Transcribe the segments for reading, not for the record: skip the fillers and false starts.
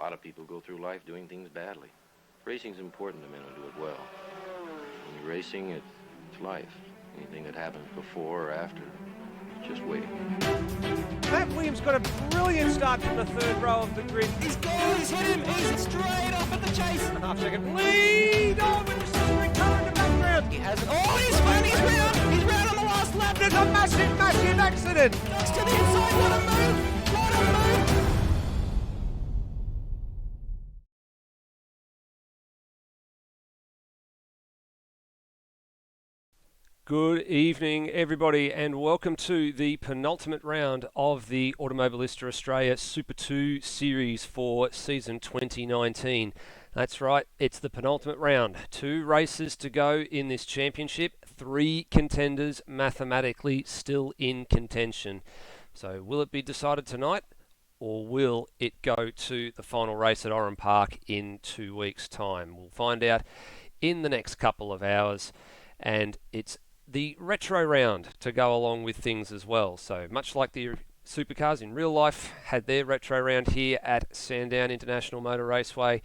lot of people go through life doing things badly. Racing's important to men who do it well. When you're racing, it's life. Anything that happens before or after, it's just waiting. Matt Williams got a brilliant start from the third row of the grid. He's gone, he's hit him, he's straight off at the chase. And a half-second lead. Oh, with the sizzling car in the background. He has it. Oh, he's round on the last lap. There's a massive accident. Next to the inside, what a move, what a move. Good evening, everybody, and welcome to the penultimate round of the Automobilista Australia Super 2 series for season 2019. That's right, it's the penultimate round. 2 races to go in this championship, 3 contenders mathematically still in contention. So will it be decided tonight, or will it go to the final race at Oran Park in 2 weeks' time? We'll find out in the next couple of hours, and it's the retro round to go along with things as well. So much like the supercars in real life had their retro round here at Sandown International Motor Raceway,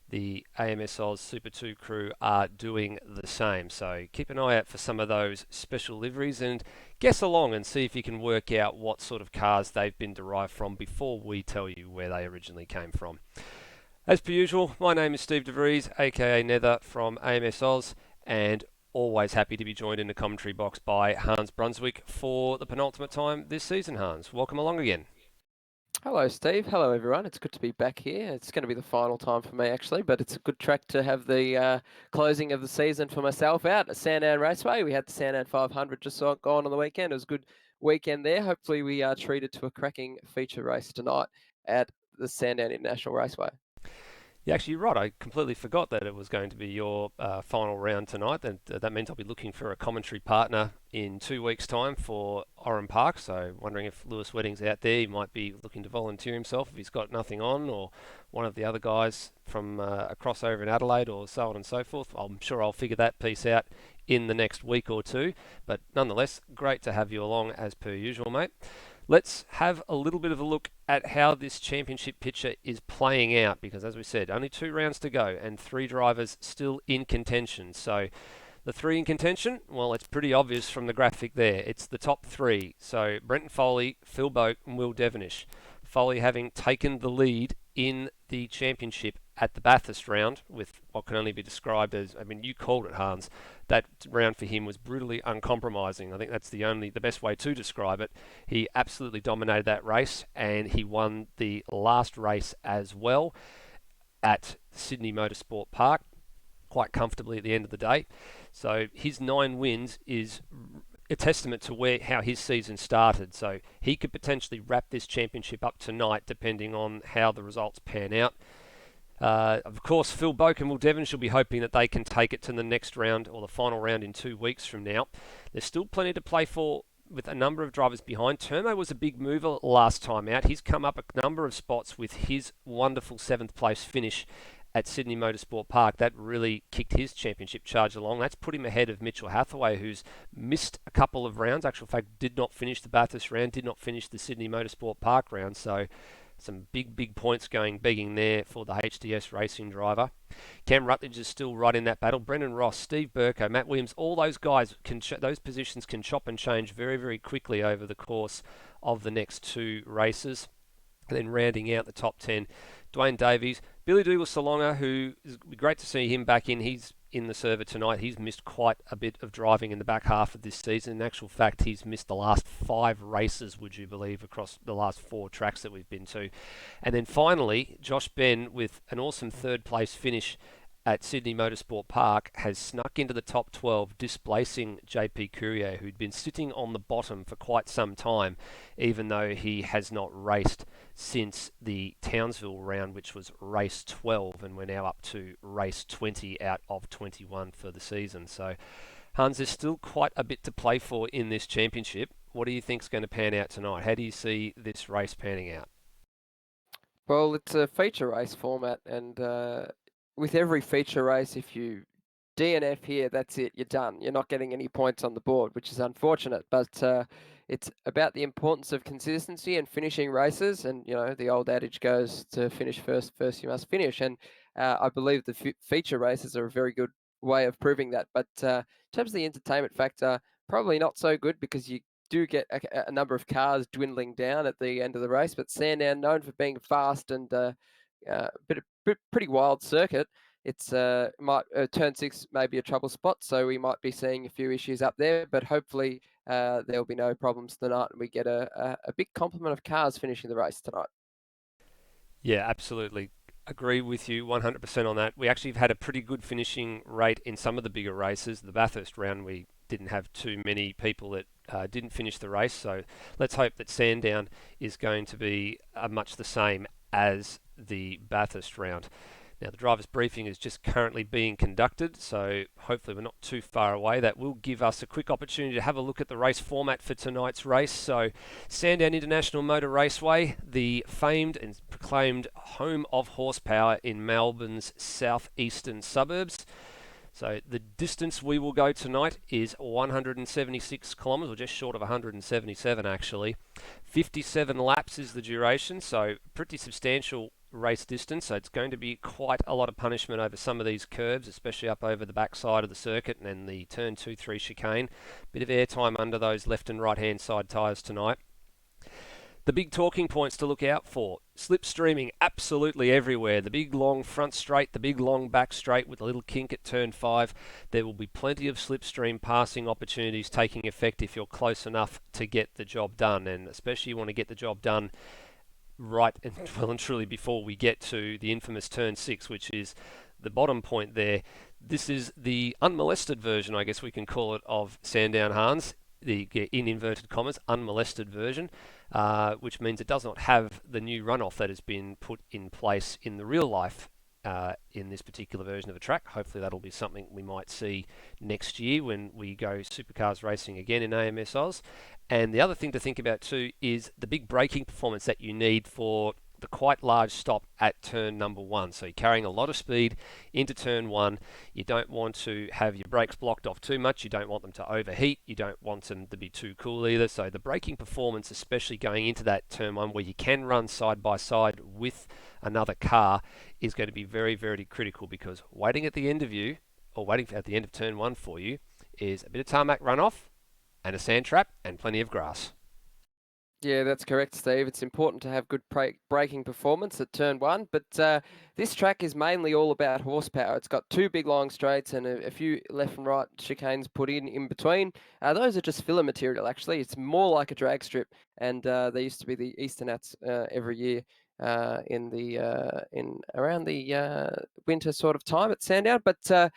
the AMS Oz Super 2 crew are doing the same. So keep an eye out for some of those special liveries and guess along and see if you can work out what sort of cars they've been derived from before we tell you where they originally came from. As per usual, my name is Steve DeVries, aka Nether from AMS Oz, and always happy to be joined in the commentary box by Hans Brunswick for the penultimate time this season. Hans, welcome along again. Hello, Steve. Hello, everyone. It's good to be back here. It's going to be the final time for me, actually, but it's a good track to have the closing of the season for myself out at Sandown Raceway. We had the Sandown 500 just gone on the weekend. It was a good weekend there. Hopefully, we are treated to a cracking feature race tonight at the Sandown International Raceway. Yeah, actually, you're right. I completely forgot that it was going to be your final round tonight. That means I'll be looking for a commentary partner in 2 weeks' time for Oran Park. So wondering if Lewis Wedding's out there. He might be looking to volunteer himself if he's got nothing on, or one of the other guys from a crossover in Adelaide, or so on and so forth. I'm sure I'll figure that piece out in the next week or two. But nonetheless, great to have you along as per usual, mate. Let's have a little bit of a look at how this championship picture is playing out, because as we said, only 2 rounds to go and 3 drivers still in contention. So the 3 in contention, well, it's pretty obvious from the graphic there. It's the top 3. So Brenton Foley, Phil Boak and Will Devenish. Foley having taken the lead in the championship at the Bathurst round with what can only be described as, I mean, you called it, Hans, that round for him was brutally uncompromising. I think that's the best way to describe it. He absolutely dominated that race, and he won the last race as well at Sydney Motorsport Park quite comfortably at the end of the day. So his 9 wins is a testament to how his season started. So he could potentially wrap this championship up tonight depending on how the results pan out. Of course, Phil Boak and Will Devenish will be hoping that they can take it to the next round or the final round in 2 weeks from now. There's still plenty to play for with a number of drivers behind. Turmo was a big mover last time out. He's come up a number of spots with his wonderful 7th place finish at Sydney Motorsport Park. That really kicked his championship charge along. That's put him ahead of Mitchell Hathaway, who's missed a couple of rounds. Actual fact, did not finish the Bathurst round, did not finish the Sydney Motorsport Park round. So some big points begging there for the HDS racing driver. Cam Rutledge is still right in that battle. Brendan Ross, Steve Burko, Matt Williams, all those guys, those positions can chop and change very quickly over the course of the next 2 races. And then rounding out the top 10, Dwayne Davies, Billy Douglas-Salonga, who is great to see him back in. He's in the server tonight. He's missed quite a bit of driving in the back half of this season. In actual fact, he's missed the last 5 races, would you believe, across the last 4 tracks that we've been to. And then finally, Josh Ben, with an awesome 3rd place finish at Sydney Motorsport Park, has snuck into the top 12, displacing JP Courier, who'd been sitting on the bottom for quite some time, even though he has not raced since the Townsville round, which was race 12, and we're now up to race 20 out of 21 for the season. So, Hans, there's still quite a bit to play for in this championship. What do you think's going to pan out tonight? How do you see this race panning out? Well, it's a feature race format, and with every feature race, if you DNF here, that's it, you're done. You're not getting any points on the board, which is unfortunate, but it's about the importance of consistency and finishing races. And, the old adage goes, to finish first you must finish. And I believe the feature races are a very good way of proving that. But in terms of the entertainment factor, probably not so good, because you do get a number of cars dwindling down at the end of the race. But Sandown, known for being fast and pretty wild circuit, it's turn 6 may be a trouble spot, so we might be seeing a few issues up there. But hopefully there'll be no problems tonight, and we get a big complement of cars finishing the race tonight. Yeah, absolutely. Agree with you 100% on that. We actually have had a pretty good finishing rate in some of the bigger races. The Bathurst round, we didn't have too many people that didn't finish the race, so let's hope that Sandown is going to be much the same as the Bathurst round. Now, the driver's briefing is just currently being conducted, so hopefully we're not too far away. That will give us a quick opportunity to have a look at the race format for tonight's race. So, Sandown International Motor Raceway, the famed and proclaimed home of horsepower in Melbourne's southeastern suburbs. So the distance we will go tonight is 176 kilometres, or just short of 177 actually. 57 laps is the duration, so pretty substantial race distance. So it's going to be quite a lot of punishment over some of these curves, especially up over the backside of the circuit and then the turn 2-3 chicane. Bit of airtime under those left and right hand side tyres tonight. The big talking points to look out for: slipstreaming absolutely everywhere. The big long front straight, the big long back straight with a little kink at turn 5. There will be plenty of slipstream passing opportunities taking effect if you're close enough to get the job done, and especially you want to get the job done right and well and truly before we get to the infamous turn 6, which is the bottom point there. This is the unmolested version, I guess we can call it, of Sandown Hans, the, in inverted commas, unmolested version. Which means it does not have the new runoff that has been put in place in the real life in this particular version of the track. Hopefully that'll be something we might see next year when we go supercars racing again in AMS Oz. And the other thing to think about too is the big braking performance that you need for the quite large stop at turn number 1. So you're carrying a lot of speed into turn 1. You don't want to have your brakes blocked off too much. You don't want them to overheat. You don't want them to be too cool either. So the braking performance, especially going into that turn 1 where you can run side by side with another car, is going to be very, very critical, because waiting at the end of you, or waiting at the end of turn 1 for you, is a bit of tarmac runoff and a sand trap and plenty of grass. Yeah, that's correct, Steve. It's important to have good braking performance at turn 1, but this track is mainly all about horsepower. It's got 2 big long straights and a few left and right chicanes put in between. Those are just filler material, actually. It's more like a drag strip, and they used to be the Easternats every year in around the winter sort of time at Sandown. But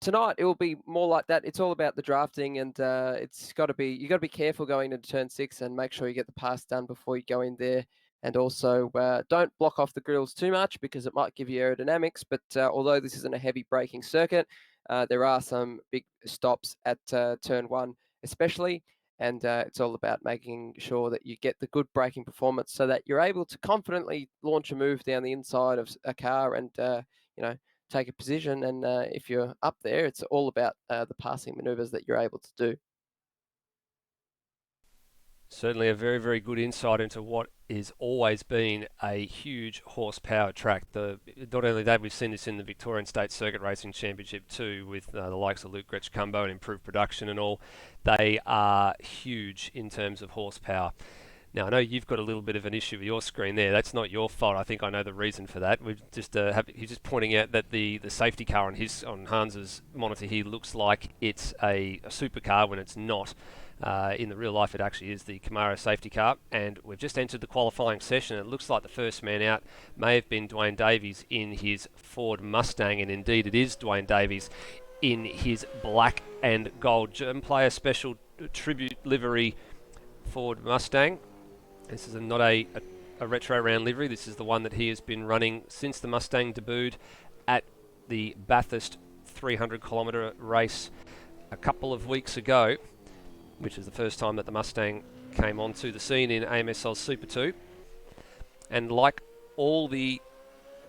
tonight it will be more like that. It's all about the drafting, and you got to be careful going into turn 6 and make sure you get the pass done before you go in there. And also don't block off the grills too much, because it might give you aerodynamics. But although this isn't a heavy braking circuit, there are some big stops at turn 1 especially, and it's all about making sure that you get the good braking performance so that you're able to confidently launch a move down the inside of a car and take a position. And if you're up there, it's all about the passing maneuvers that you're able to do. Certainly a very, very good insight into what is always been a huge horsepower track. Not only that, we've seen this in the Victorian State Circuit Racing Championship too, with the likes of Luke Gretsch-Cumbo and improved production and all. They are huge in terms of horsepower. Now, I know you've got a little bit of an issue with your screen there. That's not your fault. I think I know the reason for that. We've just he's just pointing out that the safety car on Hans's monitor here looks like it's a supercar when it's not. In the real life, it actually is the Camaro safety car. And we've just entered the qualifying session. It looks like the first man out may have been Dwayne Davies in his Ford Mustang, and indeed it is Dwayne Davies in his black and gold German player special tribute livery Ford Mustang. This is not a retro round livery. This is the one that he has been running since the Mustang debuted at the Bathurst 300 kilometre race a couple of weeks ago, which is the first time that the Mustang came onto the scene in AMS Oz Super 2. And like all the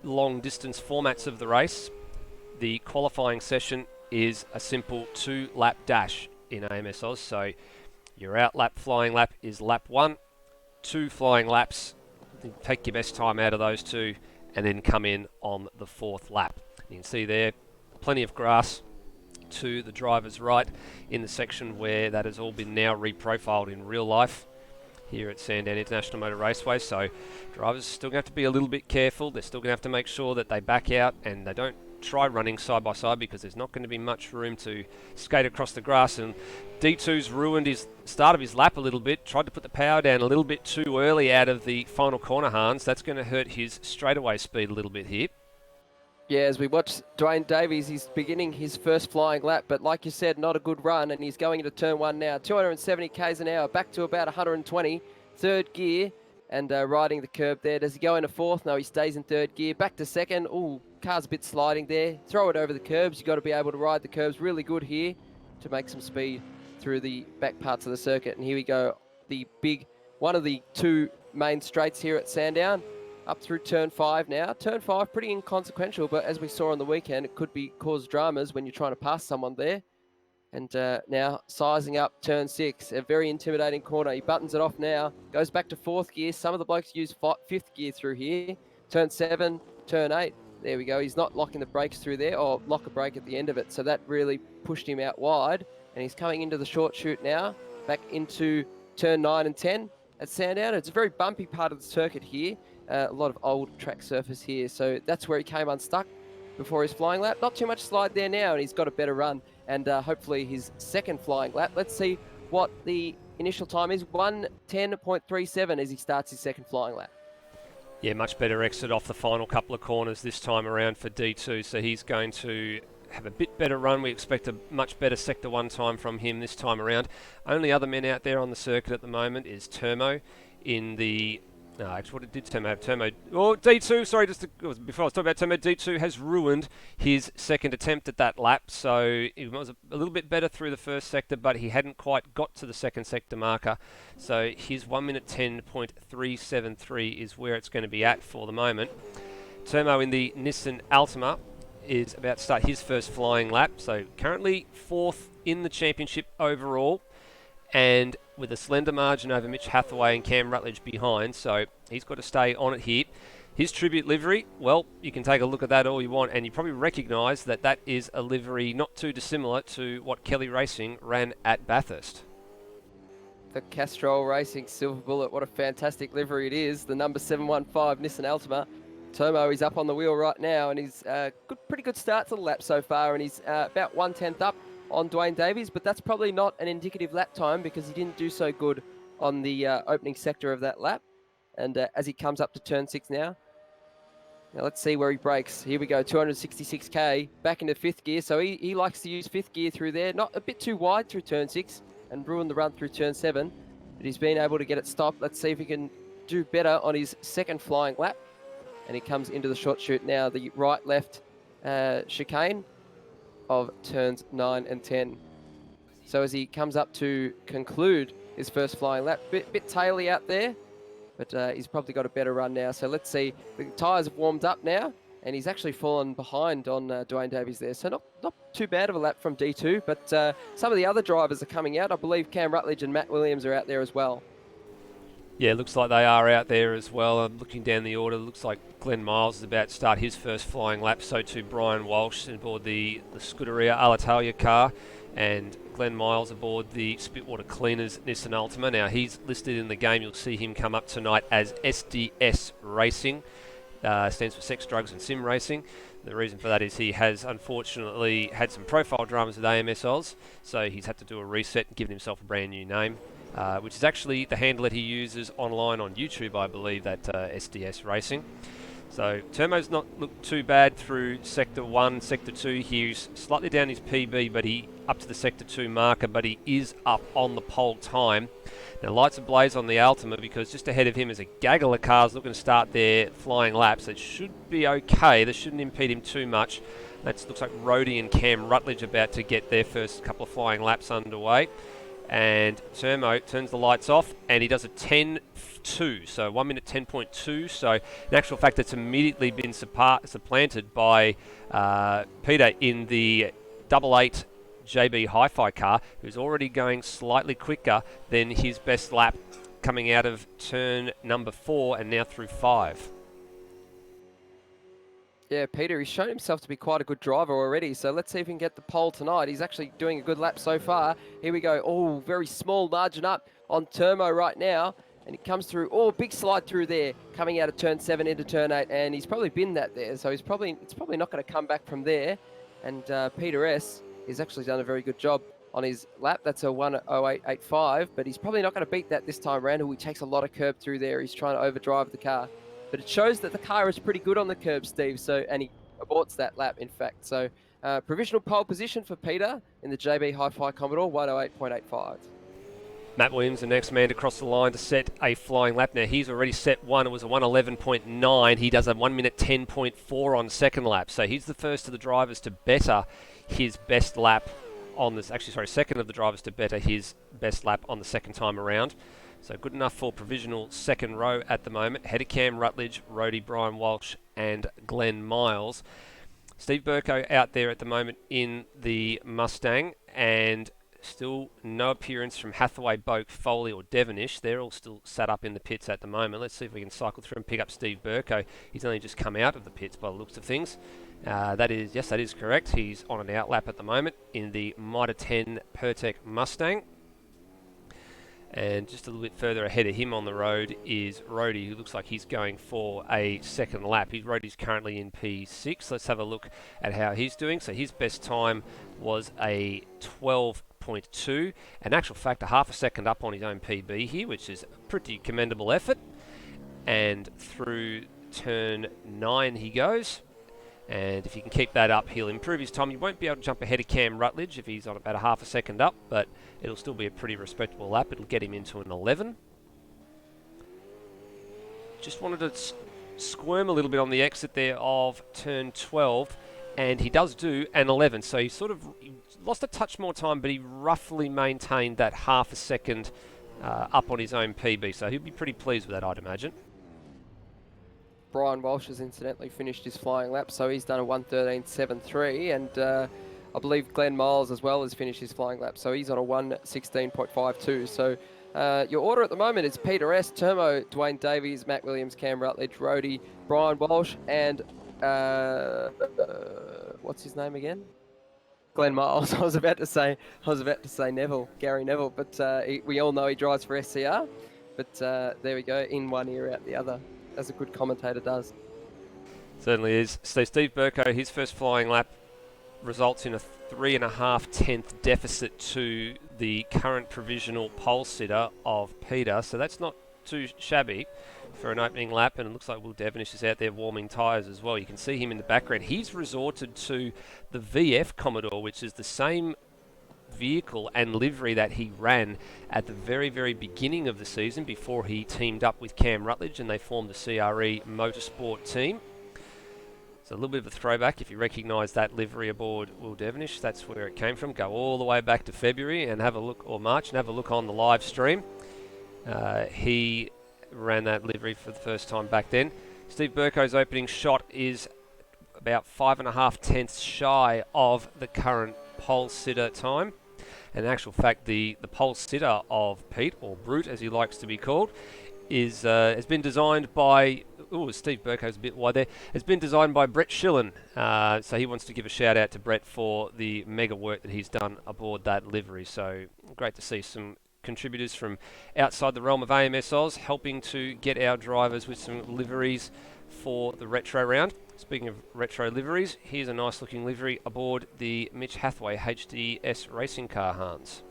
long distance formats of the race, the qualifying session is a simple 2-lap dash in AMS Oz. So Your out lap, flying lap is lap 1. 2 flying laps, take your best time out of those 2, and then come in on the 4th lap. You can see there, plenty of grass to the driver's right in the section where that has all been now reprofiled in real life here at Sandown International Motor Raceway. So drivers are still going to have to be a little bit careful. They're still going to have to make sure that they back out and they don't try running side by side, because there's not going to be much room to skate across the grass. And D2's ruined his start of his lap a little bit, tried to put the power down a little bit too early out of the final corner, Hans. That's going to hurt his straightaway speed a little bit here. Yeah, as we watch Dwayne Davies, he's beginning his first flying lap, but like you said, not a good run, and he's going into turn 1 now. 270 k's an hour, back to about 120, 3rd gear, and riding the curb there. Does he go into 4th? No, he stays in 3rd gear. Back to 2nd. Ooh, car's a bit sliding there. Throw it over the curbs. You've got to be able to ride the curbs really good here to make some speed through the back parts of the circuit. And here we go, one of the 2 main straights here at Sandown. Up through turn 5 now. Turn 5, pretty inconsequential, but as we saw on the weekend, it could cause dramas when you're trying to pass someone there. And now sizing up turn 6, a very intimidating corner. He buttons it off now, goes back to 4th gear. Some of the blokes use 5th gear through here. Turn 7, turn 8. There we go. He's not locking the brakes through there, or lock a brake at the end of it. So that really pushed him out wide. And he's coming into the short chute now, back into turn 9 and 10 at Sandown. It's a very bumpy part of the circuit here. A lot of old track surface here, so that's where he came unstuck before his flying lap. Not too much slide there now, and he's got a better run, and hopefully his 2nd flying lap. Let's see what the initial time is. 1:10.37 as he starts his 2nd flying lap. Yeah, much better exit off the final couple of corners this time around for D2, so he's going to have a bit better run. We expect a much better Sector 1 time from him this time around. Only other men out there on the circuit at the moment is Termo in the... No, actually, what did Termo have? D2, sorry, before I was talking about Termo, D2 has ruined his 2nd attempt at that lap, so it was a little bit better through the 1st sector, but he hadn't quite got to the 2nd sector marker, so his 1:10.373 is where it's going to be at for the moment. Termo in the Nissan Altima is about to start his first flying lap, so currently 4th in the championship overall, and with a slender margin over Mitch Hathaway and Cam Rutledge behind, so he's got to stay on it here. His tribute livery, well, you can take a look at that all you want, and you probably recognise that that is a livery not too dissimilar to what Kelly Racing ran at Bathurst. The Castrol Racing Silver Bullet, what a fantastic livery it is. The number 715 Nissan Altima. Tomo is up on the wheel right now, and he's pretty good start to the lap so far, and he's about 1/10 up on Dwayne Davies, but that's probably not an indicative lap time because he didn't do so good on the opening sector of that lap. And as he comes up to turn 6 now, let's see where he brakes. Here we go, 266k, back into 5th gear. So he likes to use 5th gear through there, not a bit too wide through turn 6 and ruin the run through turn 7. But he's been able to get it stopped. Let's see if he can do better on his 2nd flying lap. And he comes into the short chute now, the right-left chicane of turns 9 and 10. So as he comes up to conclude his first flying lap, bit taily out there, but he's probably got a better run now. So let's see. The tyres have warmed up now, and he's actually fallen behind on Dwayne Davies there. So not too bad of a lap from D2, but some of the other drivers are coming out. I believe Cam Rutledge and Matt Williams are out there as well. Yeah, looks like they are out there as well. I'm looking down the order. Looks like Glenn Miles is about to start his first flying lap. So too Brian Walsh aboard the Scuderia Alitalia car, and Glenn Miles aboard the Spitwater Cleaners Nissan Altima. Now he's listed in the game. You'll see him come up tonight as SDS Racing. Stands for Sex, Drugs and Sim Racing. The reason for that is he has unfortunately had some profile dramas with AMS Oz, so he's had to do a reset and given himself a brand new name. Which is actually the handle that he uses online on YouTube, I believe, that SDS Racing. So Termo's not looked too bad through Sector 1, Sector 2. He's slightly down his PB, but he up to the Sector 2 marker, but he is up on the pole time. Now lights ablaze on the Altima because just ahead of him is a gaggle of cars looking to start their flying laps. It should be okay. This shouldn't impede him too much. That looks like Rhodey and Cam Rutledge about to get their first couple of flying laps underway. And Termo turns the lights off, and he does a 10.2, so 1:10.2. So in actual fact, it's immediately been supplanted by Peter in the 88 JB Hi-Fi car, who's already going slightly quicker than his best lap coming out of turn number 4 and now through 5. Yeah, Peter, he's shown himself to be quite a good driver already, so let's see if he can get the pole tonight. He's actually doing a good lap so far. Here we go. Oh, very small margin up on Turmo right now, and he comes through. Oh, big slide through there, coming out of turn 7 into turn 8, and he's probably been that there, so it's probably not going to come back from there. And Peter S. has actually done a very good job on his lap. That's a 1:08.85, but he's probably not going to beat that this time around. He takes a lot of curb through there. He's trying to overdrive the car. But it shows that the car is pretty good on the curb, Steve. And he aborts that lap, in fact. So provisional pole position for Peter in the JB Hi-Fi Commodore, 1:08.85. Matt Williams, the next man to cross the line to set a flying lap. Now, he's already set one. It was a 1:11.9. He does a 1:10.4 on second lap. So he's the first of the drivers to better his best lap on this. Actually, sorry, second of the drivers to better his best lap on the second time around. So good enough for provisional second row at the moment. Head of Cam Rutledge, Rhodey, Brian Walsh and Glenn Miles. Steve Burko out there at the moment in the Mustang, and still no appearance from Hathaway, Boak, Foley or Devenish. They're all still sat up in the pits at the moment. Let's see if we can cycle through and pick up Steve Burko. He's only just come out of the pits by the looks of things. That is correct. He's on an outlap at the moment in the Mitre 10 Pertec Mustang. And just a little bit further ahead of him on the road is Rhodey, who looks like he's going for a second lap. Rhodey's currently in P6. Let's have a look at how he's doing. So his best time was a 12.2. In actual fact, a half a second up on his own PB here, which is a pretty commendable effort. And through turn 9 he goes. And if he can keep that up, he'll improve his time. He won't be able to jump ahead of Cam Rutledge if he's on about a half a second up, but it'll still be a pretty respectable lap. It'll get him into an 11. Just wanted to squirm a little bit on the exit there of turn 12, and he does do an 11. So he he lost a touch more time, but he roughly maintained that half a second up on his own PB. So he'll be pretty pleased with that, I'd imagine. Brian Walsh has incidentally finished his flying lap, so he's done a 1:13.73, and I believe Glenn Miles as well has finished his flying lap, so he's on a 1:16.52. So your order at the moment is Peter S, Turmo, Dwayne Davies, Matt Williams, Cam Rutledge, Rhodey, Brian Walsh, and what's his name again? Glenn Miles. I was about to say Neville, Gary Neville, but we all know he drives for SCR. But there we go, in one ear, out the other, as a good commentator does. Certainly is. So Steve Burko, his first flying lap results in a 3.5 deficit to the current provisional pole sitter of Peter. So that's not too shabby for an opening lap, and it looks like Will Devenish is out there warming tyres as well. You can see him in the background. He's resorted to the VF Commodore, which is the same vehicle and livery that he ran at the very, very beginning of the season before he teamed up with Cam Rutledge and they formed the CRE Motorsport team. So a little bit of a throwback if you recognise that livery aboard Will Devenish. That's where it came from. Go all the way back to February and have a look, or March, and have a look on the live stream. He ran that livery for the first time back then. Steve Burko's opening shot is about 5.5 tenths shy of the current pole sitter time. And in actual fact, the pole sitter of Pete, or Brute as he likes to be called, has been designed by, Steve Burko's a bit wide there, has been designed by Brett Schillen. So he wants to give a shout out to Brett for the mega work that he's done aboard that livery. So great to see some contributors from outside the realm of AMS Oz helping to get our drivers with some liveries for the retro round. Speaking of retro liveries, here's a nice looking livery aboard the Mitch Hathaway HDS racing car, Hans.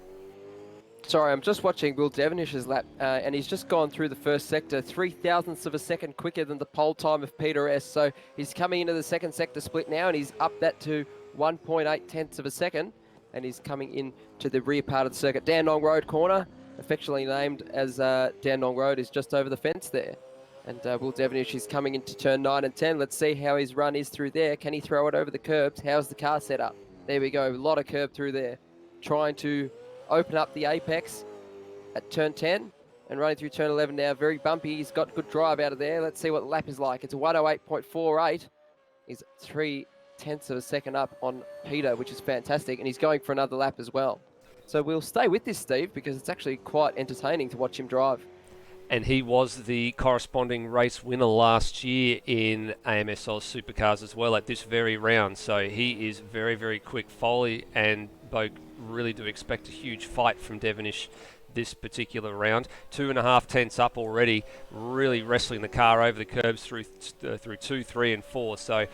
Sorry, I'm just watching Will Devenish's lap, and he's just gone through the first sector 0.03 of a second quicker than the pole time of Peter S. So he's coming into the second sector split now, and he's up that to 1.8 tenths of a second, and he's coming into the rear part of the circuit. Dandenong Road corner, affectionately named as Dandenong Road, is just over the fence there. And Will Devenish is coming into turn 9 and 10. Let's see how his run is through there. Can he throw it over the curbs? How's the car set up? There we go. A lot of curb through there. Trying to open up the apex at turn 10 and running through turn 11 now. Very bumpy. He's got good drive out of there. Let's see what the lap is like. It's a 1:08.48. He's 3 tenths of a second up on Peter, which is fantastic, and he's going for another lap as well. So we'll stay with this, Steve, because it's actually quite entertaining to watch him drive. And he was the corresponding race winner last year in AMS Oz Supercars as well at this very round. So he is very, very quick. Foley and Boak really do expect a huge fight from Devenish this particular round. 2.5 tenths up already, really wrestling the car over the curbs through 2, 3 and 4. So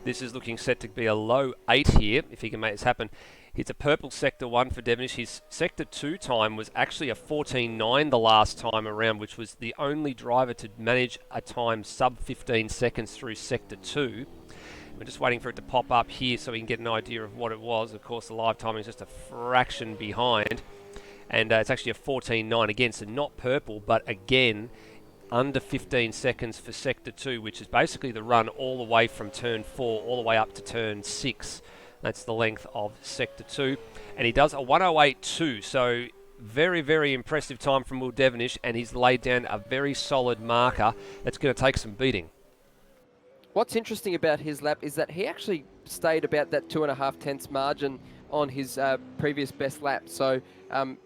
this is looking set to be a low 8 here if he can make this happen. It's a purple Sector 1 for Devenish. His Sector 2 time was actually a 14.9 the last time around, which was the only driver to manage a time sub 15 seconds through Sector 2. We're just waiting for it to pop up here so we can get an idea of what it was. Of course, the live timing is just a fraction behind. And it's actually a 14.9 again, so not purple, but again, under 15 seconds for Sector 2, which is basically the run all the way from Turn 4 all the way up to Turn 6. That's the length of Sector 2. And he does a 108.2, so very, very impressive time from Will Devenish, and he's laid down a very solid marker that's going to take some beating. What's interesting about his lap is that he actually stayed about that 2.5 tenths margin on his previous best lap. So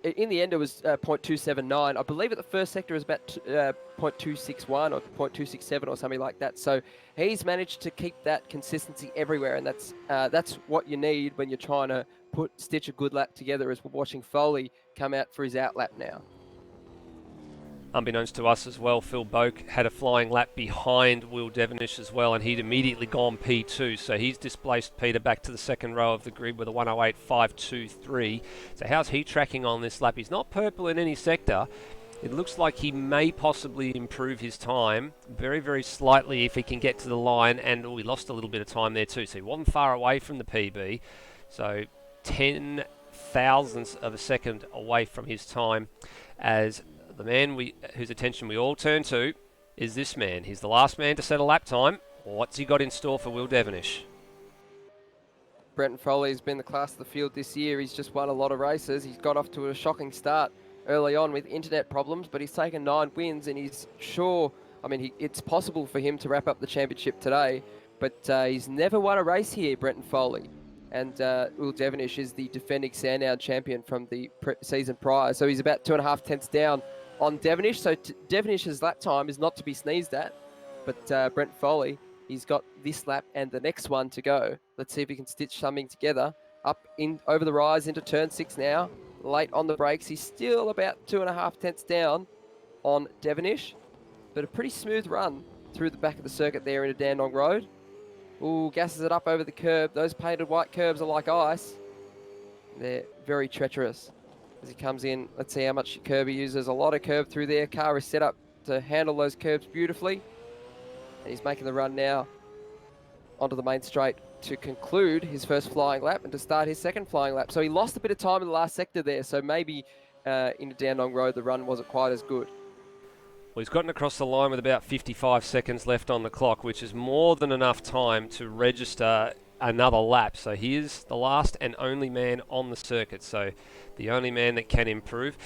in the end, it was 0.279. I believe at the first sector it was about 0.261 or 0.267 or something like that. So he's managed to keep that consistency everywhere, and that's what you need when you're trying to stitch a good lap together, as we're watching Foley come out for his out lap now. Unbeknownst to us as well, Phil Boak had a flying lap behind Will Devenish as well, and he'd immediately gone P2, so he's displaced Peter back to the second row of the grid with a 108.523. So how's he tracking on this lap? He's not purple in any sector. It looks like he may possibly improve his time very, very slightly if he can get to the line, and we lost a little bit of time there too, so he wasn't far away from the PB, so 10 thousandths of a second away from his time, as the man whose attention we all turn to is this man. He's the last man to set a lap time. What's he got in store for Will Devenish? Brenton Foley's been the class of the field this year. He's just won a lot of races. He's got off to a shocking start early on with internet problems, but he's taken 9 wins, and he's sure, it's possible for him to wrap up the championship today, but he's never won a race here, Brenton Foley. And Will Devenish is the defending Sandown champion from the season prior, so he's about 2.5 tenths down on Devenish. So Devenish's lap time is not to be sneezed at, but Brenton Foley, he's got this lap and the next one to go. Let's see if he can stitch something together. Up in over the rise into turn 6 now, late on the brakes. He's still about 2.5 tenths down on Devenish, but a pretty smooth run through the back of the circuit there into Dandenong Road. Ooh, gasses it up over the curb. Those painted white curbs are like ice. They're very treacherous. As he comes in, let's see how much curb he uses. A lot of curb through there. Car is set up to handle those curbs beautifully. And he's making the run now onto the main straight to conclude his first flying lap and to start his second flying lap. So he lost a bit of time in the last sector there. So maybe into Dandenong Road, the run wasn't quite as good. Well, he's gotten across the line with about 55 seconds left on the clock, which is more than enough time to register another lap. So he is the last and only man on the circuit. So the only man that can improve.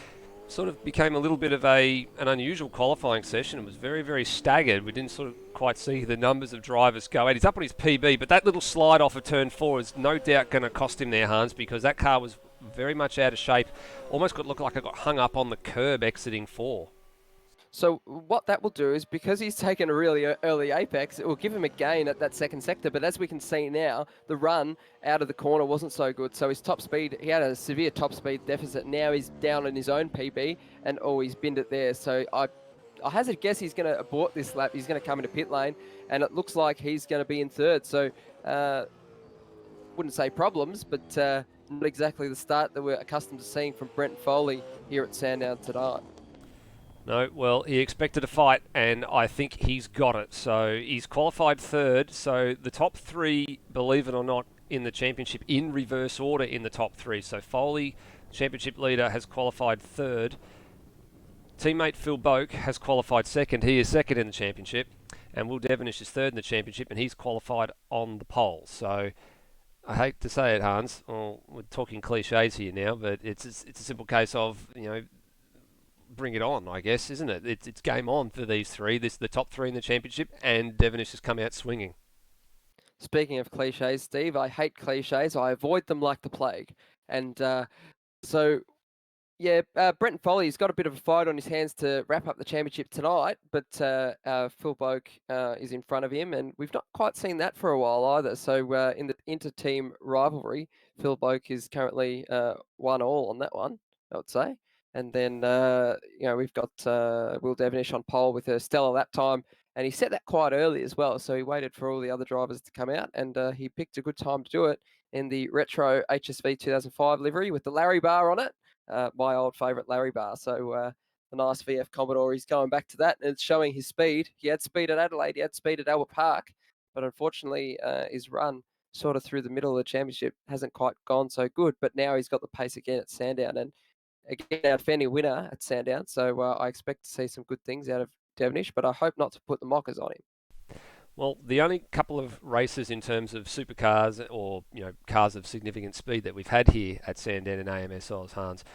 Sort of became a little bit of an unusual qualifying session. It was very, very staggered. We didn't sort of quite see the numbers of drivers go out. He's up on his PB, but that little slide off of turn 4 is no doubt going to cost him there, Hans, because that car was very much out of shape. Almost looked like it got hung up on the curb exiting 4. So what that will do is, because he's taken a really early apex, it will give him a gain at that second sector. But as we can see now, the run out of the corner wasn't so good. So his top speed, he had a severe top speed deficit. Now he's down on his own PB, and he's binned it there. So I hazard a guess he's going to abort this lap. He's going to come into pit lane, and it looks like he's going to be in third. So wouldn't say problems, but not exactly the start that we're accustomed to seeing from Brenton Foley here at Sandown tonight. No, well, he expected a fight, and I think he's got it. So he's qualified third. So the top 3, believe it or not, in the championship in reverse order in the top 3. So Foley, championship leader, has qualified third. Teammate Phil Boak has qualified second. He is second in the championship. And Will Devenish is third in the championship, and he's qualified on the pole. So I hate to say it, Hans. Well, we're talking cliches here now, but it's a simple case of, bring it on, I guess, isn't it? It's game on for these 3. The top 3 in the championship, and Devenish has come out swinging. speaking of cliches, Steve, I hate cliches. I avoid them like the plague. And so yeah, Brenton Foley's got a bit of a fight on his hands to wrap up the championship tonight, but Phil Boak is in front of him, and we've not quite seen that for a while either. So in the inter-team rivalry, Phil Boak is currently 1-all on that one, I would say. And then we've got Will Devenish on pole with a stellar lap time, and he set that quite early as well. So he waited for all the other drivers to come out, and he picked a good time to do it in the retro HSV 2005 livery with the Larry bar on it. My old favourite Larry bar. So the nice VF Commodore, he's going back to that, and it's showing his speed. He had speed at Adelaide, he had speed at Albert Park, but unfortunately his run sort of through the middle of the championship hasn't quite gone so good, but now he's got the pace again at Sandown, and again, our defending winner at Sandown, so I expect to see some good things out of Devenish, but I hope not to put the mockers on him. Well, the only couple of races in terms of supercars or cars of significant speed that we've had here at Sandown and AMS Oz, Hans,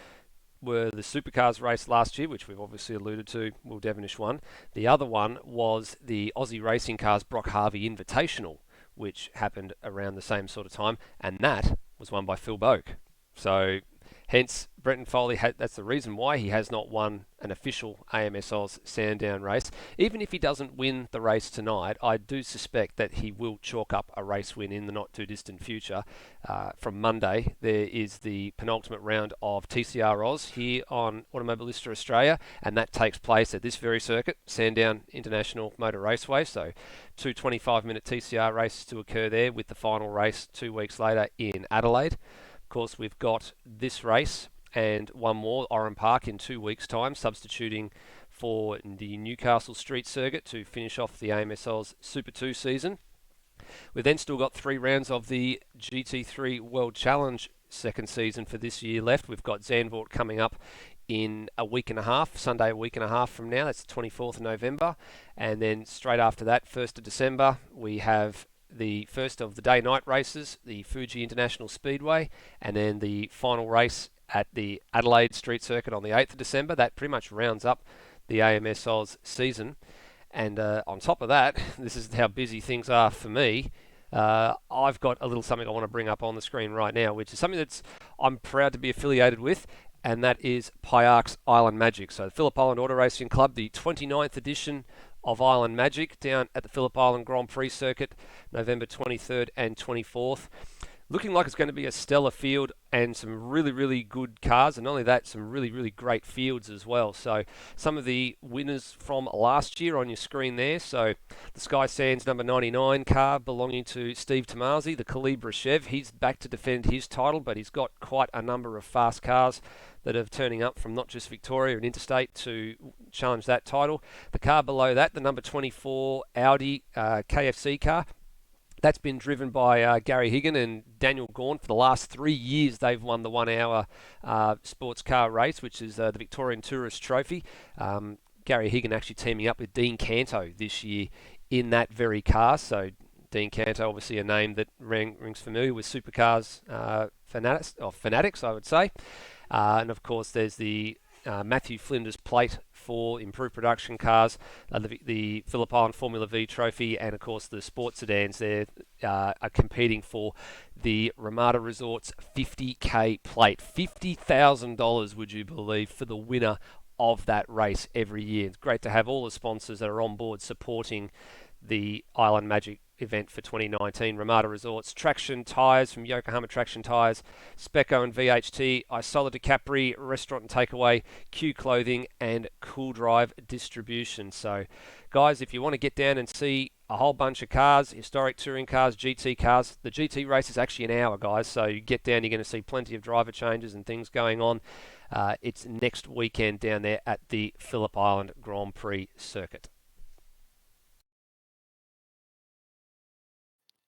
were the supercars race last year, which we've obviously alluded to. Will Devenish won. The other one was the Aussie Racing Cars Brock Harvey Invitational, which happened around the same sort of time, and that was won by Phil Boak. So hence, Brenton Foley, that's the reason why he has not won an official AMS Oz Sandown race. Even if he doesn't win the race tonight, I do suspect that he will chalk up a race win in the not too distant future. From Monday, there is the penultimate round of TCR Oz here on Automobilista Australia, and that takes place at this very circuit, Sandown International Motor Raceway. So 2 25-minute TCR races to occur there, with the final race 2 weeks later in Adelaide. Of course, we've got this race and one more, Oran Park, in 2 weeks' time, substituting for the Newcastle Street Circuit to finish off the AMS Oz Super 2 season. We've then still got 3 rounds of the GT3 World Challenge second season for this year left. We've got Zandvoort coming up in a week and a half, Sunday a week and a half from now. That's the 24th of November. And then straight after that, 1st of December, we have the first of the day-night races, the Fuji International Speedway, and then the final race at the Adelaide Street Circuit on the 8th of December. That pretty much rounds up the AMS Oz season. And on top of that, this is how busy things are for me. I've got a little something I want to bring up on the screen right now, which is something that's I'm proud to be affiliated with, and that is Pyark's Island Magic. So the Phillip Island Auto Racing Club, the 29th edition of Island Magic, down at the Phillip Island Grand Prix Circuit, November 23rd and 24th. Looking like it's going to be a stellar field and some really, really good cars, and not only that, some really, really great fields as well. So some of the winners from last year on your screen there. So the Sky Sands number 99 car belonging to Steve Tomasi, the Calibra Chev. He's back to defend his title, but he's got quite a number of fast cars that are turning up from not just Victoria and Interstate to challenge that title. The car below that, the number 24 Audi KFC car, that's been driven by Gary Higgin and Daniel Gawn. For the last 3 years, they've won the 1 hour sports car race, which is the Victorian Tourist Trophy. Gary Higgin actually teaming up with Dean Canto this year in that very car. So Dean Canto, obviously a name that rings familiar with supercars fanatics, I would say. And of course, there's the Matthew Flinders plate for improved production cars, the Phillip Island Formula V trophy, and of course the sports sedans there are competing for the Ramada Resorts 50k plate. $50,000, would you believe, for the winner of that race every year. It's great to have all the sponsors that are on board supporting the Island Magic event for 2019. Ramada Resorts, Traction Tyres from Yokohama Traction Tyres, Speco and VHT, Isola DiCapri, Restaurant and Takeaway, Q Clothing, and Cool Drive Distribution. So, guys, if you want to get down and see a whole bunch of cars, historic touring cars, GT cars, the GT race is actually an hour, guys. So you get down, you're going to see plenty of driver changes and things going on. It's next weekend down there at the Phillip Island Grand Prix Circuit.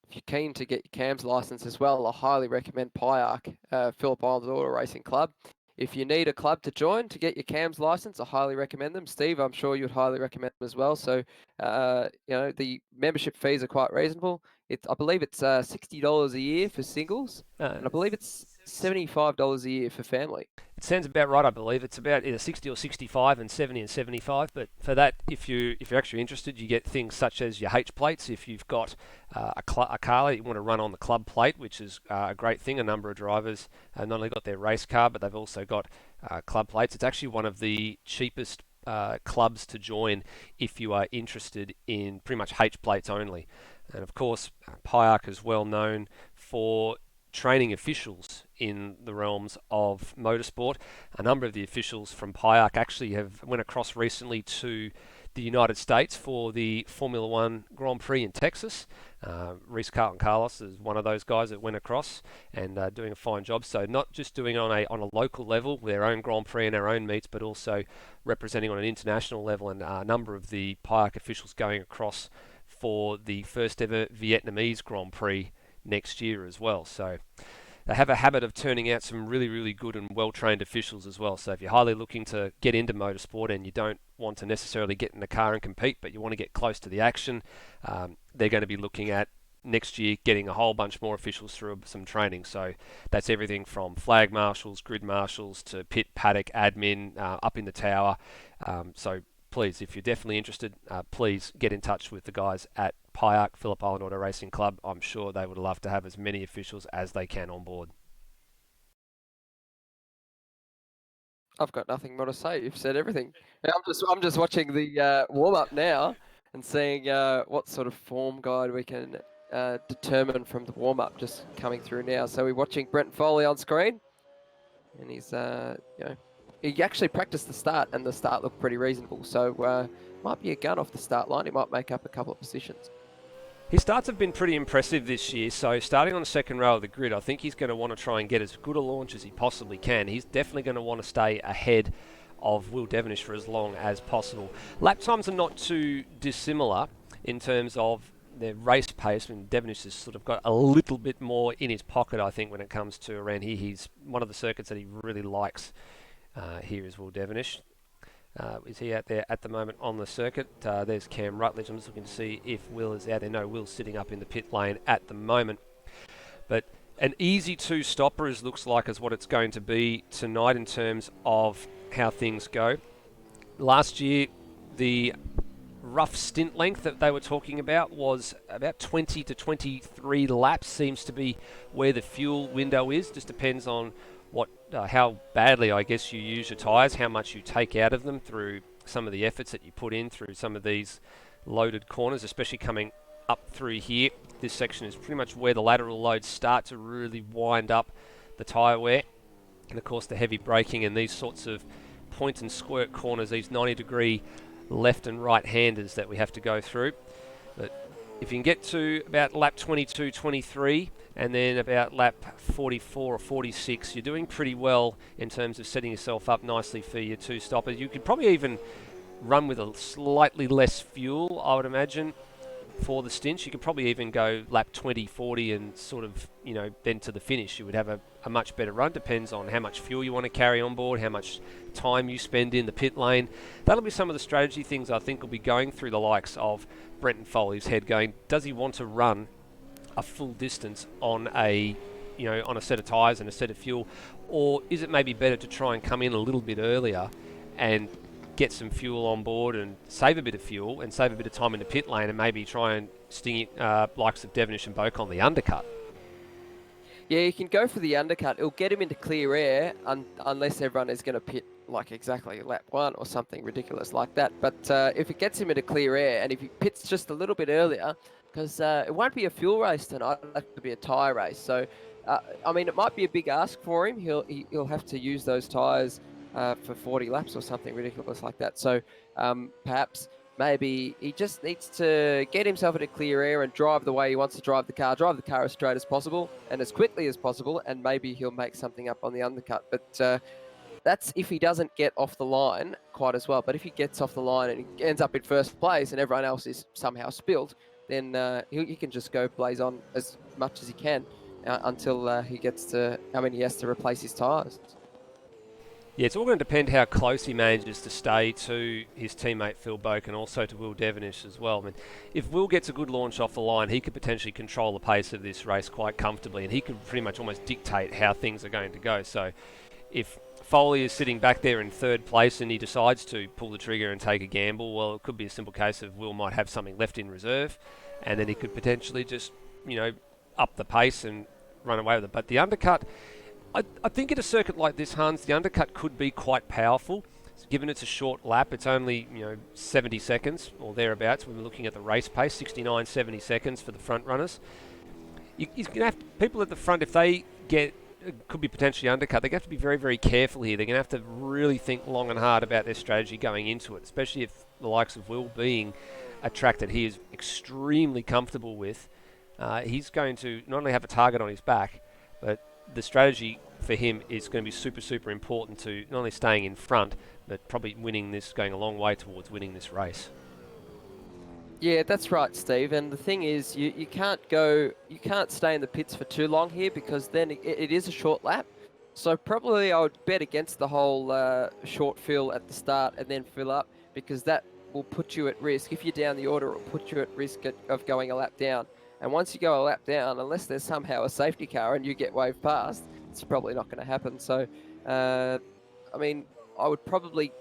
If you're keen to get your CAMS license as well, I highly recommend Pyark, Phillip Island Auto Racing Club. If you need a club to join to get your CAMS license, I highly recommend them. Steve, I'm sure you'd highly recommend them as well. So, the membership fees are quite reasonable. I believe it's $60 a year for singles, and I believe it's $75 a year for family. It sounds about right, I believe. It's about either 60 or 65 and 70 and 75. But for that, if you're actually interested, you get things such as your H plates. If you've got a car that you want to run on the club plate, which is a great thing. A number of drivers not only got their race car, but they've also got club plates. It's actually one of the cheapest clubs to join if you are interested in pretty much H plates only. And of course, PIARC is well known for training officials in the realms of motorsport. A number of the officials from PIARC actually went across recently to the United States for the Formula One Grand Prix in Texas. Reese Carlton Carlos is one of those guys that went across and doing a fine job. So not just doing it on a local level with their own Grand Prix and their own meets, but also representing on an international level, and a number of the PIARC officials going across for the first ever Vietnamese Grand Prix next year as well. So they have a habit of turning out some really, really good and well-trained officials as well. So if you're highly looking to get into motorsport and you don't want to necessarily get in the car and compete, but you want to get close to the action, they're going to be looking at next year getting a whole bunch more officials through some training. So that's everything from flag marshals, grid marshals, to pit, paddock, admin, up in the tower. So please, if you're definitely interested, please get in touch with the guys at PIARC, Phillip Island Auto Racing Club. I'm sure they would love to have as many officials as they can on board. I've got nothing more to say. You've said everything. Yeah, I'm just watching the warm up now and seeing what sort of form guide we can determine from the warm up just coming through now. So we're watching Brenton Foley on screen, and he's he actually practiced the start, and the start looked pretty reasonable. So might be a gun off the start line. He might make up a couple of positions. His starts have been pretty impressive this year, so starting on the second row of the grid, I think he's going to want to try and get as good a launch as he possibly can. He's definitely going to want to stay ahead of Will Devenish for as long as possible. Lap times are not too dissimilar in terms of their race pace, and Devenish has sort of got a little bit more in his pocket, I think, when it comes to around here. He's one of the circuits that he really likes here is Will Devenish. Is he out there at the moment on the circuit? There's Cam Rutledge. I'm just looking to see if Will is out there. No, Will's sitting up in the pit lane at the moment. But an easy two-stopper looks like is what it's going to be tonight in terms of how things go. Last year, the rough stint length that they were talking about was about 20 to 23 laps. Seems to be where the fuel window is. Just depends on how badly, I guess, you use your tyres, how much you take out of them through some of the efforts that you put in through some of these loaded corners, especially coming up through here. This section is pretty much where the lateral loads start to really wind up the tyre wear. And of course the heavy braking and these sorts of point and squirt corners, these 90-degree left and right handers that we have to go through. But if you can get to about lap 22, 23, and then about lap 44 or 46, you're doing pretty well in terms of setting yourself up nicely for your two-stoppers. You could probably even run with a slightly less fuel, I would imagine, for the stints. You could probably even go lap 20, 40 and sort of, then to the finish. You would have a much better run. Depends on how much fuel you want to carry on board, how much time you spend in the pit lane. That'll be some of the strategy things I think will be going through the likes of Brenton Foley's head, going, does he want to run a full distance on a set of tyres and a set of fuel, or is it maybe better to try and come in a little bit earlier and get some fuel on board and save a bit of fuel and save a bit of time in the pit lane and maybe try and sting likes of Devenish and Boak on the undercut? Yeah, you can go for the undercut. It'll get him into clear air unless everyone is going to pit like exactly lap 1 or something ridiculous like that. But if it gets him into clear air and if he pits just a little bit earlier, because it won't be a fuel race tonight, it'll be a tyre race. So, it might be a big ask for him. He'll have to use those tyres for 40 laps or something ridiculous like that. So perhaps maybe he just needs to get himself into clear air and drive the way he wants to drive the car as straight as possible and as quickly as possible, and maybe he'll make something up on the undercut. But that's if he doesn't get off the line quite as well. But if he gets off the line and he ends up in first place and everyone else is somehow spilled, then he can just go blaze on as much as he can until he has to replace his tyres. Yeah, it's all going to depend how close he manages to stay to his teammate Phil Boak and also to Will Devenish as well. I mean, if Will gets a good launch off the line, he could potentially control the pace of this race quite comfortably, and he could pretty much almost dictate how things are going to go. So if Foley is sitting back there in third place and he decides to pull the trigger and take a gamble, well, it could be a simple case of Will might have something left in reserve, and then he could potentially just, up the pace and run away with it. But the undercut, I think at a circuit like this, Hans, the undercut could be quite powerful. Given it's a short lap, it's only 70 seconds or thereabouts when we're looking at the race pace, 69, 70 seconds for the front runners. He's going to have people at the front, if they could be potentially undercut, they're going to have to be very, very careful here. They're going to have to really think long and hard about their strategy going into it, especially if the likes of Will being a track that he is extremely comfortable with. He's going to not only have a target on his back, but the strategy for him is going to be super, super important to not only staying in front, but probably going a long way towards winning this race. Yeah, that's right, Steve. And the thing is, you can't stay in the pits for too long here, because then it is a short lap. So probably I would bet against the whole short fill at the start and then fill up, because that will put you at risk. If you're down the order, it will put you at risk of going a lap down. And once you go a lap down, unless there's somehow a safety car and you get waved past, it's probably not going to happen. So, I would probably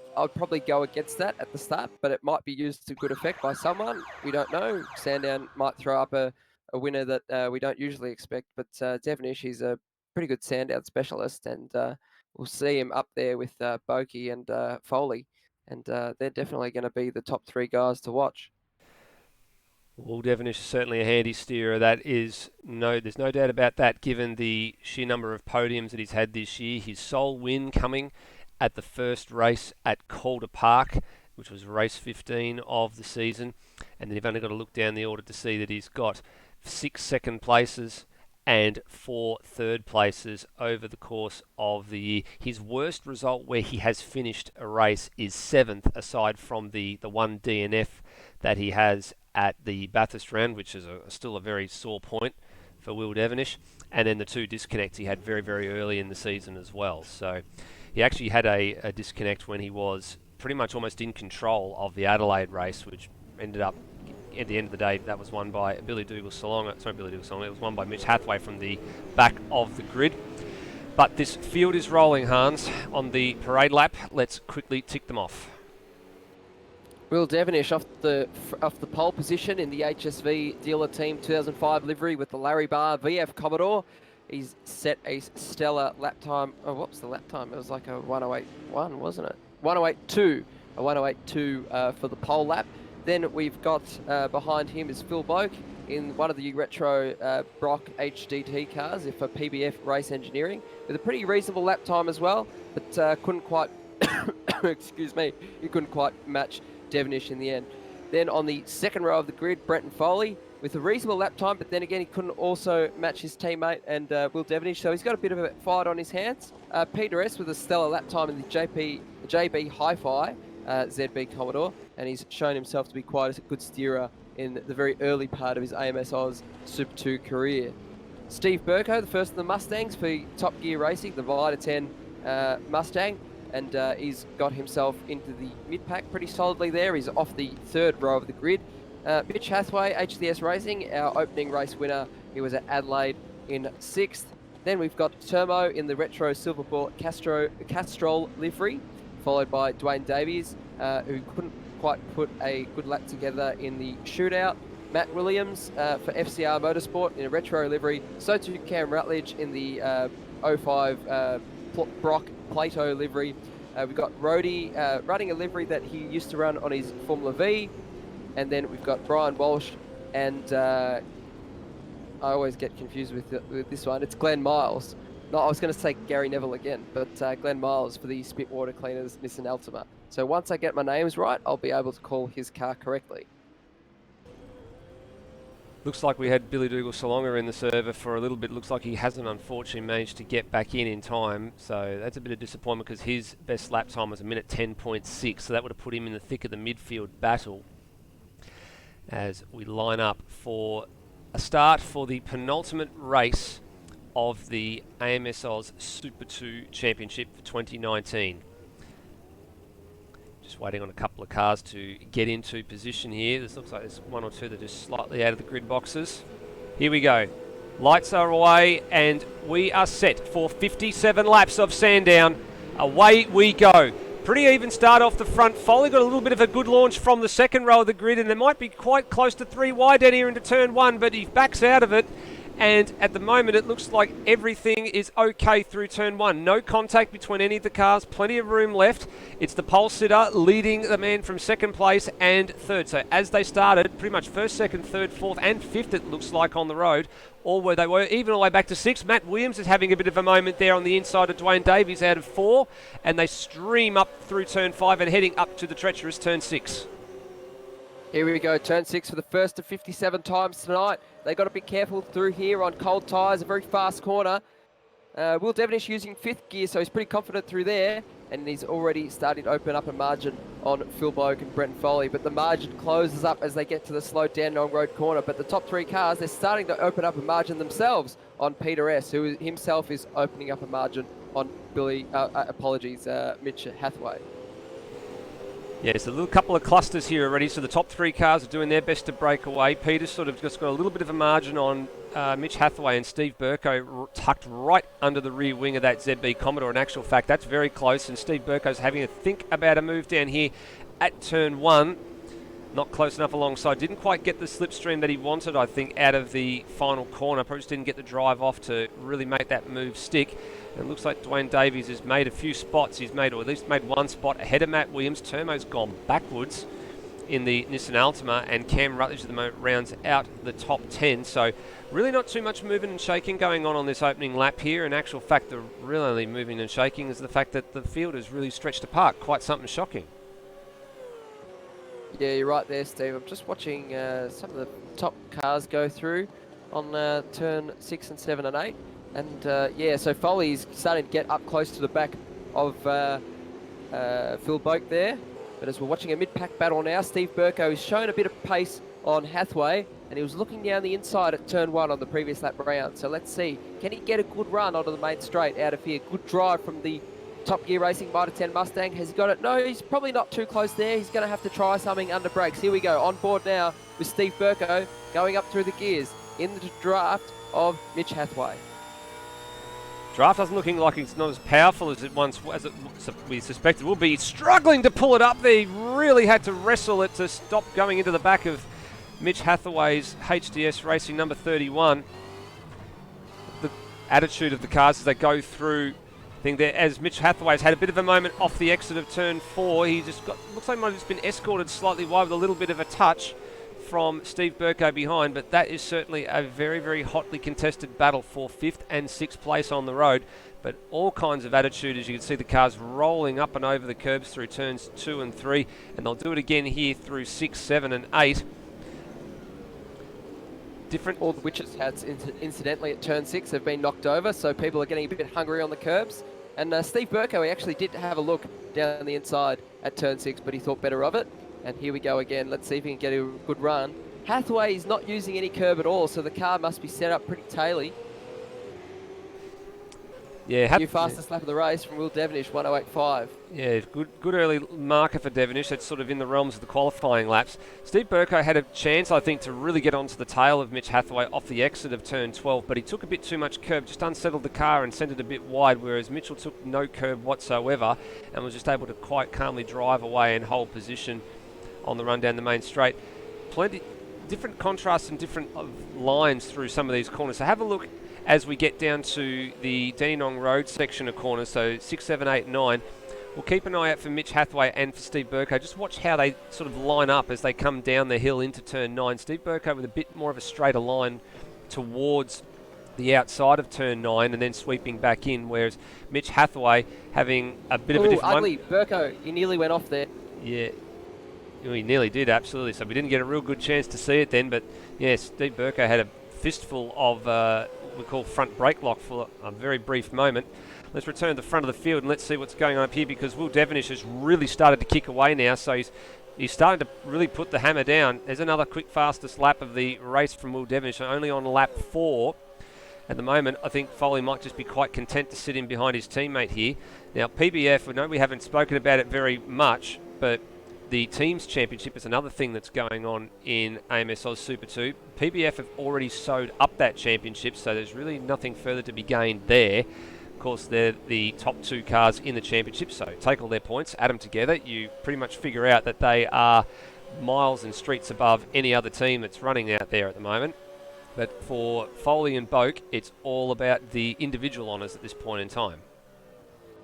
go against that at the start, but it might be used to good effect by someone. We don't know. Sandown might throw up a winner that we don't usually expect, but Devenish, he's a pretty good Sandown specialist, and we'll see him up there with Boakey and Foley, and they're definitely going to be the top three guys to watch. Will Devenish is certainly a handy steerer. There's no doubt about that, given the sheer number of podiums that he's had this year. His sole win coming at the first race at Calder Park, which was race 15 of the season. And then you've only got to look down the order to see that he's got 6 second places and 4 third places over the course of the year. His worst result where he has finished a race is 7th, aside from the one DNF that he has at the Bathurst round, which is still a very sore point for Will Devenish, and then the 2 disconnects he had very, very early in the season as well. So he actually had a disconnect when he was pretty much almost in control of the Adelaide race, which ended up, at the end of the day, that was won by Billy Dougal-Salonga. It was won by Mitch Hathaway from the back of the grid. But this field is rolling, Hans, on the parade lap. Let's quickly tick them off. Will Devenish off the pole position in the HSV Dealer Team 2005 livery with the Larry Barr VF Commodore. He's set a stellar lap time. Oh, what's the lap time? It was like a 108.1, wasn't it? 108.2. A 108.2 for the pole lap. Then we've got behind him is Phil Boak in one of the retro Brock HDT cars for PBF Race Engineering with a pretty reasonable lap time as well, but couldn't quite, excuse me, he couldn't quite match Devenish in the end. Then on the second row of the grid, Brenton Foley with a reasonable lap time, but then again he couldn't also match his teammate and Will Devenish, so he's got a bit of a fight on his hands. Peter S with a stellar lap time in the JB Hi-Fi ZB Commodore, and he's shown himself to be quite a good steerer in the very early part of his AMS Oz Super 2 career. Steve Burko, the first of the Mustangs for Top Gear Racing, the Vita 10 Mustang, and he's got himself into the mid-pack pretty solidly there. He's off the third row of the grid. Mitch Hathaway, HDS Racing, our opening race winner. He was at Adelaide in 6th. Then we've got Termo in the retro Silver Ball Castrol livery, followed by Dwayne Davies, who couldn't quite put a good lap together in the shootout. Matt Williams for FCR Motorsport in a retro livery. So too Cam Rutledge in the 05 Brock Plato livery. We've got Rhodey running a livery that he used to run on his Formula V. And then we've got Brian Walsh and I always get confused with this one. It's Glenn Miles. No, I was going to say Gary Neville again, but Glenn Miles for the Spit Water Cleaners Nissan Altima. So once I get my names right, I'll be able to call his car correctly. Looks like we had Billy Dougal-Salonga in the server for a little bit. Looks like he hasn't unfortunately managed to get back in time. So that's a bit of disappointment because his best lap time was 1:10.6. So that would have put him in the thick of the midfield battle as we line up for a start for the penultimate race of the AMS Oz Super 2 Championship for 2019. Just waiting on a couple of cars to get into position here. This looks like there's one or two that are just slightly out of the grid boxes. Here we go. Lights are away and we are set for 57 laps of Sandown. Away we go. Pretty even start off the front. Foley got a little bit of a good launch from the second row of the grid, and they might be quite close to 3 wide down here into turn 1, but he backs out of it. And at the moment, it looks like everything is okay through turn 1. No contact between any of the cars. Plenty of room left. It's the pole sitter leading the man from second place and third. So as they started, pretty much first, second, third, fourth, and fifth, it looks like on the road. All where they were, even all the way back to 6. Matt Williams is having a bit of a moment there on the inside of Dwayne Davies out of 4. And they stream up through turn 5 and heading up to the treacherous turn 6. Here we go, turn 6 for the first of 57 times tonight. They got to be careful through here on cold tyres, a very fast corner. Will Devenish using 5th gear, so he's pretty confident through there. And he's already starting to open up a margin on Phil Boak and Brenton Foley. But the margin closes up as they get to the slow Dandenong Road corner. But the top 3 cars, they're starting to open up a margin themselves on Peter S., who himself is opening up a margin on Mitch Hathaway. Yeah, there's a little couple of clusters here already, so the top 3 cars are doing their best to break away. Peter's sort of just got a little bit of a margin on Mitch Hathaway, and Steve Burko tucked right under the rear wing of that ZB Commodore. In actual fact, that's very close, and Steve Burko's having to think about a move down here at turn 1. Not close enough alongside. Didn't quite get the slipstream that he wanted, I think, out of the final corner. Probably just didn't get the drive off to really make that move stick. And it looks like Dwayne Davies has made a few spots. He's made, or at least made one spot ahead of Matt Williams. Termo's gone backwards in the Nissan Altima, and Cam Rutledge at the moment rounds out the top 10. So really not too much moving and shaking going on this opening lap here. In actual fact, the real only moving and shaking is the fact that the field is really stretched apart. Quite something shocking. Yeah, you're right there, Steve. I'm just watching some of the top cars go through on turn 6 and 7 and 8. And yeah, so Foley's starting to get up close to the back of Phil Boak there. But as we're watching a mid-pack battle now, Steve Burko is showing a bit of pace on Hathaway, and he was looking down the inside at turn 1 on the previous lap round. So let's see, can he get a good run onto the main straight out of here? Good drive from the Top Gear Racing Mitre 10 Mustang. Has he got it? No, he's probably not too close there. He's going to have to try something under brakes. Here we go, on board now with Steve Burko going up through the gears in the draft of Mitch Hathaway. Draft doesn't looking like it's not as powerful as it we suspected will be. He's struggling to pull it up there. He really had to wrestle it to stop going into the back of Mitch Hathaway's HDS Racing number 31. The attitude of the cars as they go through thing there, as Mitch Hathaway's had a bit of a moment off the exit of turn 4. He just got, looks like he might have just been escorted slightly wide with a little bit of a touch from Steve Burko behind, but that is certainly a very, very hotly contested battle for 5th and 6th place on the road. But all kinds of attitude, as you can see the cars rolling up and over the curbs through turns 2 and 3, and they'll do it again here through 6, 7 and 8. Different. All the witches hats, incidentally, at turn 6 have been knocked over, so people are getting a bit hungry on the curbs. And Steve Burko, he actually did have a look down the inside at turn 6, but he thought better of it. And here we go again. Let's see if he can get a good run. Hathaway is not using any curb at all, so the car must be set up pretty taily. Yeah, New fastest lap of the race from Will Devenish, 1:08.5. Yeah, good early marker for Devenish. That's sort of in the realms of the qualifying laps. Steve Burko had a chance, I think, to really get onto the tail of Mitch Hathaway off the exit of turn 12, but he took a bit too much curb, just unsettled the car and sent it a bit wide, whereas Mitchell took no curb whatsoever and was just able to quite calmly drive away and hold position on the run down the main straight. Plenty different contrasts and different lines through some of these corners. So have a look as we get down to the Dandenong Road section of corners, so 6, 7, 8, 9. We'll keep an eye out for Mitch Hathaway and for Steve Burko. Just watch how they sort of line up as they come down the hill into turn 9. Steve Burko with a bit more of a straighter line towards the outside of turn 9 and then sweeping back in, whereas Mitch Hathaway having a bit of a different ugly one. Burko, he nearly went off there. Yeah. He nearly did, absolutely. So we didn't get a real good chance to see it then, but yeah, Steve Burko had a fistful of what we call front brake lock for a very brief moment. Let's return to the front of the field and let's see what's going on up here, because Will Devenish has really started to kick away now, so he's starting to really put the hammer down. There's another quick fastest lap of the race from Will Devenish, only on lap 4. at the moment, I think Foley might just be quite content to sit in behind his teammate here. Now, PBF, I know we haven't spoken about it very much, but the Teams Championship is another thing that's going on in AMS Oz Super 2. PBF have already sewed up that championship, so there's really nothing further to be gained there. Of course, they're the top 2 cars in the championship, so take all their points, add them together, you pretty much figure out that they are miles and streets above any other team that's running out there at the moment. But for Foley and Boak, it's all about the individual honours at this point in time.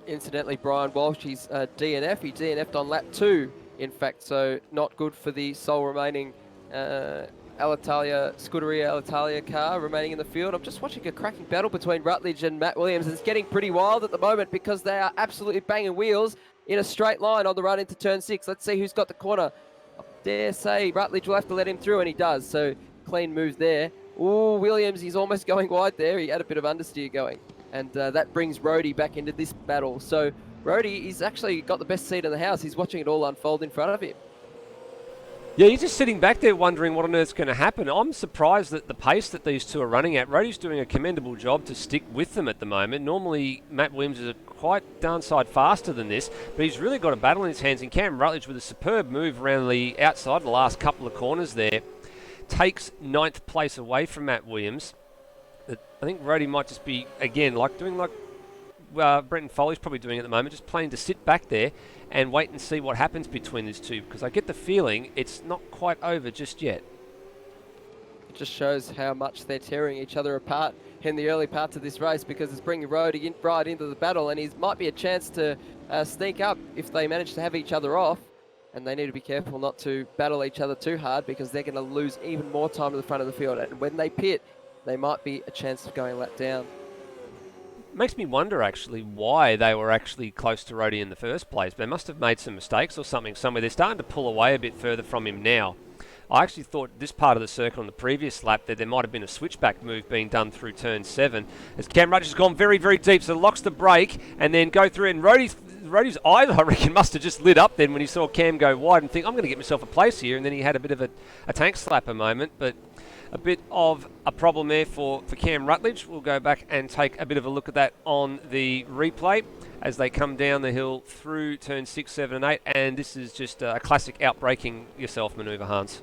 Incidentally, Brian Walsh, he's DNF. He DNF'd on lap 2, in fact, so not good for the sole remaining Alitalia, Scuderia Alitalia car remaining in the field. I'm just watching a cracking battle between Rutledge and Matt Williams. It's getting pretty wild at the moment because they are absolutely banging wheels in a straight line on the run into turn 6. Let's see who's got the corner. I dare say Rutledge will have to let him through, and he does, so clean move there. Ooh, Williams, he's almost going wide there. He had a bit of understeer going. And that brings Rhodey back into this battle. So Rhodey, he's actually got the best seat in the house. He's watching it all unfold in front of him. Yeah, he's just sitting back there wondering what on earth's going to happen. I'm surprised at the pace that these two are running at. Rhodey's doing a commendable job to stick with them at the moment. Normally, Matt Williams is quite darn side faster than this, but he's really got a battle in his hands. And Cam Rutledge with a superb move around the outside, the last couple of corners there, takes 9th place away from Matt Williams. I think Rhodey might just be, again, doing like Brenton Foley's probably doing at the moment, just playing to sit back there and wait and see what happens between these two, because I get the feeling it's not quite over just yet. It just shows how much they're tearing each other apart in the early parts of this race, because it's bringing Rhodey right into the battle, and he might be a chance to sneak up if they manage to have each other off. And they need to be careful not to battle each other too hard, because they're going to lose even more time to the front of the field. And when they pit, they might be a chance of going lap down. Makes me wonder, actually, why they were actually close to Rhodey in the first place. They must have made some mistakes or something somewhere. They're starting to pull away a bit further from him now. I actually thought this part of the circuit on the previous lap that there might have been a switchback move being done through turn 7. As Cam Rutledge has gone very, very deep, so locks the brake and then go through it. And Rhodey's eyes, I reckon, must have just lit up then when he saw Cam go wide and think, I'm going to get myself a place here. And then he had a bit of a tank slapper moment, but a bit of a problem there for Cam Rutledge. We'll go back and take a bit of a look at that on the replay as they come down the hill through turn 6, 7 and 8. And this is just a classic outbraking yourself manoeuvre, Hans.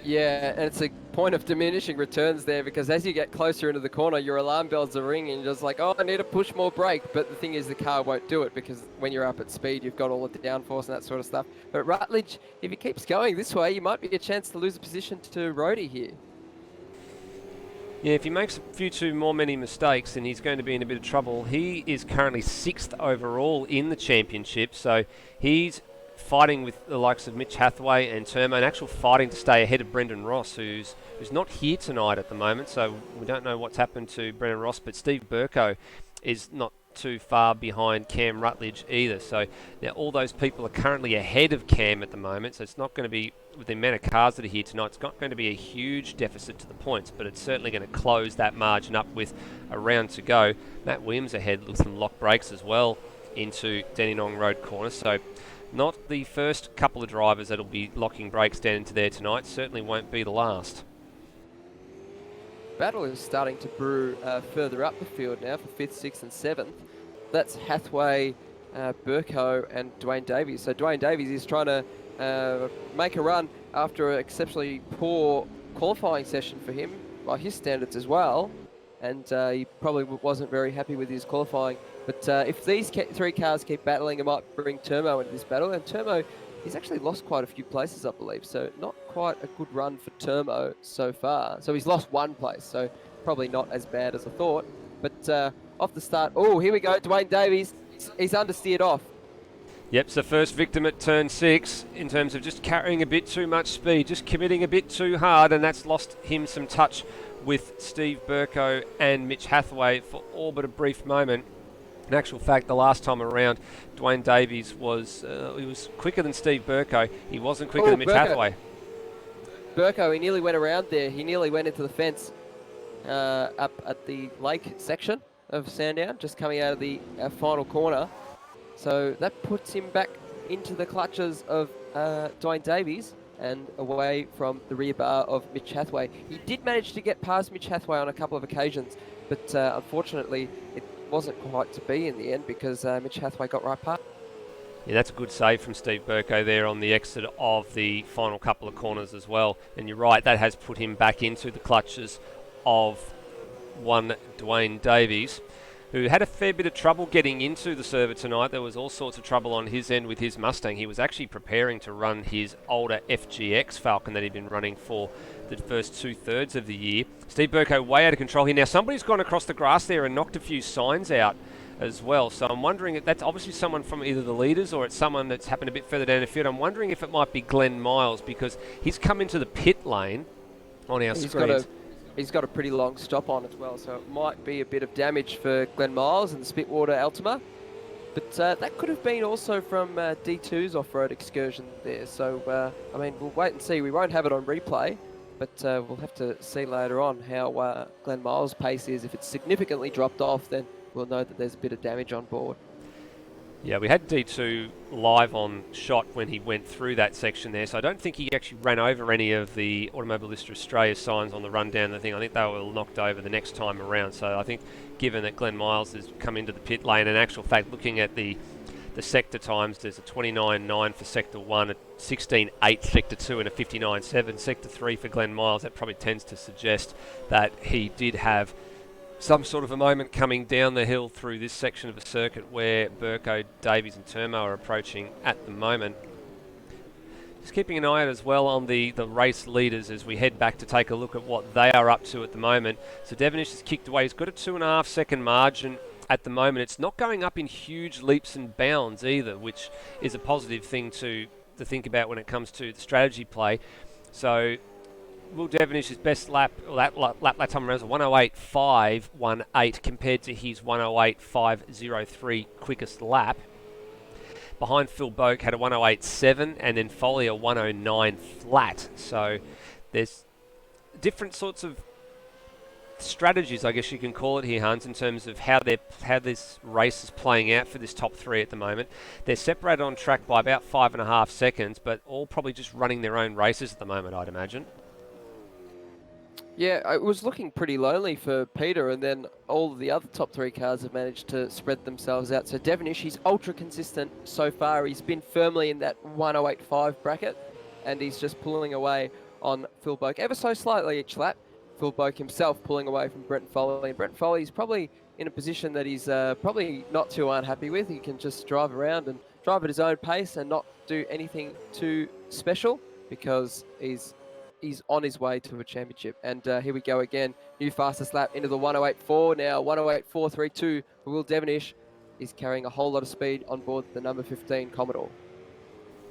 Yeah, and it's a point of diminishing returns there, because as you get closer into the corner, your alarm bells are ringing. You're just like, oh, I need to push more brake. But the thing is, the car won't do it, because when you're up at speed, you've got all the downforce and that sort of stuff. But Rutledge, if he keeps going this way, you might be a chance to lose a position to Rhodey here. Yeah, if he makes a few too many mistakes, then he's going to be in a bit of trouble. He is currently 6th overall in the championship, so he's fighting with the likes of Mitch Hathaway and Termo, and actual fighting to stay ahead of Brendan Ross, who's not here tonight at the moment, so we don't know what's happened to Brendan Ross, but Steve Burko is not too far behind Cam Rutledge either. So now all those people are currently ahead of Cam at the moment, so it's not going to be, with the amount of cars that are here tonight, it's not going to be a huge deficit to the points, but it's certainly going to close that margin up with a round to go. Matt Williams ahead with some lock brakes as well into Dandenong Road corner, so not the first couple of drivers that'll be locking brakes down into there tonight. Certainly won't be the last. Battle is starting to brew further up the field now for 5th, 6th and 7th. That's Hathaway, Burko and Dwayne Davies. So Dwayne Davies is trying to make a run after an exceptionally poor qualifying session for him, by his standards as well. And he probably wasn't very happy with his qualifying. But if these 3 cars keep battling, it might bring Termo into this battle. And Termo, he's actually lost quite a few places, I believe. So not quite a good run for Termo so far. So he's lost 1 place. So probably not as bad as I thought. But off the start, oh, here we go. Dwayne Davies, he's understeered off. Yep, so first victim at turn 6 in terms of just carrying a bit too much speed, just committing a bit too hard, and that's lost him some touch with Steve Burko and Mitch Hathaway for all but a brief moment. In actual fact, the last time around, Dwayne Davies was he was quicker than Steve Burko. He wasn't quicker than Mitch Hathaway. Burko, he nearly went around there. He nearly went into the fence up at the lake section of Sandown, just coming out of the final corner. So that puts him back into the clutches of Dwayne Davies. and away from the rear bar of Mitch Hathaway. He did manage to get past Mitch Hathaway on a couple of occasions, but unfortunately it wasn't quite to be in the end because Mitch Hathaway got right past. Yeah, that's a good save from Steve Burko there on the exit of the final couple of corners as well. And you're right, that has put him back into the clutches of one Dwayne Davies, who had a fair bit of trouble getting into the server tonight. There was all sorts of trouble on his end with his Mustang. He was actually preparing to run his older FGX Falcon that he'd been running for the first 2/3 of the year. Steve Burko way out of control here. Now somebody's gone across the grass there and knocked a few signs out as well. So I'm wondering if that's obviously someone from either the leaders or it's someone that's happened a bit further down the field. I'm wondering if it might be Glenn Miles because he's come into the pit lane on our screens. He's got a pretty long stop on as well, so it might be a bit of damage for Glenn Miles and the Spitwater Altima. But that could have been also from D2's off-road excursion there. So, I mean, we'll wait and see. We won't have it on replay, but we'll have to see later on how Glenn Miles' pace is. If it's significantly dropped off, then we'll know that there's a bit of damage on board. Yeah, we had D2 live on shot when he went through that section there, so I don't think he actually ran over any of the Automobilista Australia signs on the run down the thing. I think they were knocked over the next time around. So I think given that Glenn Miles has come into the pit lane, in actual fact, looking at the sector times, there's a 29.9 for Sector 1, a 16.8 Sector 2 and a 59.7 Sector 3 for Glenn Miles. That probably tends to suggest that he did have some sort of a moment coming down the hill through this section of the circuit where Burko, Davies and Termo are approaching at the moment. Just keeping an eye out as well on the race leaders as we head back to take a look at what they are up to at the moment. So Devenish has kicked away. He's got a 2.5 second margin at the moment. It's not going up in huge leaps and bounds either, which is a positive thing to think about when it comes to the strategy play. So Will Devenish's best lap time around is 108.518 compared to his 108.503 quickest lap. Behind Phil Boak had a 108.7 and then Foley a 109 flat. So there's different sorts of strategies, I guess you can call it here, Hans, in terms of how this race is playing out for this top three at the moment. They're separated on track by about 5.5 seconds, but all probably just running their own races at the moment, I'd imagine. Yeah, it was looking pretty lonely for Peter, and then all of the other top three cars have managed to spread themselves out. So Devenish, he's ultra consistent so far. He's been firmly in that 108.5 bracket, and he's just pulling away on Phil Boak ever so slightly each lap. Phil Boak himself pulling away from Brenton Foley. And Brenton Foley's probably in a position that he's probably not too unhappy with. He can just drive around and drive at his own pace and not do anything too special because he's on his way to a championship. And here we go again. New fastest lap into the 108.4 now. 108.432 for Will Devenish. He's carrying a whole lot of speed on board the number 15 Commodore.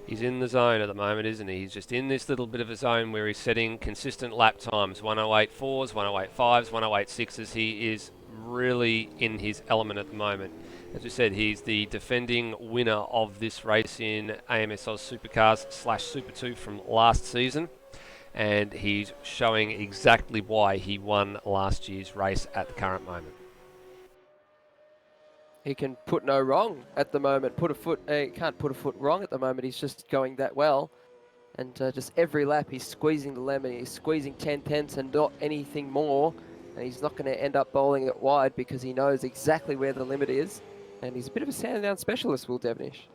He's in the zone at the moment, isn't he? He's just in this little bit of a zone where he's setting consistent lap times. 108.4s, 108.5s, 108.6s. He is really in his element at the moment. As we said, he's the defending winner of this race in AMS Oz Supercars / Super2 from last season. And he's showing exactly why he won last year's race at the current moment. He can put no wrong at the moment. He can't put a foot wrong at the moment. He's just going that well. And just every lap he's squeezing the lemon. He's squeezing 10/10 and not anything more. And he's not going to end up bowling it wide because he knows exactly where the limit is. And he's a bit of a Sandown specialist, Will Devenish.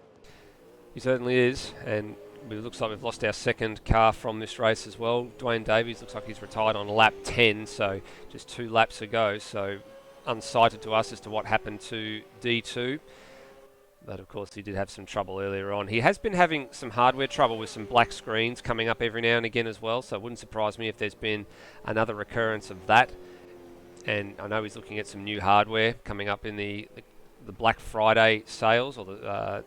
He certainly is. And it looks like we've lost our second car from this race as well. Dwayne Davies looks like he's retired on lap 10, so just 2 laps ago. So unsighted to us as to what happened to D2. But of course he did have some trouble earlier on. He has been having some hardware trouble with some black screens coming up every now and again as well, so it wouldn't surprise me if there's been another recurrence of that. And I know he's looking at some new hardware coming up in the Black Friday sales, or the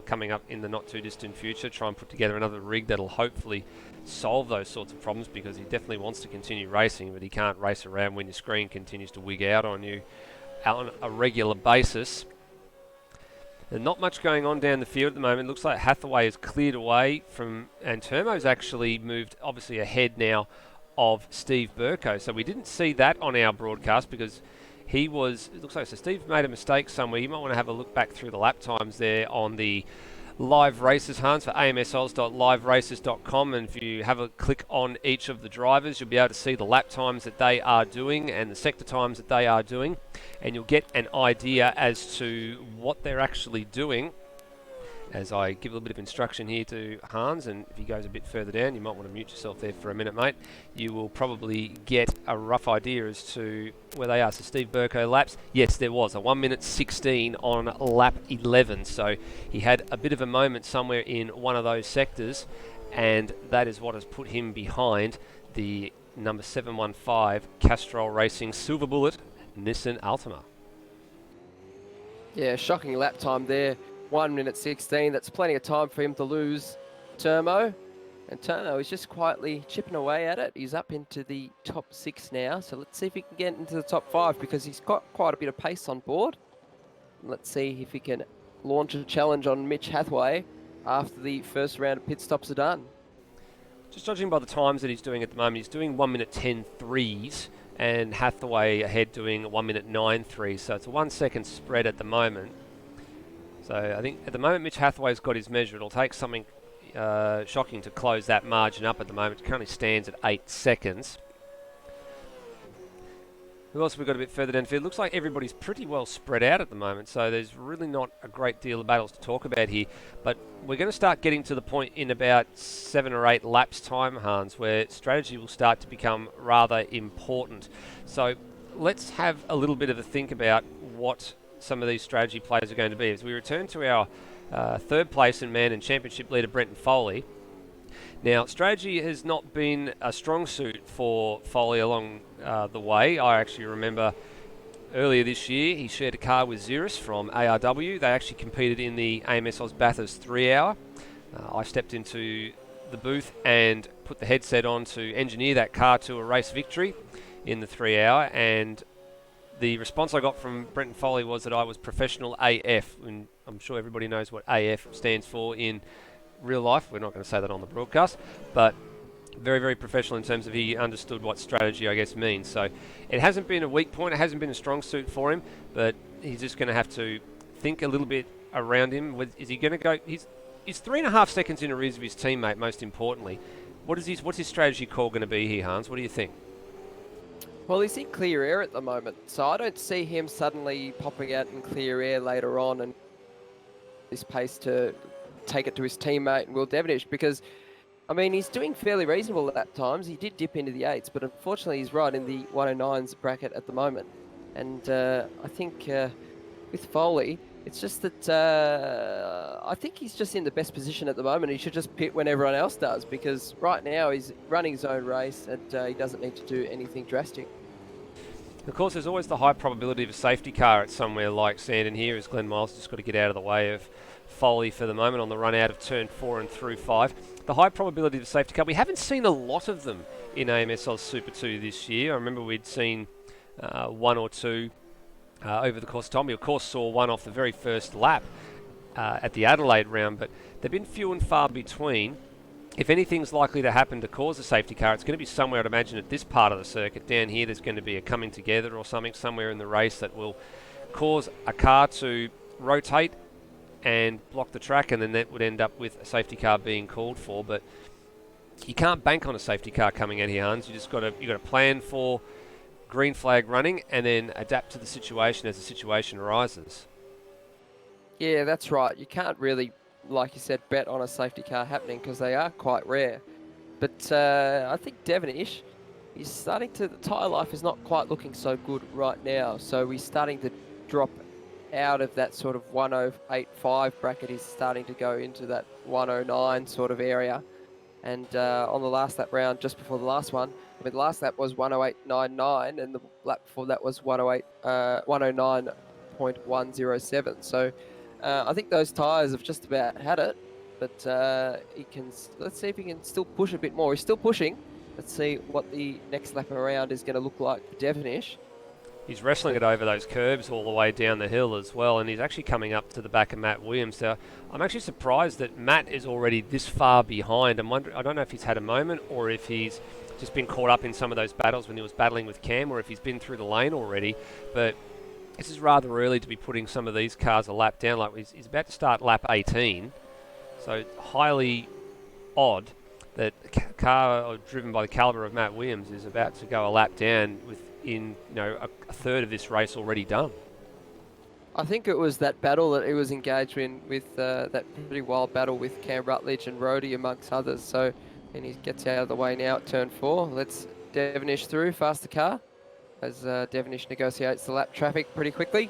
coming up in the not too distant future. Try and put together another rig that'll hopefully solve those sorts of problems, because he definitely wants to continue racing, but he can't race around when your screen continues to wig out on you on a regular basis. There's not much going on down the field at the moment. Looks like Hathaway has cleared away from, and Termo's actually moved obviously ahead now of Steve Burko. So we didn't see that on our broadcast because he was, it looks like, so Steve made a mistake somewhere. You might want to have a look back through the lap times there on the live races, Hans, for amsoz.liveraces.com, and if you have a click on each of the drivers, you'll be able to see the lap times that they are doing and the sector times that they are doing, and you'll get an idea as to what they're actually doing. As I give a little bit of instruction here to Hans, and if he goes a bit further down, you might want to mute yourself there for a minute, mate. You will probably get a rough idea as to where they are. So Steve Burko laps, yes, there was a 1 minute 16 on lap 11. So he had a bit of a moment somewhere in one of those sectors, and that is what has put him behind the number 715 Castrol Racing Silver Bullet Nissan Altima. Yeah, shocking lap time there. 1 minute 16. That's plenty of time for him to lose Turmo. And Turmo is just quietly chipping away at it. He's up into the top 6 now. So let's see if he can get into the top 5 because he's got quite a bit of pace on board. Let's see if he can launch a challenge on Mitch Hathaway after the first round of pit stops are done. Just judging by the times that he's doing at the moment, he's doing 1 minute 10 threes and Hathaway ahead doing 1 minute 9 threes. So it's a 1 second spread at the moment. So I think at the moment Mitch Hathaway's got his measure. It'll take something shocking to close that margin up at the moment. It currently stands at 8 seconds. Who else have we got a bit further down the field? Looks like everybody's pretty well spread out at the moment, so there's really not a great deal of battles to talk about here. But we're going to start getting to the point in about 7 or 8 laps time, Hans, where strategy will start to become rather important. So let's have a little bit of a think about what some of these strategy players are going to be. As we return to our third place in man and championship leader Brenton Foley. Now, strategy has not been a strong suit for Foley along the way. I actually remember earlier this year he shared a car with Xeris from ARW. They actually competed in the AMS Oz Bathurst 3 hour. I stepped into the booth and put the headset on to engineer that car to a race victory in the 3 hour, and the response I got from Brenton Foley was that I was professional AF, and I'm sure everybody knows what AF stands for in real life. We're not going to say that on the broadcast, but very, very professional in terms of he understood what strategy, I guess, means. So it hasn't been a weak point, it hasn't been a strong suit for him, but he's just going to have to think a little bit around him. Is he going to go? He's 3.5 seconds in arrears of his teammate, most importantly. What's his strategy call going to be here, Hans? What do you think? Well, he's in clear air at the moment, so I don't see him suddenly popping out in clear air later on and this pace to take it to his teammate Will Devenish, because, I mean, he's doing fairly reasonable at times. He did dip into the 8s, but unfortunately he's right in the 109s bracket at the moment. And I think with Foley, it's just that I think he's just in the best position at the moment. He should just pit when everyone else does, because right now he's running his own race and he doesn't need to do anything drastic. Of course, there's always the high probability of a safety car at somewhere like Sandown here, as Glenn Miles just got to get out of the way of Foley for the moment on the run out of turn 4 and through 5. The high probability of a safety car, we haven't seen a lot of them in AMS Oz Super 2 this year. I remember we'd seen one or two over the course of time. We, of course, saw one off the very first lap at the Adelaide round, but they've been few and far between. If anything's likely to happen to cause a safety car, it's going to be somewhere, I'd imagine, at this part of the circuit. Down here, there's going to be a coming together or something somewhere in the race that will cause a car to rotate and block the track, and then that would end up with a safety car being called for. But you can't bank on a safety car coming out here, Hans. You just got to plan for green flag running and then adapt to the situation as the situation arises. Yeah, that's right. You can't really, like you said, bet on a safety car happening because they are quite rare. But I think Devenish, he's starting to, the tyre life is not quite looking so good right now. So he's starting to drop out of that sort of 108.5 bracket. He's starting to go into that 109 sort of area. And on the last lap round, just before the last one, I mean, the last lap was 108.99 and the lap before that was 109.107. So I think those tyres have just about had it, but he can. Let's see if he can still push a bit more. He's still pushing. Let's see what the next lap around is going to look like for Devenish. He's wrestling it over those curbs all the way down the hill as well, and he's actually coming up to the back of Matt Williams. So I'm actually surprised that Matt is already this far behind. I'm wondering, I don't know if he's had a moment or if he's just been caught up in some of those battles when he was battling with Cam, or if he's been through the lane already. But this is rather early to be putting some of these cars a lap down. Like he's about to start lap 18, So highly odd that a car driven by the caliber of Matt Williams is about to go a lap down within a third of this race already done. I think it was that battle that he was engaged in with that pretty wild battle with Cam Rutledge and Rhodey amongst others. So, and he gets out of the way now at turn 4. Let's Devenish through, faster car, as Devenish negotiates the lap traffic pretty quickly.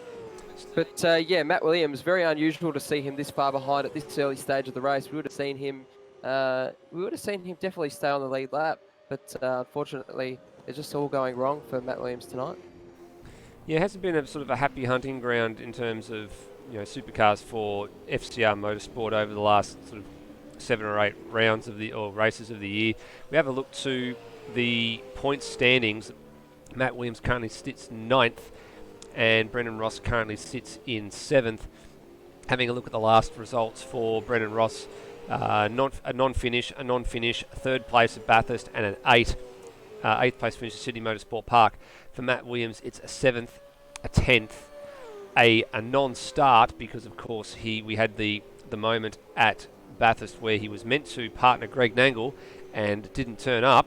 But yeah, Matt Williams, very unusual to see him this far behind at this early stage of the race. We would have seen him definitely stay on the lead lap, but unfortunately, it's just all going wrong for Matt Williams tonight. Yeah, it hasn't been a sort of a happy hunting ground in terms of supercars for FCR Motorsport over the last sort of 7 or 8 rounds or races of the year. We have a look to the point standings. Matt Williams currently sits 9th, and Brendan Ross currently sits in 7th. Having a look at the last results for Brendan Ross, a non-finish, 3rd place at Bathurst, and an 8th place finish at Sydney Motorsport Park. For Matt Williams, it's a 7th, a 10th, a non-start because, of course, we had the moment at Bathurst where he was meant to partner Greg Nangle and didn't turn up.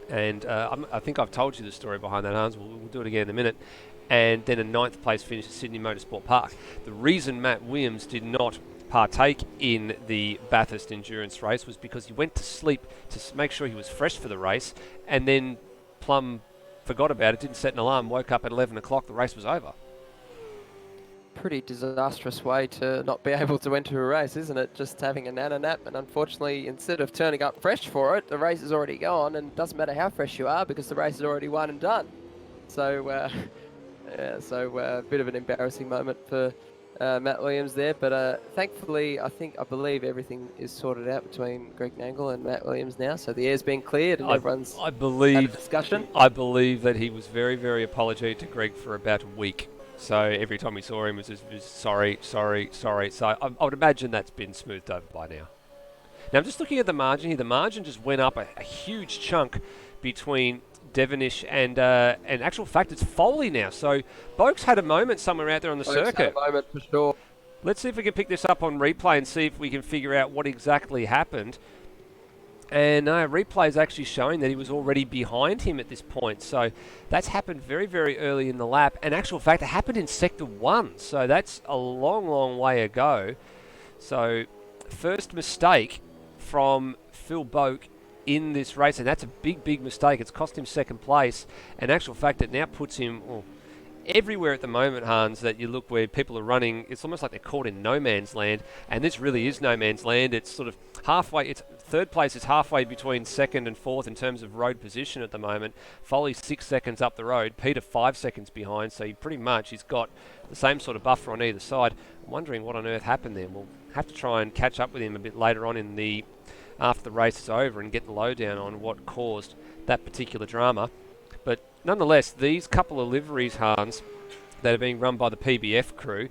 And I think I've told you the story behind that, Hans. We'll do it again in a minute. And then a 9th place finish at Sydney Motorsport Park. The reason Matt Williams did not partake in the Bathurst endurance race was because he went to sleep to make sure he was fresh for the race, and then plumb forgot about it, didn't set an alarm, woke up at 11 o'clock, the race was over. Pretty disastrous way to not be able to enter a race, isn't it? Just having a nana nap, and unfortunately, instead of turning up fresh for it, the race is already gone, and it doesn't matter how fresh you are because the race is already won and done. So, a bit of an embarrassing moment for Matt Williams there, but thankfully, I believe everything is sorted out between Greg Nangle and Matt Williams now, so the air's been cleared and everyone's had a discussion. I believe that he was very, very apologetic to Greg for about a week. So every time we saw him, it was sorry. So I would imagine that's been smoothed over by now. Now I'm just looking at the margin here. The margin just went up a huge chunk between Devenish and actual fact, it's Foley now. So Boak's had a moment somewhere out there on the circuit. Had a moment for sure. Let's see if we can pick this up on replay and see if we can figure out what exactly happened. And replay is actually showing that he was already behind him at this point. So that's happened very, very early in the lap. And actual fact, it happened in Sector 1. So that's a long, long way ago. So first mistake from Phil Boak in this race. And that's a big, big mistake. It's cost him 2nd place. And actual fact, it now puts him everywhere at the moment, Hans, that you look where people are running. It's almost like they're caught in no man's land. And this really is no man's land. It's sort of halfway. It's 3rd place is halfway between 2nd and 4th in terms of road position at the moment. Foley's 6 seconds up the road. Peter 5 seconds behind. So he's got the same sort of buffer on either side. I'm wondering what on earth happened there. We'll have to try and catch up with him a bit later on after the race is over and get the lowdown on what caused that particular drama. But nonetheless, these couple of liveries, Hans, that are being run by the PBF crew,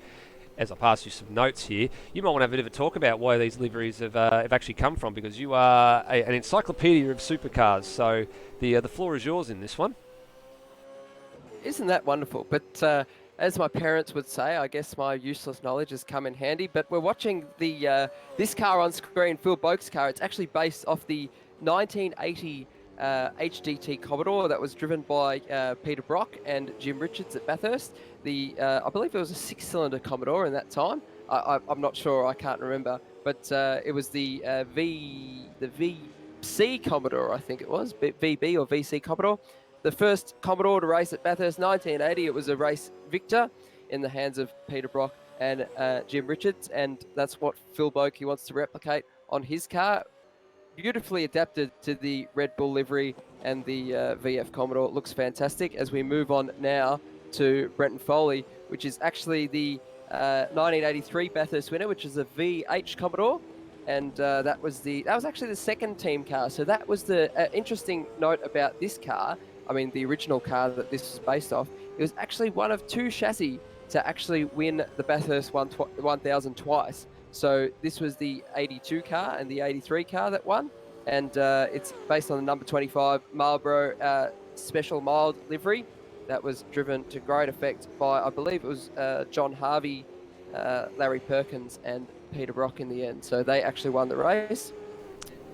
as I pass you some notes here, you might want to have a bit of a talk about where these liveries have actually come from, because you are an encyclopedia of supercars. So the floor is yours in this one. Isn't that wonderful? But as my parents would say, I guess my useless knowledge has come in handy. But we're watching this car on screen, Phil Boak's car. It's actually based off the 1980 HDT Commodore that was driven by Peter Brock and Jim Richards at Bathurst. I believe it was a 6-cylinder Commodore in that time. I'm not sure, I can't remember, but it was the VC Commodore, I think it was, VB or VC Commodore. The first Commodore to race at Bathurst, 1980. It was a race victor in the hands of Peter Brock and Jim Richards, and that's what Phil Boak wants to replicate on his car. Beautifully adapted to the Red Bull livery and the VF Commodore. It looks fantastic. As we move on now to Brenton Foley, which is actually the 1983 Bathurst winner, which is a VH Commodore, and that was actually the second team car. So that was the interesting note about this car. I mean, the original car that this was based off. It was actually one of 2 chassis to actually win the Bathurst 1000 twice. So this was the 82 car and the 83 car that won, and it's based on the number 25 Marlboro Special Mild livery that was driven to great effect by, I believe it was John Harvey, Larry Perkins, and Peter Brock in the end. So they actually won the race.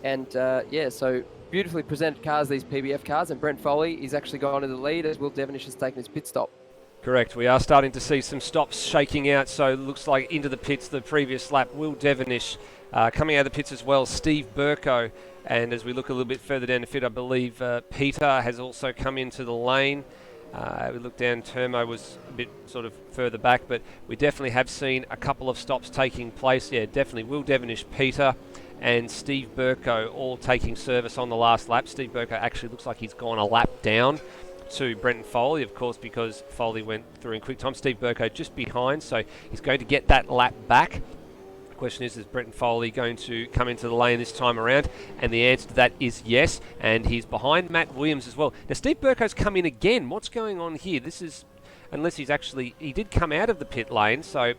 And yeah, so beautifully presented cars, these PBF cars. And Brent Foley, he's actually gone to the lead as Will Devenish has taken his pit stop. Correct. We are starting to see some stops shaking out. So it looks like into the pits the previous lap. Will Devenish coming out of the pits as well. Steve Burko. And as we look a little bit further down the field, I believe Peter has also come into the lane. We look down, Termo was a bit sort of further back, but we definitely have seen a couple of stops taking place. Yeah, definitely Will Devenish, Peter and Steve Burko all taking service on the last lap. Steve Burko actually looks like he's gone a lap down to Brenton Foley, of course, because Foley went through in quick time. Steve Burko just behind, so he's going to get that lap back. The question is Brenton Foley going to come into the lane this time around? And the answer to that is yes, and he's behind Matt Williams as well. Now, Steve Burko's come in again. What's going on here? This is, unless he's actually, he did come out of the pit lane, so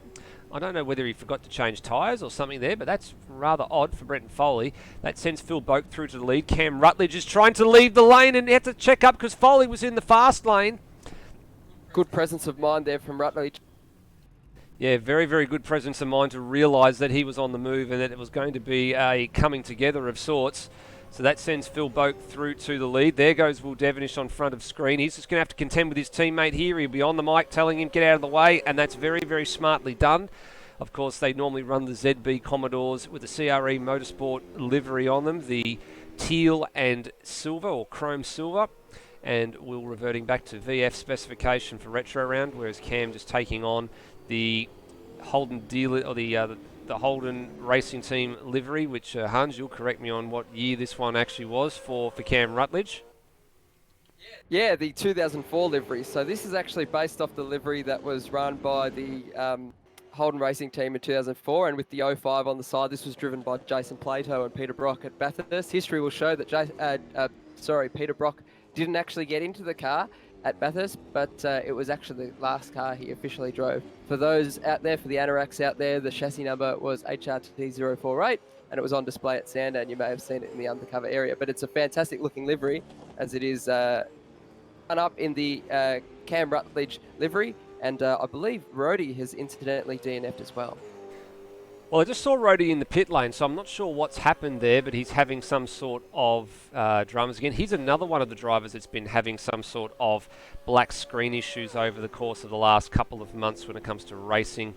I don't know whether he forgot to change tyres or something there, but that's rather odd for Brenton Foley. That sends Phil Boak through to the lead. Cam Rutledge is trying to leave the lane and had to check up because Foley was in the fast lane. Good presence of mind there from Rutledge. Yeah, very, very good presence of mind to realise that he was on the move and that it was going to be a coming together of sorts. So that sends Phil Boak through to the lead. There goes Will Devenish on front of screen. He's just going to have to contend with his teammate here. He'll be on the mic telling him, get out of the way, and that's very, very smartly done. Of course, they normally run the ZB Commodores with the CRE Motorsport livery on them, the teal and silver, or chrome silver. And we're reverting back to VF specification for retro round, whereas Cam just taking on the Holden dealer, or the Holden Racing Team livery, which Hans, you'll correct me on what year this one actually was for Cam Rutledge. Yeah, the 2004 livery. So this is actually based off the livery that was run by the Holden Racing Team in 2004, and with the 05 on the side, this was driven by Jason Plato and Peter Brock at Bathurst. History will show that Peter Brock didn't actually get into the car at Bathurst, but it was actually the last car he officially drove. For those out there, for the anoraks out there, the chassis number was HRT048, and it was on display at Sandown. You may have seen it in the undercover area, but it's a fantastic looking livery, as it is up in the Cam Rutledge livery, and I believe Rhodey has incidentally DNF'd as well. Well, I just saw Rhodey in the pit lane, so I'm not sure what's happened there, but he's having some sort of dramas again. He's another one of the drivers that's been having some sort of black screen issues over the course of the last couple of months when it comes to racing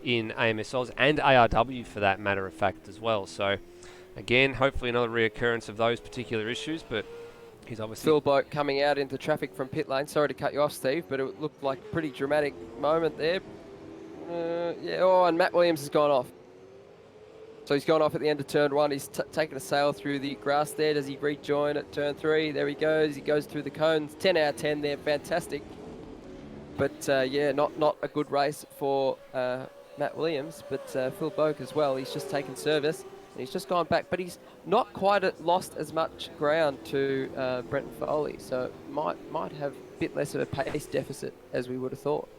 in AMS Oz and ARW for that matter of fact as well. So, again, hopefully another reoccurrence of those particular issues, but he's obviously... Phil Boak coming out into traffic from pit lane. Sorry to cut you off, Steve, but it looked like a pretty dramatic moment there. And Matt Williams has gone off. So he's gone off at the end of turn 1. He's taken a sail through the grass there. Does he rejoin at turn 3? There he goes. He goes through the cones. 10 out of 10 there. Fantastic. But yeah, not a good race for Matt Williams, but Phil Boak as well. He's just taken service and he's just gone back, but he's not quite lost as much ground to Brenton Foley. So might have a bit less of a pace deficit as we would have thought.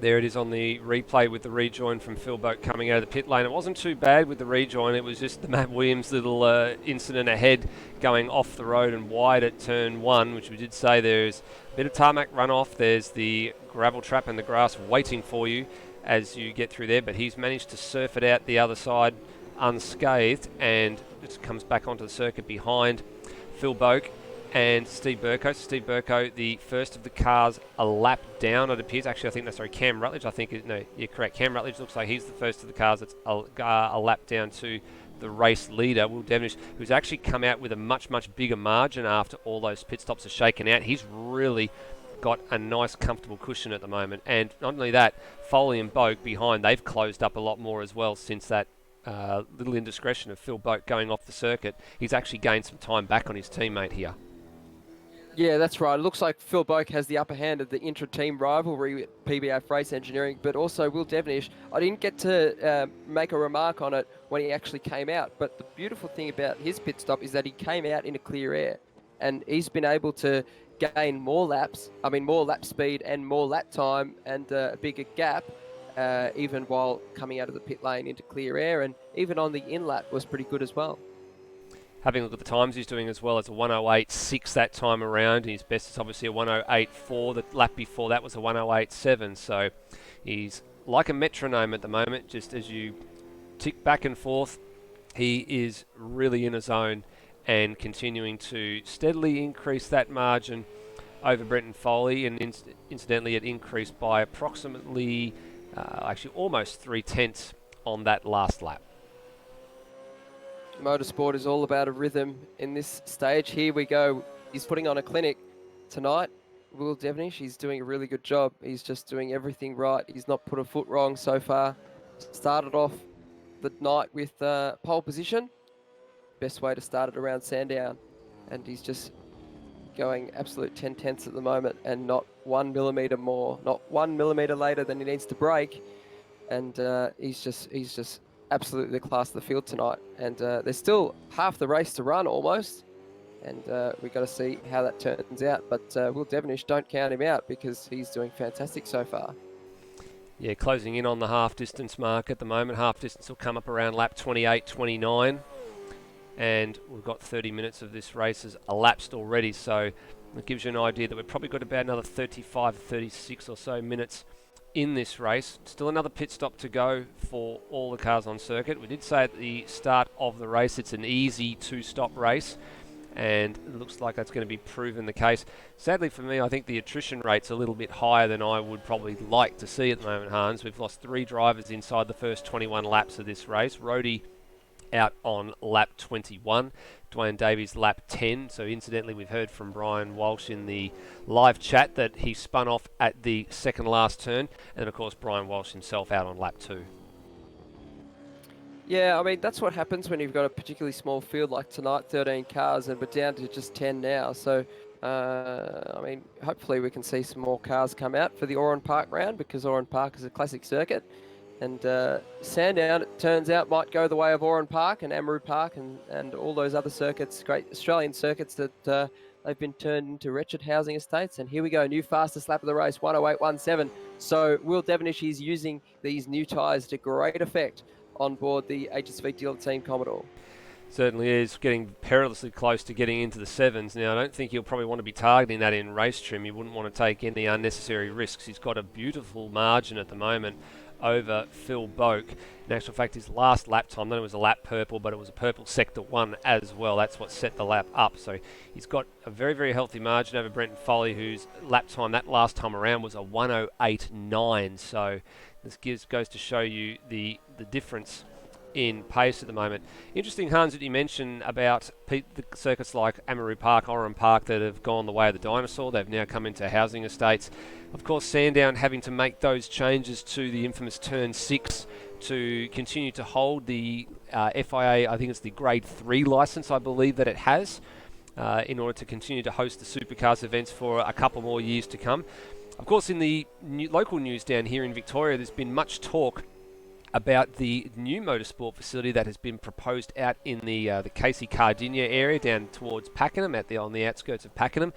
There it is on the replay with the rejoin from Phil Boak coming out of the pit lane. It wasn't too bad with the rejoin. It was just the Matt Williams little incident ahead going off the road and wide at turn 1, which we did say there's a bit of tarmac runoff. There's the gravel trap and the grass waiting for you as you get through there. But he's managed to surf it out the other side unscathed and just comes back onto the circuit behind Phil Boak and Steve Burko. Steve Burko, the first of the cars, a lap down, it appears. Actually, I think that's, sorry, Cam Rutledge. I think, no, you're correct. Cam Rutledge looks like he's the first of the cars that's a lap down to the race leader, Will Devenish, who's actually come out with a much, much bigger margin after all those pit stops are shaken out. He's really got a nice, comfortable cushion at the moment. And not only that, Foley and Boak behind, they've closed up a lot more as well since that little indiscretion of Phil Boak going off the circuit. He's actually gained some time back on his teammate here. Yeah, that's right. It looks like Phil Boak has the upper hand of the intra-team rivalry with PBF Race Engineering, but also Will Devenish. I didn't get to make a remark on it when he actually came out, but the beautiful thing about his pit stop is that he came out in a clear air, and he's been able to gain more laps, more lap speed and more lap time and a bigger gap, even while coming out of the pit lane into clear air, and even on the in-lap was pretty good as well. Having a look at the times he's doing as well, it's a 108.6 that time around. His best is obviously a 108.4. The lap before that was a 108.7. So he's like a metronome at the moment, just as you tick back and forth. He is really in a zone and continuing to steadily increase that margin over Brenton Foley, and incidentally it increased by approximately, actually almost 3/10 on that last lap. Motorsport is all about a rhythm in this stage. Here we go. He's putting on a clinic tonight. Will Devenish, he's doing a really good job. He's just doing everything right. He's not put a foot wrong so far. Started off the night with pole position. Best way to start it around Sandown. And he's just going absolute 10/10 at the moment, and not 1 millimetre more, not 1 millimetre later than he needs to brake. And he's just absolutely the class of the field tonight. And there's still half the race to run almost. And we've got to see how that turns out. But Will Devenish, don't count him out because he's doing fantastic so far. Yeah, closing in on the half distance mark at the moment. Half distance will come up around lap 28, 29. And we've got 30 minutes of this race has elapsed already. So it gives you an idea that we've probably got about another 35, 36 or so minutes in this race. Still another pit stop to go for all the cars on circuit. We did say at the start of the race it's an easy two-stop race, and it looks like that's going to be proven the case. Sadly for me, I think the attrition rate's a little bit higher than I would probably like to see at the moment, Hans. We've lost 3 drivers inside the first 21 laps of this race. Rhodey out on lap 21, Dwayne Davies lap 10. So incidentally, we've heard from Brian Walsh in the live chat that he spun off at the second last turn, and of course Brian Walsh himself out on lap 2. Yeah, I mean, that's what happens when you've got a particularly small field like tonight, 13 cars, and we're down to just 10 now. So, I mean, hopefully we can see some more cars come out for the Oran Park round, because Oran Park is a classic circuit. And Sandown, it turns out, might go the way of Oran Park and Amaru Park and all those other circuits, great Australian circuits that they've been turned into wretched housing estates. And here we go, new fastest lap of the race, 1:08.17. So Will Devenish is using these new tyres to great effect on board the HSV dealer team Commodore. Certainly is, getting perilously close to getting into the 7s. Now, I don't think he'll probably want to be targeting that in race trim. He wouldn't want to take any unnecessary risks. He's got a beautiful margin at the moment over Phil Boak. In actual fact, his last lap time, then it was a lap purple, but it was a purple sector 1 as well. That's what set the lap up. So he's got a very, very healthy margin over Brenton Foley, whose lap time that last time around was a 1:08.9. So this goes to show you the difference in pace at the moment. Interesting, Hans, that you mentioned about the circuits like Amaru Park, Oran Park, that have gone the way of the dinosaur. They've now come into housing estates. Of course, Sandown having to make those changes to the infamous Turn 6 to continue to hold the FIA, I think it's the Grade 3 licence, I believe that it has, in order to continue to host the Supercars events for a couple more years to come. Of course, in the local news down here in Victoria, there's been much talk about the new motorsport facility that has been proposed out in the Casey Cardinia area down towards Pakenham, on the outskirts of Pakenham.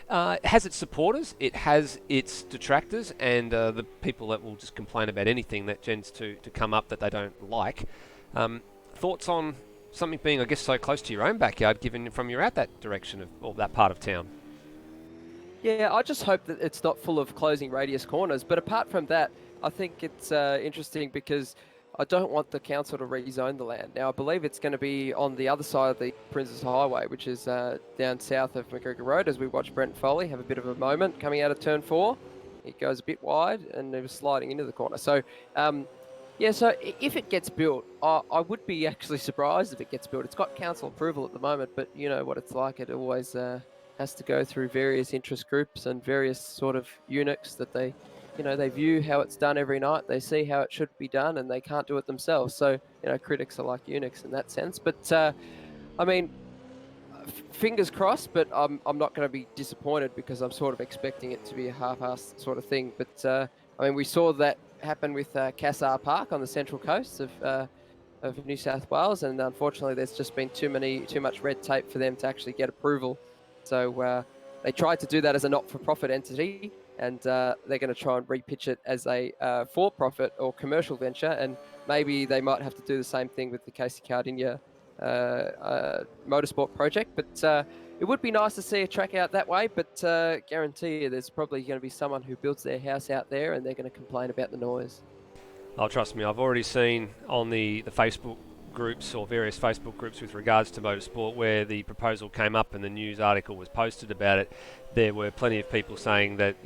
It has its supporters, it has its detractors, and the people that will just complain about anything that tends to come up that they don't like. Thoughts on something being, I guess, so close to your own backyard, given from you're out that direction or that part of town? Yeah, I just hope that it's not full of closing radius corners. But apart from that, I think it's interesting because I don't want the council to rezone the land. Now, I believe it's going to be on the other side of the Princess Highway, which is down south of McGregor Road, as we watch Brenton Foley have a bit of a moment coming out of turn 4. It goes a bit wide and it was sliding into the corner. So, yeah, so if it gets built, I would be actually surprised if it gets built. It's got council approval at the moment, but you know what it's like. It always has to go through various interest groups and various sort of eunuchs that they view how it's done every night. They see how it should be done and they can't do it themselves. So, critics are like eunuchs in that sense. But, I mean, fingers crossed, but I'm not going to be disappointed because I'm sort of expecting it to be a half-assed sort of thing. But, I mean, we saw that happen with Cassar Park on the central coast of New South Wales. And unfortunately, there's just been too much red tape for them to actually get approval. So they tried to do that as a not-for-profit entity, and they're going to try and repitch it as a for-profit or commercial venture, and maybe they might have to do the same thing with the Casey Cardinia motorsport project. But it would be nice to see a track out that way, but guarantee you there's probably going to be someone who builds their house out there and they're going to complain about the noise. Oh, trust me, I've already seen on the Facebook groups or various Facebook groups with regards to motorsport where the proposal came up and the news article was posted about it. There were plenty of people saying that,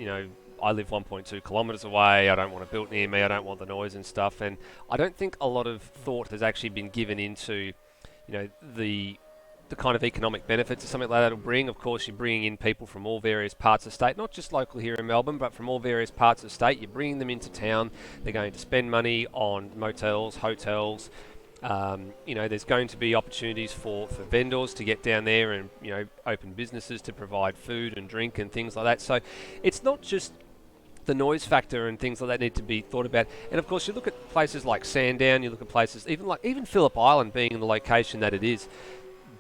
I live 1.2 kilometres away, I don't want it built near me, I don't want the noise and stuff. And I don't think a lot of thought has actually been given into, the kind of economic benefits that something like that will bring. Of course, you're bringing in people from all various parts of the state, not just local here in Melbourne, but from all various parts of the state. You're bringing them into town. They're going to spend money on motels, hotels. There's going to be opportunities for vendors to get down there and, open businesses to provide food and drink and things like that. So it's not just the noise factor and things like that need to be thought about. And of course, you look at places like Sandown, you look at places even Phillip Island being in the location that it is.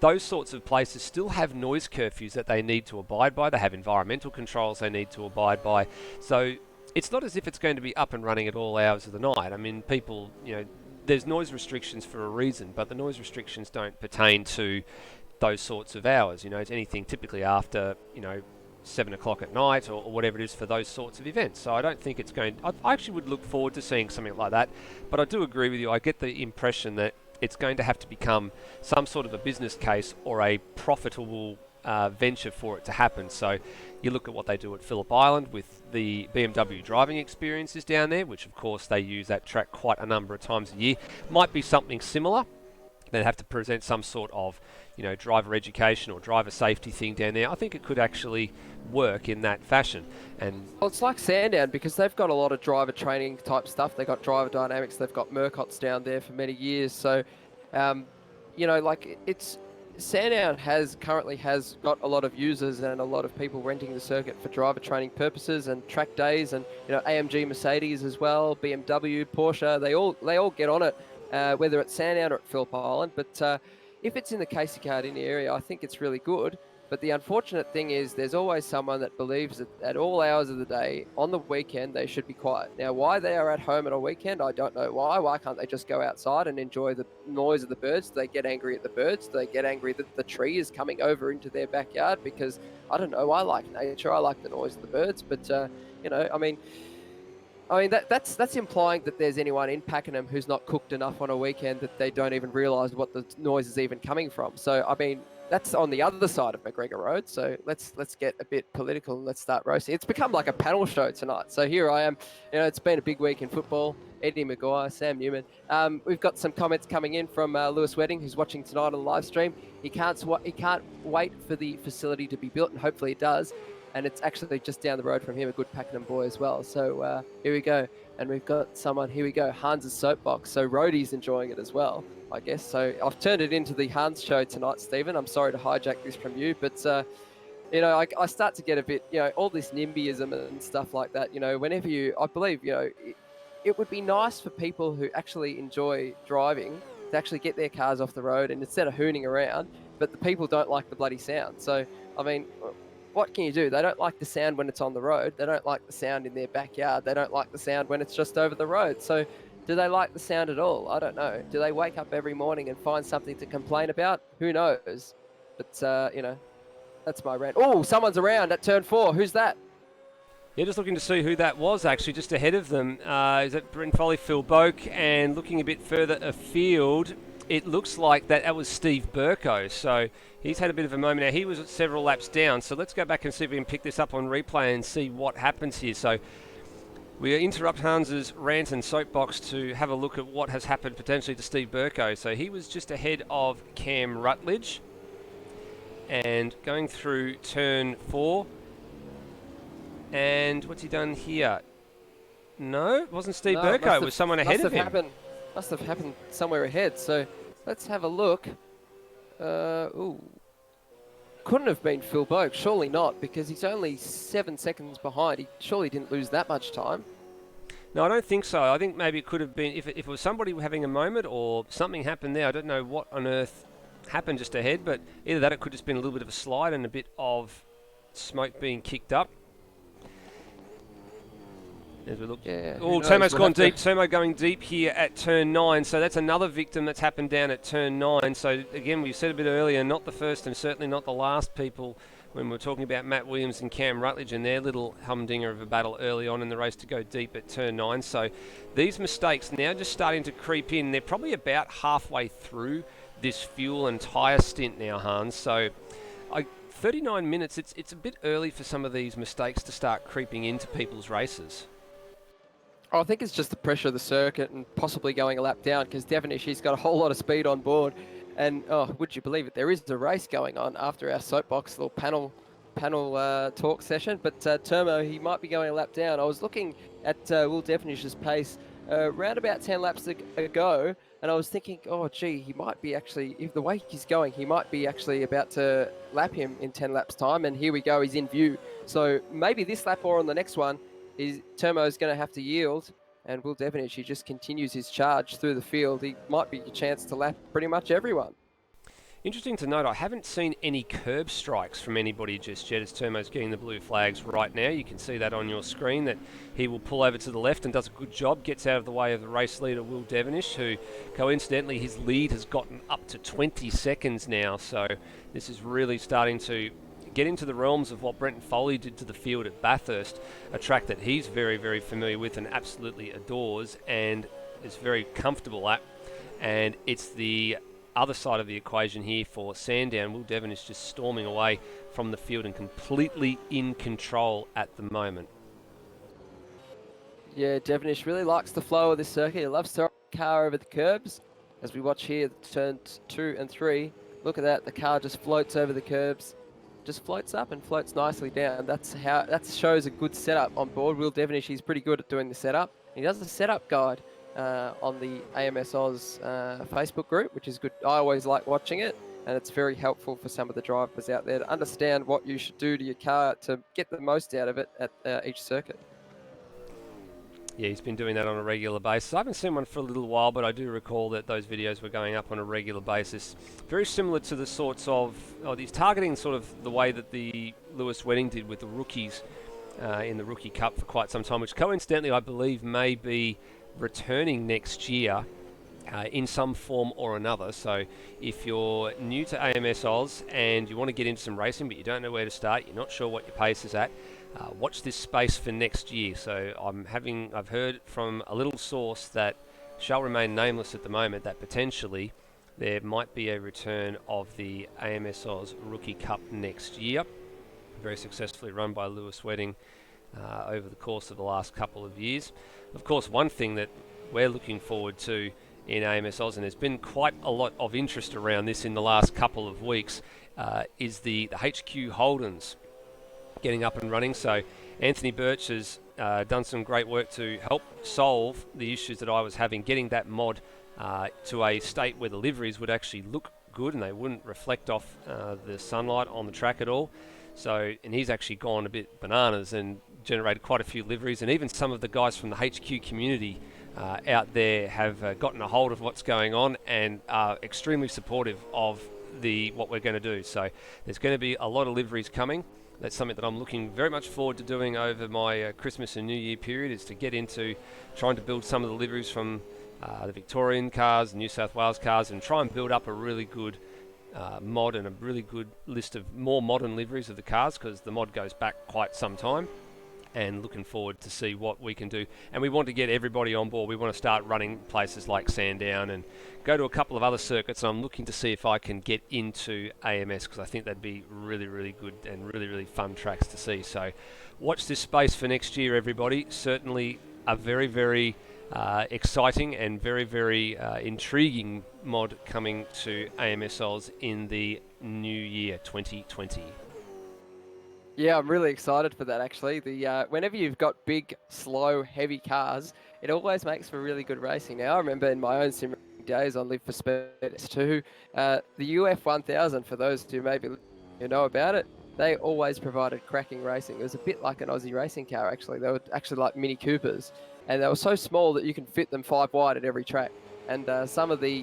Those sorts of places still have noise curfews that they need to abide by. They have environmental controls they need to abide by. So it's not as if it's going to be up and running at all hours of the night. I mean, people, there's noise restrictions for a reason, but the noise restrictions don't pertain to those sorts of hours. It's anything typically after, 7 o'clock at night or whatever it is for those sorts of events. So I don't think it's going... I actually would look forward to seeing something like that, but I do agree with you. I get the impression that it's going to have to become some sort of a business case or a profitable venture for it to happen. So you look at what they do at Phillip Island with the BMW driving experiences down there, which of course they use that track quite a number of times a year. Might be something similar. They'd have to present some sort of, driver education or driver safety thing down there. I think it could actually work in that fashion. And Well, it's like Sandown because they've got a lot of driver training type stuff. They've got driver dynamics. They've got Murcott's down there for many years. So, Sandown currently has got a lot of users and a lot of people renting the circuit for driver training purposes and track days, and AMG, Mercedes as well, BMW, Porsche. They all get on it, whether it's Sandown or at Phillip Island. But if it's in the Casey Card in the area, I think it's really good. But the unfortunate thing is there's always someone that believes that at all hours of the day, on the weekend, they should be quiet. Now, why they are at home at a weekend, I don't know why. Why can't they just go outside and enjoy the noise of the birds? Do they get angry at the birds? Do they get angry that the tree is coming over into their backyard? Because, I don't know, I like nature. I like the noise of the birds. But, that's implying that there's anyone in Pakenham who's not cooked enough on a weekend that they don't even realise what the noise is even coming from. So, that's on the other side of McGregor Road. So let's get a bit political and let's start roasting. It's become like a panel show tonight. So here I am. It's been a big week in football. Eddie Maguire, Sam Newman. We've got some comments coming in from Lewis Wedding, who's watching tonight on the live stream. He can't wait for the facility to be built, and hopefully it does. And it's actually just down the road from him, a good Pakenham boy as well. So here we go. And we've got someone, here we go, Hans's Soapbox. So Rhodey's enjoying it as well, I guess. So I've turned it into the Hans show tonight, Stephen. I'm sorry to hijack this from you, but, I start to get a bit, all this NIMBYism and stuff like that, whenever I believe, it would be nice for people who actually enjoy driving to actually get their cars off the road and instead of hooning around, but the people don't like the bloody sound. So, what can you do? They don't like the sound when it's on the road. They don't like the sound in their backyard. They don't like the sound when it's just over the road. So do they like the sound at all? I don't know. Do they wake up every morning and find something to complain about? Who knows? But, that's my rant. Oh, someone's around at turn 4. Who's that? Yeah, just looking to see who that was, actually, just ahead of them. Is that Brenton Foley, Phil Boak? And looking a bit further afield, it looks like that was Steve Burko. So he's had a bit of a moment now. He was several laps down. So let's go back and see if we can pick this up on replay and see what happens here. So we interrupt Hans's rant and soapbox to have a look at what has happened potentially to Steve Burko. So he was just ahead of Cam Rutledge and going through turn 4. And what's he done here? No, it wasn't Steve Burko. It was someone ahead of him. Must have happened somewhere ahead. So let's have a look. Couldn't have been Phil Boak. Surely not, because he's only 7 seconds behind. He surely didn't lose that much time. No, I don't think so. I think maybe it could have been, if it was somebody having a moment or something happened there, I don't know what on earth happened just ahead, but either that, it could have just been a little bit of a slide and a bit of smoke being kicked up. As we look. Yeah, Tomo's gone deep. Tomo going deep here at turn 9. So that's another victim that's happened down at turn 9. So again, we said a bit earlier, not the first and certainly not the last people when we were talking about Matt Williams and Cam Rutledge and their little humdinger of a battle early on in the race to go deep at turn 9. So these mistakes now just starting to creep in. They're probably about halfway through this fuel and tyre stint now, Hans. So 39 minutes, it's a bit early for some of these mistakes to start creeping into people's races. I think it's just the pressure of the circuit and possibly going a lap down, because Devenish, he's got a whole lot of speed on board. And, would you believe it, there is a race going on after our soapbox little panel talk session. But Termo, he might be going a lap down. I was looking at Will Devenish's pace around about 10 laps ago, and I was thinking, oh, gee, he might be actually, if the way he's going, he might be actually about to lap him in 10 laps' time. And here we go, he's in view. So maybe this lap or on the next one, Termo is going to have to yield, and Will Devenish, he just continues his charge through the field. He might be a chance to lap pretty much everyone. Interesting to note, I haven't seen any curb strikes from anybody just yet as Termo's getting the blue flags right now. You can see that on your screen, that he will pull over to the left and does a good job, gets out of the way of the race leader Will Devenish, who coincidentally his lead has gotten up to 20 seconds now. So this is really starting to get into the realms of what Brenton Foley did to the field at Bathurst, a track that he's very, very familiar with and absolutely adores and is very comfortable at. And it's the other side of the equation here for Sandown. Will Devenish just storming away from the field and completely in control at the moment. Yeah, Devenish really likes the flow of this circuit. He loves to ride the car over the curbs. As we watch here, turns 2 and 3. Look at that, the car just floats over the curbs. Just floats up and floats nicely down. That shows a good setup on board. Will Devenish, he's pretty good at doing the setup. He does the setup guide on the AMS Oz Facebook group, which is good. I always like watching it, and it's very helpful for some of the drivers out there to understand what you should do to your car to get the most out of it at each circuit. Yeah, he's been doing that on a regular basis. I haven't seen one for a little while, but I do recall that those videos were going up on a regular basis. Very similar to the sorts of, he's targeting sort of the way that the Lewis Wedding did with the rookies in the Rookie Cup for quite some time, which coincidentally I believe may be returning next year in some form or another. So if you're new to AMS Oz and you want to get into some racing but you don't know where to start, you're not sure what your pace is at, watch this space for next year. So I've heard from a little source that shall remain nameless at the moment that potentially there might be a return of the AMS Oz Rookie Cup next year. Very successfully run by Lewis Wedding over the course of the last couple of years. Of course, one thing that we're looking forward to in AMS Oz, and there's been quite a lot of interest around this in the last couple of weeks, is the HQ Holdens getting up and running. So Anthony Birch has done some great work to help solve the issues that I was having, getting that mod to a state where the liveries would actually look good and they wouldn't reflect off the sunlight on the track at all. So, and he's actually gone a bit bananas and generated quite a few liveries, and even some of the guys from the HQ community out there have gotten a hold of what's going on and are extremely supportive of what we're going to do. So there's going to be a lot of liveries coming. That's something that I'm looking very much forward to doing over my Christmas and New Year period, is to get into trying to build some of the liveries from the Victorian cars, New South Wales cars, and try and build up a really good mod and a really good list of more modern liveries of the cars, because the mod goes back quite some time, and looking forward to see what we can do. And we want to get everybody on board. We want to start running places like Sandown and go to a couple of other circuits, and I'm looking to see if I can get into AMS, because I think that'd be really, really good and really, really fun tracks to see. So watch this space for next year, everybody. Certainly a very, very exciting and very, very intriguing mod coming to AMS Oz in the new year 2020. Yeah, I'm really excited for that, actually. Whenever you've got big, slow, heavy cars, it always makes for really good racing. Now, I remember in my own sim days on Live for Speed S2, the UF 1000, for those who maybe know about it, they always provided cracking racing. It was a bit like an Aussie racing car, actually. They were actually like Mini Coopers, and they were so small that you can fit them 5 wide at every track. And some of the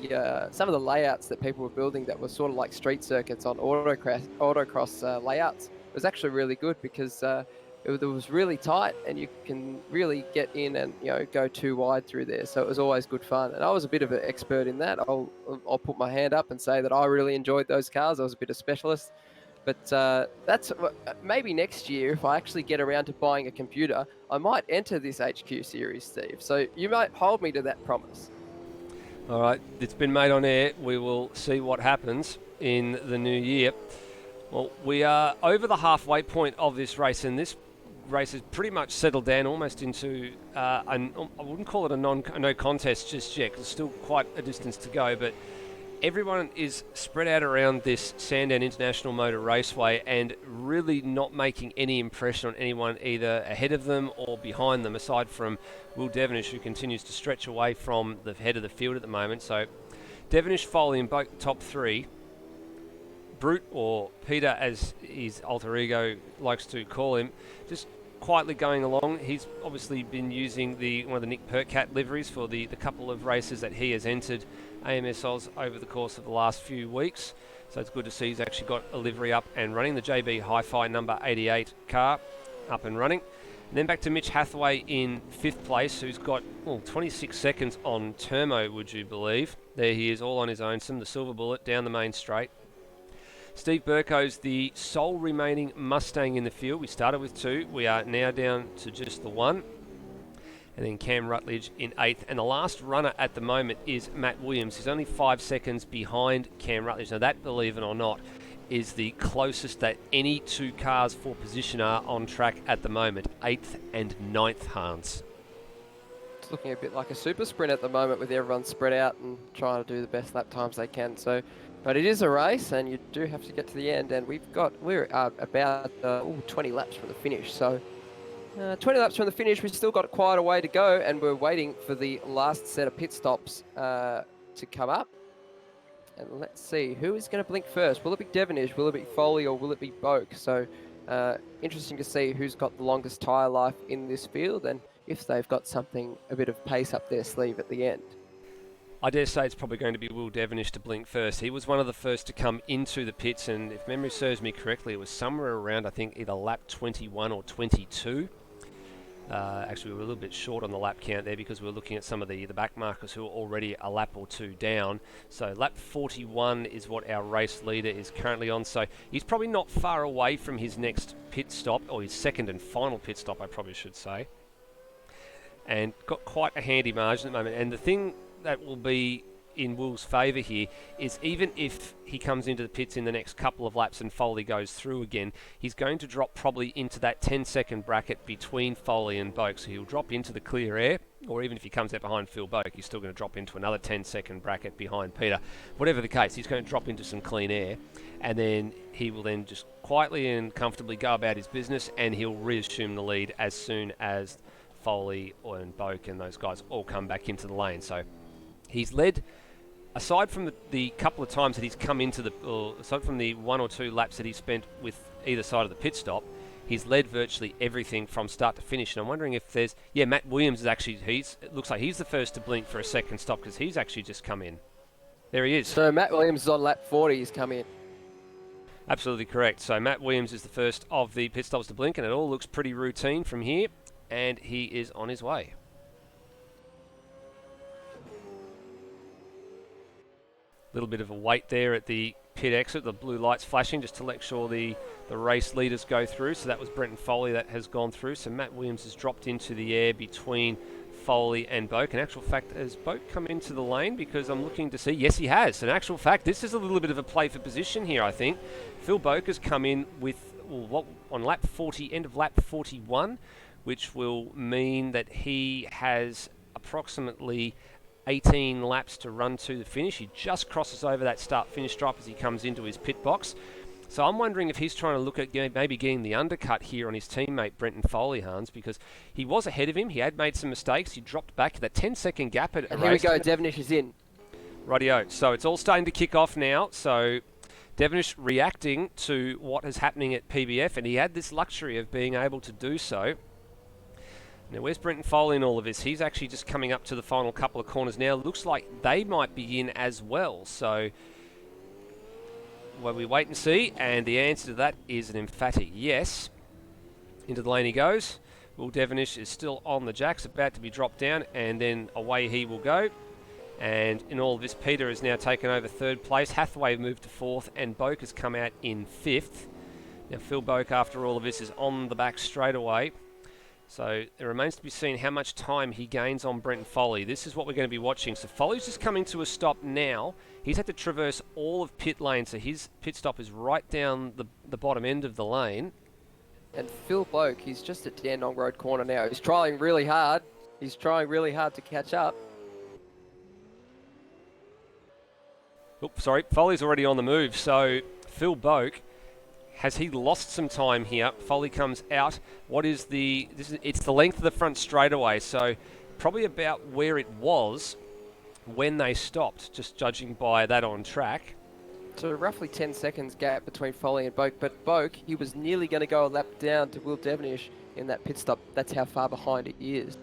layouts that people were building that were sort of like street circuits on autocross layouts was actually really good, because it was really tight and you can really get in and go too wide through there. So it was always good fun, and I was a bit of an expert in that. I'll put my hand up and say that I really enjoyed those cars. I was a bit of a specialist. But that's maybe next year, if I actually get around to buying a computer, I might enter this HQ series, Steve. So you might hold me to that promise. All right, it's been made on air. We will see what happens in the new year. Well, we are over the halfway point of this race, and this race has pretty much settled down almost into, I wouldn't call it a no contest just yet, because there's still quite a distance to go, but everyone is spread out around this Sandown International Motor Raceway and really not making any impression on anyone either ahead of them or behind them, aside from Will Devenish, who continues to stretch away from the head of the field at the moment. So Devenish, Foley and Boak top three. Brute, or Peter as his alter ego likes to call him, just quietly going along. He's obviously been using one of the Nick Percat liveries for the couple of races that he has entered AMS Oz over the course of the last few weeks. So it's good to see he's actually got a livery up and running. The JB Hi-Fi number 88 car up and running. And then back to Mitch Hathaway in 5th place, who's got 26 seconds on Termo, would you believe. There he is, all on his own. The silver bullet down the main straight. Steve Burko's the sole remaining Mustang in the field. We started with 2. We are now down to just the 1. And then Cam Rutledge in 8th. And the last runner at the moment is Matt Williams. He's only 5 seconds behind Cam Rutledge. Now that, believe it or not, is the closest that any 2 cars for position are on track at the moment. 8th and 9th, Hans. It's looking a bit like a super sprint at the moment, with everyone spread out and trying to do the best lap times they can. So, but it is a race, and you do have to get to the end. And we're about 20 laps from the finish. So 20 laps from the finish, we've still got quite a way to go, and we're waiting for the last set of pit stops to come up. And let's see, who is going to blink first? Will it be Devenish, will it be Foley, or will it be Boak? So interesting to see who's got the longest tyre life in this field, and if they've got a bit of pace up their sleeve at the end. I dare say it's probably going to be Will Devenish to blink first. He was one of the first to come into the pits, and if memory serves me correctly, it was somewhere around, I think, either lap 21 or 22. Actually, we were a little bit short on the lap count there because we were looking at some of the back markers who are already a lap or 2 down. So lap 41 is what our race leader is currently on. So he's probably not far away from his next pit stop, or his second and final pit stop, I probably should say. And got quite a handy margin at the moment. And the thing that will be in Will's favour here is, even if he comes into the pits in the next couple of laps and Foley goes through again, he's going to drop probably into that 10-second bracket between Foley and Boak. So he'll drop into the clear air, or even if he comes out behind Phil Boak, he's still going to drop into another 10-second bracket behind Peter. Whatever the case, he's going to drop into some clean air, and then he will then just quietly and comfortably go about his business, and he'll reassume the lead as soon as Foley and Boak and those guys all come back into the lane. So he's led, aside from the couple of times that he's come into aside from the 1 or 2 laps that he spent with either side of the pit stop, he's led virtually everything from start to finish. And I'm wondering if there's, Matt Williams is actually, it looks like he's the first to blink for a second stop, because he's actually just come in. There he is. So Matt Williams is on lap 40, he's come in. Absolutely correct. So Matt Williams is the first of the pit stops to blink, and it all looks pretty routine from here, and he is on his way. Little bit of a wait there at the pit exit, the blue lights flashing just to make sure the race leaders go through. So that was Brenton Foley that has gone through. So Matt Williams has dropped into the air between Foley and Boak. In actual fact, has Boak come into the lane? Because I'm looking to see, yes he has. In actual fact, this is a little bit of a play for position here, I think. Phil Boak has come in with, on lap 40, end of lap 41, which will mean that he has approximately 18 laps to run to the finish. He just crosses over that start-finish stripe as he comes into his pit box. So I'm wondering if he's trying to look at maybe getting the undercut here on his teammate Brenton Foley, Hans, because he was ahead of him. He had made some mistakes. He dropped back that 10-second gap at a race. Here we go, Devenish is in. Rightio. So it's all starting to kick off now. So Devenish reacting to what is happening at PBF, and he had this luxury of being able to do so. Now, where's Brenton Foley in all of this? He's actually just coming up to the final couple of corners now. Looks like they might be in as well. So, well, we wait and see. And the answer to that is an emphatic yes. Into the lane he goes. Will Devenish is still on the jacks, about to be dropped down, and then away he will go. And in all of this, Peter has now taken over 3rd place. Hathaway moved to 4th, and Boak has come out in 5th. Now, Phil Boak, after all of this, is on the back straight away. So it remains to be seen how much time he gains on Brenton Foley. This is what we're going to be watching. So Foley's just coming to a stop now. He's had to traverse all of pit lane, so his pit stop is right down the bottom end of the lane. And Phil Boak, he's just at Dandenong Road corner now. He's trying really hard. He's trying really hard to catch up. Oops, sorry, Foley's already on the move. So Phil Boak, has he lost some time here? Foley comes out. What is the... it's the length of the front straightaway, so probably about where it was when they stopped, just judging by that on track. So roughly 10 seconds gap between Foley and Boak, but Boak, he was nearly going to go a lap down to Will Devenish in that pit stop. That's how far behind he is.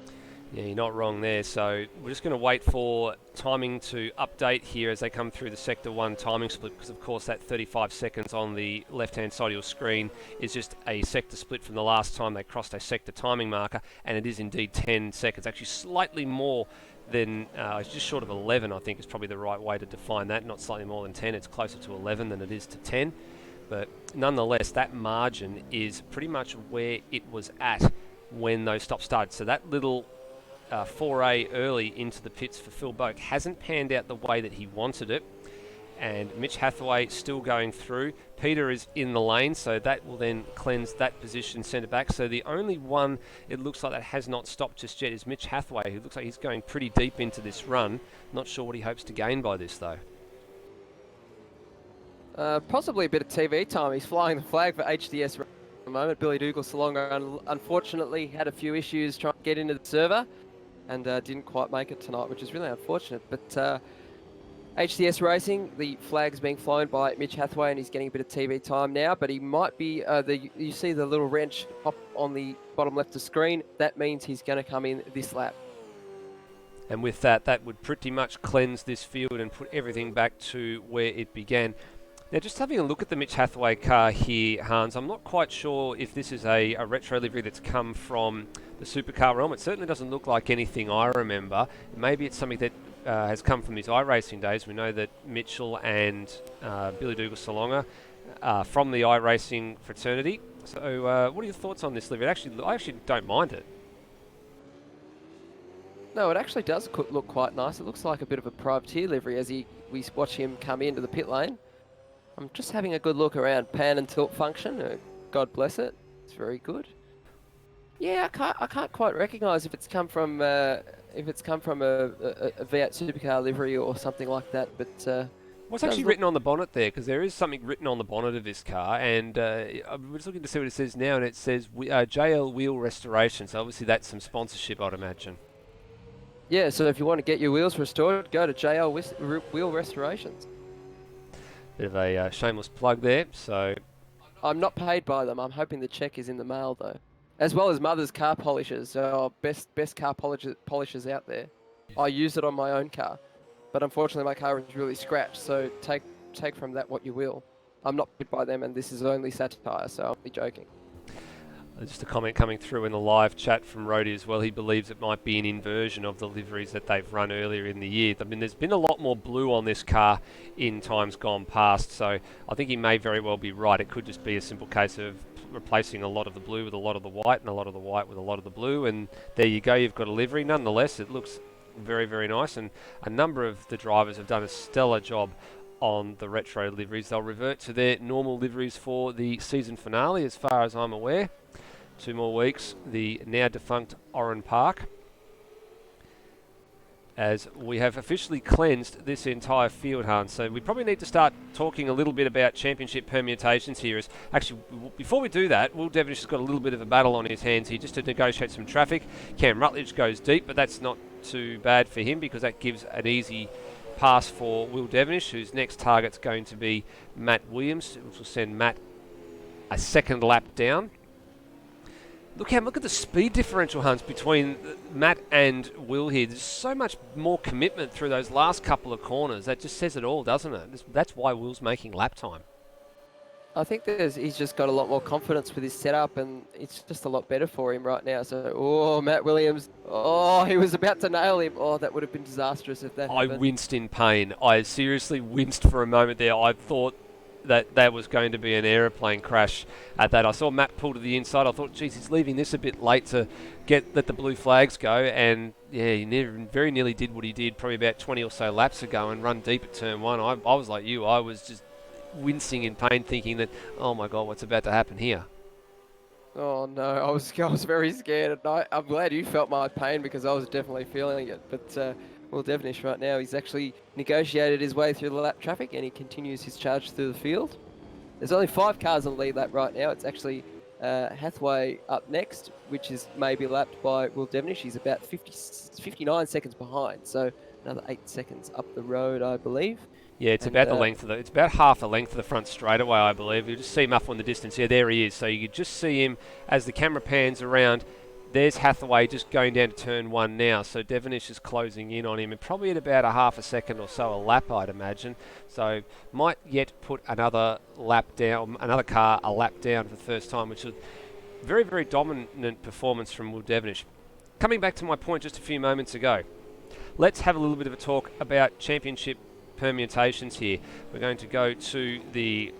Yeah, you're not wrong there. So we're just going to wait for timing to update here as they come through the Sector 1 timing split, because of course that 35 seconds on the left-hand side of your screen is just a sector split from the last time they crossed a sector timing marker, and it is indeed 10 seconds, actually slightly more than, just short of 11, I think is probably the right way to define that, not slightly more than 10, it's closer to 11 than it is to 10. But nonetheless, that margin is pretty much where it was at when those stops started. So that little foray early into the pits for Phil Boak hasn't panned out the way that he wanted it, and Mitch Hathaway still going through. Peter is in the lane, so that will then cleanse that position centre back. So the only one it looks like that has not stopped just yet is Mitch Hathaway, who looks like he's going pretty deep into this run. Not sure what he hopes to gain by this though. Possibly a bit of TV time. He's flying the flag for HDS at the moment. Billy Dougal-Salonga unfortunately had a few issues trying to get into the server and didn't quite make it tonight, which is really unfortunate. But HDS Racing, the flag's being flown by Mitch Hathaway, and he's getting a bit of TV time now, but he might be, you see the little wrench pop on the bottom left of the screen. That means he's going to come in this lap. And with that, that would pretty much cleanse this field and put everything back to where it began. Now, just having a look at the Mitch Hathaway car here, Hans, I'm not quite sure if this is a retro livery that's come from the supercar realm. It certainly doesn't look like anything I remember. Maybe it's something that has come from his iRacing days. We know that Mitchell and Billy Dougal-Salonga are from the iRacing fraternity. So what are your thoughts on this livery? I actually don't mind it. No, it actually does look quite nice. It looks like a bit of a privateer livery as we watch him come into the pit lane. I'm just having a good look around. Pan and tilt function. God bless it. It's very good. Yeah, I can't quite recognise if it's come from a V8 supercar livery or something like that. But what's actually written on the bonnet there? Because there is something written on the bonnet of this car, and I was looking to see what it says now, and it says JL Wheel Restoration. So obviously that's some sponsorship, I'd imagine. Yeah, so if you want to get your wheels restored, go to JL Wheel Restorations. Bit of a shameless plug there. So I'm not paid by them. I'm hoping the check is in the mail though, as well as Mother's Car Polishers. Best car polishers out there. I use it on my own car, but unfortunately my car is really scratched. So take from that what you will. I'm not paid by them, and this is only satire, so I'll be joking. Just a comment coming through in the live chat from Rhodey as well. He believes it might be an inversion of the liveries that they've run earlier in the year. I mean, there's been a lot more blue on this car in times gone past, so I think he may very well be right. It could just be a simple case of replacing a lot of the blue with a lot of the white, and a lot of the white with a lot of the blue, and there you go, you've got a livery. Nonetheless, it looks very, very nice, and a number of the drivers have done a stellar job on the retro liveries. They'll revert to their normal liveries for the season finale, as far as I'm aware. 2 more weeks, the now defunct Oran Park, as we have officially cleansed this entire field, Hans. So we probably need to start talking a little bit about championship permutations here. Actually, before we do that, Will Devenish has got a little bit of a battle on his hands here just to negotiate some traffic. Cam Rutledge goes deep, but that's not too bad for him because that gives an easy pass for Will Devenish, whose next target's going to be Matt Williams, which will send Matt a second lap down. Look at the speed differential, Hans, between Matt and Will here. There's so much more commitment through those last couple of corners. That just says it all, doesn't it? That's why Will's making lap time. I think he's just got a lot more confidence with his setup, and it's just a lot better for him right now. So, Matt Williams. He was about to nail him. That would have been disastrous if that happened. I winced in pain. I seriously winced for a moment there. I thought that was going to be an aeroplane crash at that. I saw Matt pull to the inside. I thought, geez, he's leaving this a bit late to let the blue flags go. And yeah, he very nearly did what he did probably about 20 or so laps ago and run deep at turn one. I was like you. I was just wincing in pain thinking that, oh my God, what's about to happen here? Oh no, I was very scared at night. I'm glad you felt my pain because I was definitely feeling it. But Will Devenish right now, he's actually negotiated his way through the lap traffic and he continues his charge through the field. There's only 5 cars on the lead lap right now. It's actually Hathaway up next, which is maybe lapped by Will Devenish. He's about 59 seconds behind, so another 8 seconds up the road, I believe. Yeah, it's about the length of it's about half the length of the front straightaway, I believe. You just see him up on the distance. Yeah, there he is. So you could just see him as the camera pans around. There's Hathaway just going down to turn one now. So Devenish is closing in on him, and probably at about a half a second or so a lap, I'd imagine. So might yet put another lap down, another car a lap down for the first time, which is very, very dominant performance from Will Devenish. Coming back to my point just a few moments ago, let's have a little bit of a talk about championship permutations here. We're going to go to the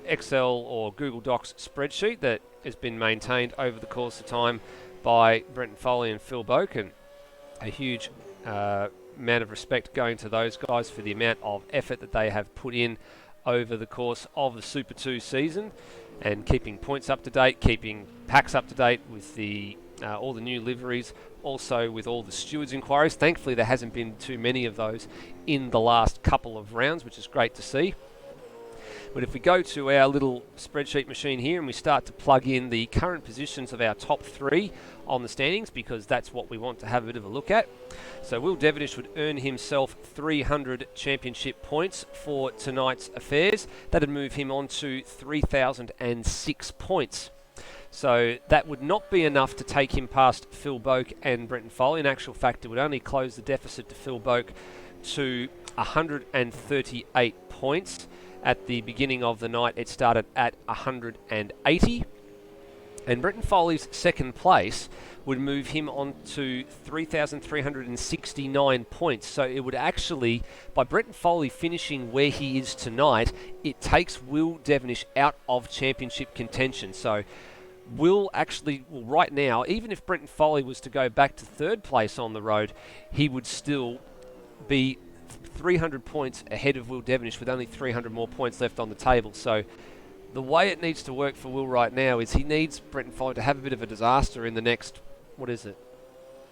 Excel or Google Docs spreadsheet that has been maintained over the course of time by Brenton Foley and Phil Boak, and a huge amount of respect going to those guys for the amount of effort that they have put in over the course of the Super 2 season and keeping points up to date, keeping packs up to date with the all the new liveries, also with all the stewards inquiries. Thankfully there hasn't been too many of those in the last couple of rounds, which is great to see. But if we go to our little spreadsheet machine here and we start to plug in the current positions of our top 3 on the standings, because that's what we want to have a bit of a look at. So Will Devenish would earn himself 300 championship points for tonight's affairs. That'd move him on to 3,006 points. So that would not be enough to take him past Phil Boak and Brenton Foley. In actual fact, it would only close the deficit to Phil Boak to 138 points. At the beginning of the night, it started at 180. And Brenton Foley's second place would move him on to 3,369 points. So it would actually, by Brenton Foley finishing where he is tonight, it takes Will Devenish out of championship contention. So Will actually, well, right now, even if Brenton Foley was to go back to third place on the road, he would still be 300 points ahead of Will Devenish with only 300 more points left on the table. So the way it needs to work for Will right now is he needs Brenton Foley to have a bit of a disaster in the next,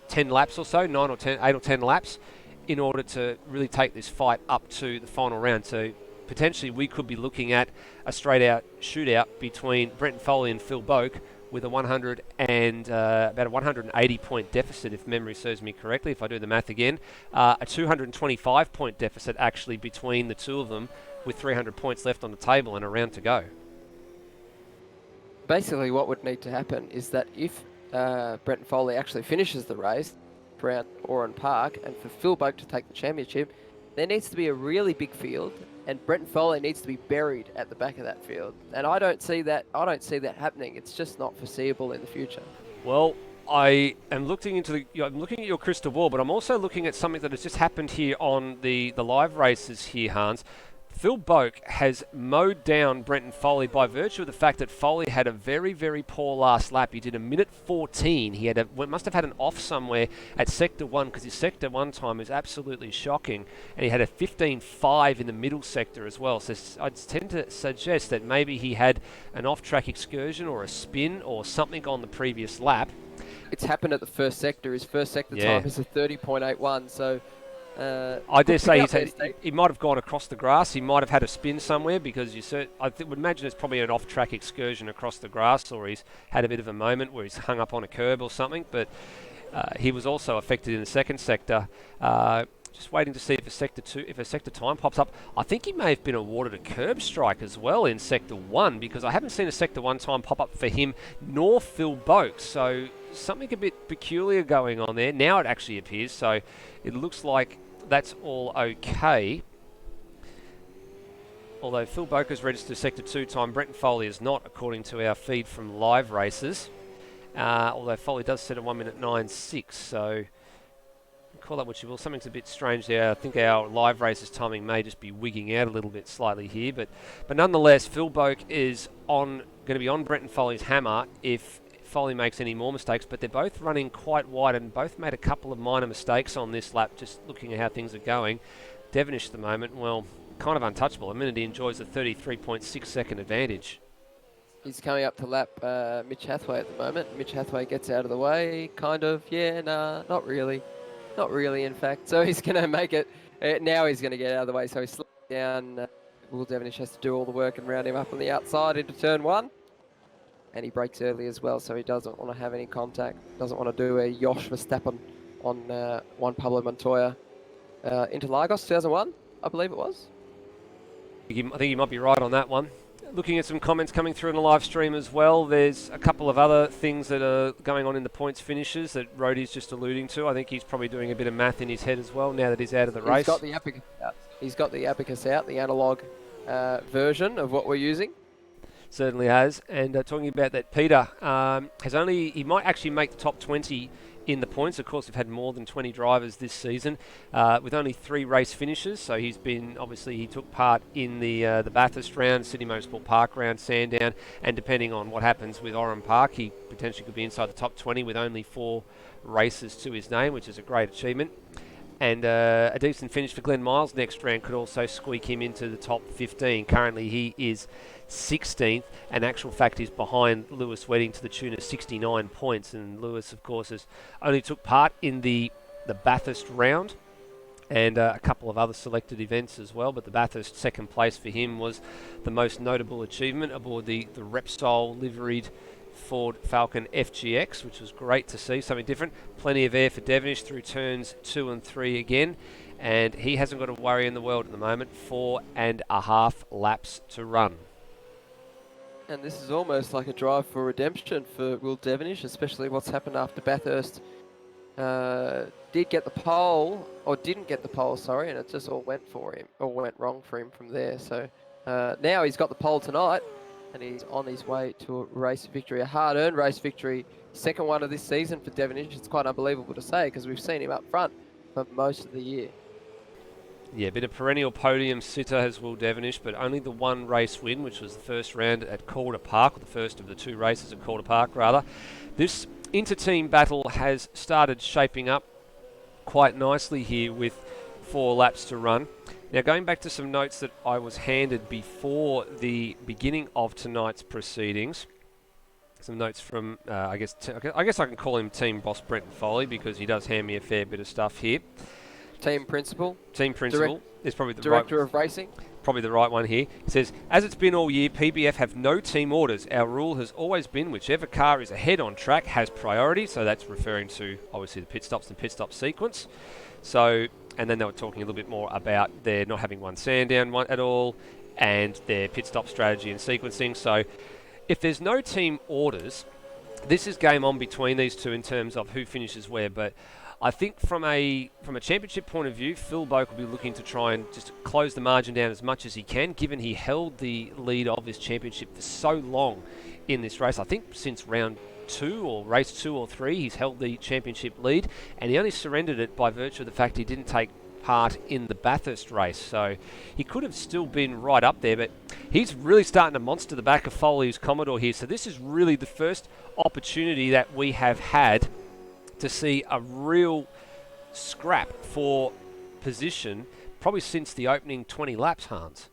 10 laps or so, 8 or 10 laps, in order to really take this fight up to the final round. So potentially we could be looking at a straight-out shootout between Brenton Foley and Phil Boak with a about a 180-point deficit, if memory serves me correctly, if I do the math again. A 225-point deficit, actually, between the two of them, with 300 points left on the table and a round to go. Basically, what would need to happen is that if Brenton Foley actually finishes the race around Oran Park, and for Phil Boak to take the championship, there needs to be a really big field, and Brenton Foley needs to be buried at the back of that field. And I don't see that happening. It's just not foreseeable in the future. Well, I am looking I'm looking at your crystal ball, but I'm also looking at something that has just happened here on the live races here, Hans. Phil Boak has mowed down Brenton Foley by virtue of the fact that Foley had a very, very poor last lap. He did a minute 14. He must have had an off somewhere at Sector 1, because his Sector 1 time is absolutely shocking. And he had a 15.5 in the middle sector as well. So I'd tend to suggest that maybe he had an off-track excursion or a spin or something on the previous lap. It's happened at the first sector. His first sector time is a 30.81, so... I dare say he might have gone across the grass. He might have had a spin somewhere, because I would imagine it's probably an off-track excursion across the grass, or he's had a bit of a moment where he's hung up on a curb or something. But he was also affected in the second sector. Just waiting to see if a sector time pops up. I think he may have been awarded a curb strike as well in Sector 1, because I haven't seen a Sector 1 time pop up for him nor Phil Boak. So something a bit peculiar going on there. Now it actually appears. So it looks like that's all okay. Although Phil Boak has registered Sector 2 time, Brenton Foley is not, according to our feed from live races. Although Foley does set a 1 minute 9.6, so call that what you will. Something's a bit strange there. I think our live races timing may just be wigging out a little bit slightly here, but nonetheless, Phil Boak is going to be on Brenton Foley's hammer if Foley makes any more mistakes, but they're both running quite wide and both made a couple of minor mistakes on this lap, just looking at how things are going. Devenish at the moment, well, kind of untouchable. A minute he enjoys a 33.6 second advantage. He's coming up to lap Mitch Hathaway at the moment. Mitch Hathaway gets out of the way, kind of. Yeah, nah, not really. Not really, in fact. So he's going to make it. Now he's going to get out of the way. So he slips down. Will Devenish has to do all the work and round him up on the outside into turn 1. And he brakes early as well, so he doesn't want to have any contact. Doesn't want to do a Josh Verstappen on Juan Pablo Montoya. Interlagos 2001, I believe it was. I think you might be right on that one. Looking at some comments coming through in the live stream as well, there's a couple of other things that are going on in the points finishes that Rhodey's just alluding to. I think he's probably doing a bit of math in his head as well now that he's out of the race. He's got the abacus out. He's got the abacus out, the analog version of what we're using. Certainly has. And talking about that, Peter he might actually make the top 20 in the points. Of course, we've had more than 20 drivers this season with only 3 race finishes. So he took part in the Bathurst round, Sydney Motorsport Park round, Sandown, and depending on what happens with Oran Park, he potentially could be inside the top 20 with only 4 races to his name, which is a great achievement. And a decent finish for Glenn Miles next round could also squeak him into the top 15. Currently, he is 16th, and actual fact is behind Lewis Wedding to the tune of 69 points. And Lewis, of course, has only took part in the Bathurst round and a couple of other selected events as well. But the Bathurst second place for him was the most notable achievement aboard the Repsol liveried Ford Falcon FGX, which was great to see, something different. Plenty of air for Devenish through turns 2 and 3 again, and he hasn't got a worry in the world at the moment. 4.5 laps to run. And this is almost like a drive for redemption for Will Devenish, especially what's happened after Bathurst didn't get the pole, and it just all went wrong for him from there. So now he's got the pole tonight, and he's on his way to a race victory, a hard-earned race victory, second one of this season for Devenish. It's quite unbelievable to say because we've seen him up front for most of the year. Yeah, a bit of perennial podium sitter has Will Devenish, but only the one race win, which was the first round at Calder Park, the first of the 2 races at Calder Park, rather. This inter-team battle has started shaping up quite nicely here with 4 laps to run. Now, going back to some notes that I was handed before the beginning of tonight's proceedings, some notes from, I guess I can call him Team Boss Brenton Foley because he does hand me a fair bit of stuff here. Team principal is probably the director of racing. Probably the right one here. It says, as it's been all year, PBF have no team orders. Our rule has always been whichever car is ahead on track has priority. So that's referring to, obviously, the pit stops and pit stop sequence. So, and then they were talking a little bit more about their not having one Sandown at all and their pit stop strategy and sequencing. So if there's no team orders, this is game on between these two in terms of who finishes where. But I think from a championship point of view, Phil Boak will be looking to try and just close the margin down as much as he can, given he held the lead of this championship for so long in this race. I think since round 2 or race 2 or 3, he's held the championship lead, and he only surrendered it by virtue of the fact he didn't take part in the Bathurst race. So he could have still been right up there, but he's really starting to monster the back of Foley's Commodore here. So this is really the first opportunity that we have had to see a real scrap for position, probably since the opening 20 laps, Hans.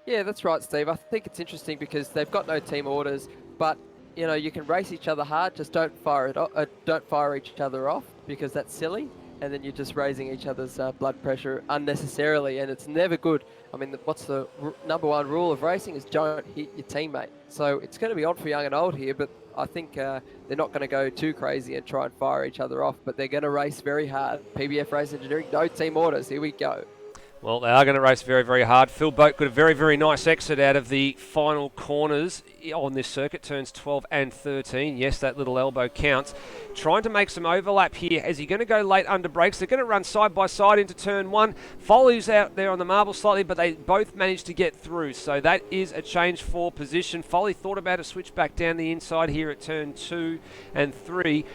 Yeah, that's right, Steve. I think it's interesting because they've got no team orders, but you know you can race each other hard. Just don't fire each other off because that's silly, and then you're just raising each other's blood pressure unnecessarily, and it's never good. I mean, what's the number one rule of racing is don't hit your teammate. So it's going to be odd for young and old here, but I think they're not going to go too crazy and try and fire each other off, but they're going to race very hard. PBF Race Engineering, no team orders. Here we go. Well, they are going to race very, very hard. Phil Boak got a very, very nice exit out of the final corners on this circuit, turns 12 and 13. Yes, that little elbow counts. Trying to make some overlap here. Is he going to go late under brakes? They're going to run side by side into turn 1. Foley's out there on the marble slightly, but they both managed to get through. So that is a change for position. Foley thought about a switch back down the inside here at turn 2 and 3.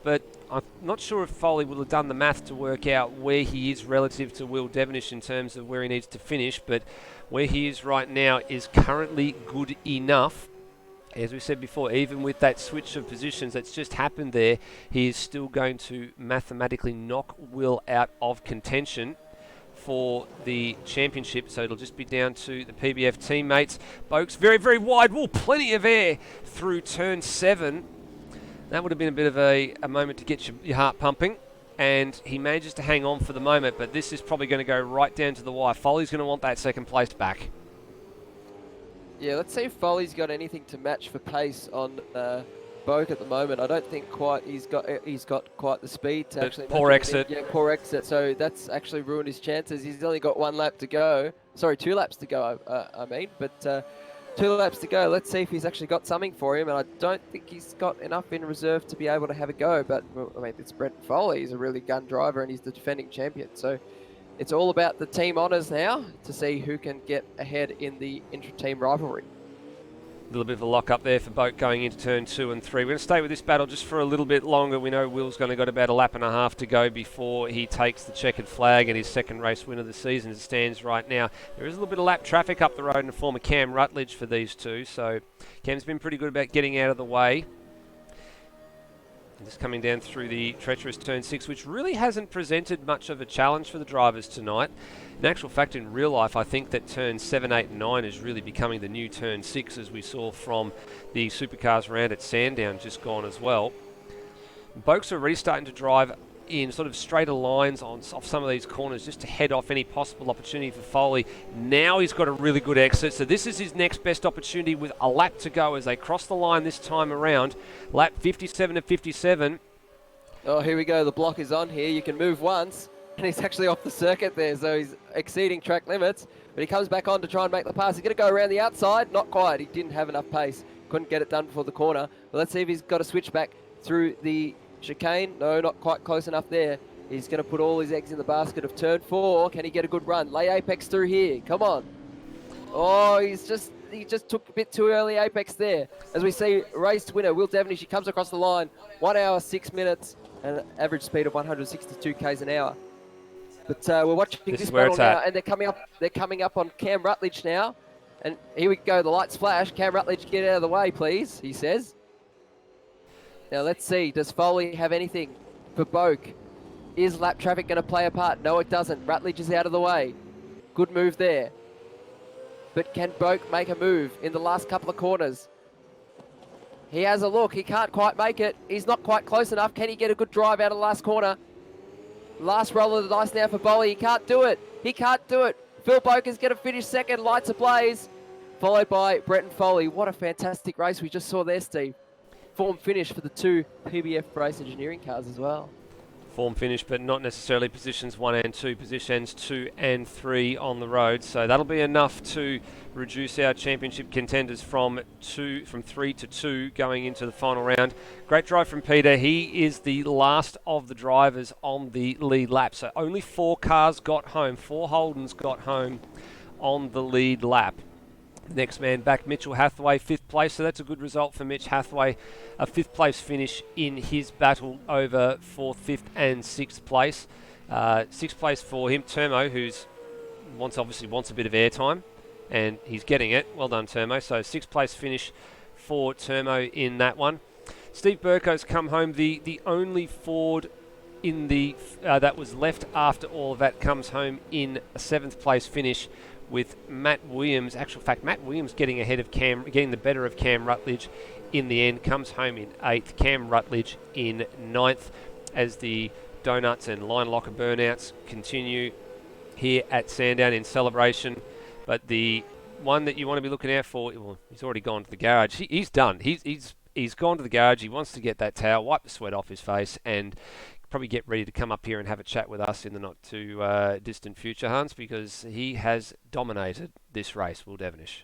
But I'm not sure if Foley will have done the math to work out where he is relative to Will Devenish in terms of where he needs to finish, but where he is right now is currently good enough. As we said before, even with that switch of positions that's just happened there, he is still going to mathematically knock Will out of contention for the championship, so it'll just be down to the PBF teammates. Boak's very, very wide. Whoa, plenty of air through turn 7. That would have been a bit of a moment to get your heart pumping, and he manages to hang on for the moment, but this is probably going to go right down to the wire. Foley's going to want that second place back. Yeah, let's see if Foley's got anything to match for pace on Boak at the moment. I don't think quite he's got quite the speed to actually. Poor exit. Yeah, poor exit. So that's actually ruined his chances. He's only got 1 lap to go. Sorry, 2 laps to go. I mean, but 2 laps to go. Let's see if he's actually got something for him. And I don't think he's got enough in reserve to be able to have a go. But I mean, it's Brenton Foley. He's a really gun driver, and he's the defending champion. So it's all about the team honours now to see who can get ahead in the intra-team rivalry. A little bit of a lock up there for Boak going into turn 2 and 3. We're going to stay with this battle just for a little bit longer. We know Will's going to got about 1.5 laps to go before he takes the checkered flag and his second race win of the season as it stands right now. There is a little bit of lap traffic up the road in the form of Cam Rutledge for these two, so Cam's been pretty good about getting out of the way. Just coming down through the treacherous turn 6, which really hasn't presented much of a challenge for the drivers tonight. In actual fact, in real life, I think that turn 7, 8 and 9 is really becoming the new turn 6, as we saw from the supercars round at Sandown just gone as well. Boak's already starting to drive in sort of straighter lines off some of these corners just to head off any possible opportunity for Foley. Now he's got a really good exit, so this is his next best opportunity with a lap to go as they cross the line this time around. Lap 57 to 57. Oh, here we go. The block is on here. You can move once, and he's actually off the circuit there, so he's exceeding track limits. But he comes back on to try and make the pass. He's going to go around the outside. Not quite. He didn't have enough pace. Couldn't get it done before the corner. But let's see if he's got a switch back through the chicane. No, not quite close enough there. He's going to put all his eggs in the basket of turn 4. Can he get a good run? Lay apex through here. Come on. Oh, he just took a bit too early apex there. As we see, race winner Will Devenish, he comes across the line. 1 hour, 6 minutes, and an average speed of 162 k's an hour. But we're watching this battle now, and they're coming up on Cam Rutledge now. And here we go. The lights flash. Cam Rutledge, get out of the way, please, he says. Now let's see, does Foley have anything for Boak? Is lap traffic going to play a part? No, it doesn't. Rutledge is out of the way. Good move there. But can Boak make a move in the last couple of corners? He has a look. He can't quite make it. He's not quite close enough. Can he get a good drive out of the last corner? Last roll of the dice now for Foley. He can't do it. He can't do it. Phil Boak is going to finish second. Lights ablaze. Followed by Brenton Foley. What a fantastic race we just saw there, Steve. Form finish for the 2 PBF race engineering cars as well. Form finish, but not necessarily positions 1 and 2, positions 2 and 3 on the road. So that'll be enough to reduce our championship contenders from 3 to 2 going into the final round. Great drive from Peter. He is the last of the drivers on the lead lap. So only 4 cars got home, 4 Holdens got home on the lead lap. Next man back, Mitchell Hathaway, 5th place, so that's a good result for Mitch Hathaway. A 5th place finish in his battle over 4th, 5th and 6th place. 6th place for him, Termo, who's obviously wants a bit of airtime, and he's getting it. Well done, Termo. So 6th place finish for Termo in that one. Steve Burko's come home, the only Ford in the that was left after all of that comes home in a 7th place finish, with Matt Williams. Actual fact, Matt Williams getting ahead of getting the better of Cam Rutledge in the end, comes home in 8th. Cam Rutledge in 9th as the donuts and line locker burnouts continue here at Sandown in celebration. But the one that you want to be looking out for, well, he's already gone to the garage. He's done. He's gone to the garage. He wants to get that towel, wipe the sweat off his face, and probably get ready to come up here and have a chat with us in the not too distant future, Hans, because he has dominated this race, Will Devenish.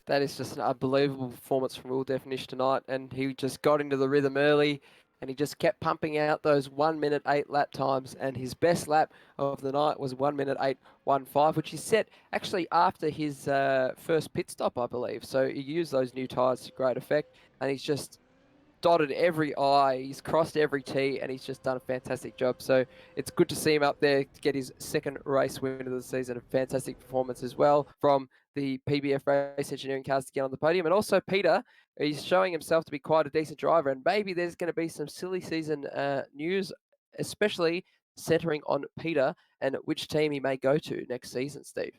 That is just an unbelievable performance from Will Devenish tonight, and he just got into the rhythm early, and he just kept pumping out those 1 minute 8 lap times, and his best lap of the night was 1 minute 8:15, which he set actually after his first pit stop, I believe. So he used those new tyres to great effect, and he's just dotted every I, he's crossed every T, and he's just done a fantastic job. So it's good to see him up there to get his second race win of the season. A fantastic performance as well from the PBF Race Engineering cars to get on the podium. And also Peter, he's showing himself to be quite a decent driver, and maybe there's going to be some silly season news, especially centering on Peter and which team he may go to next season, Steve.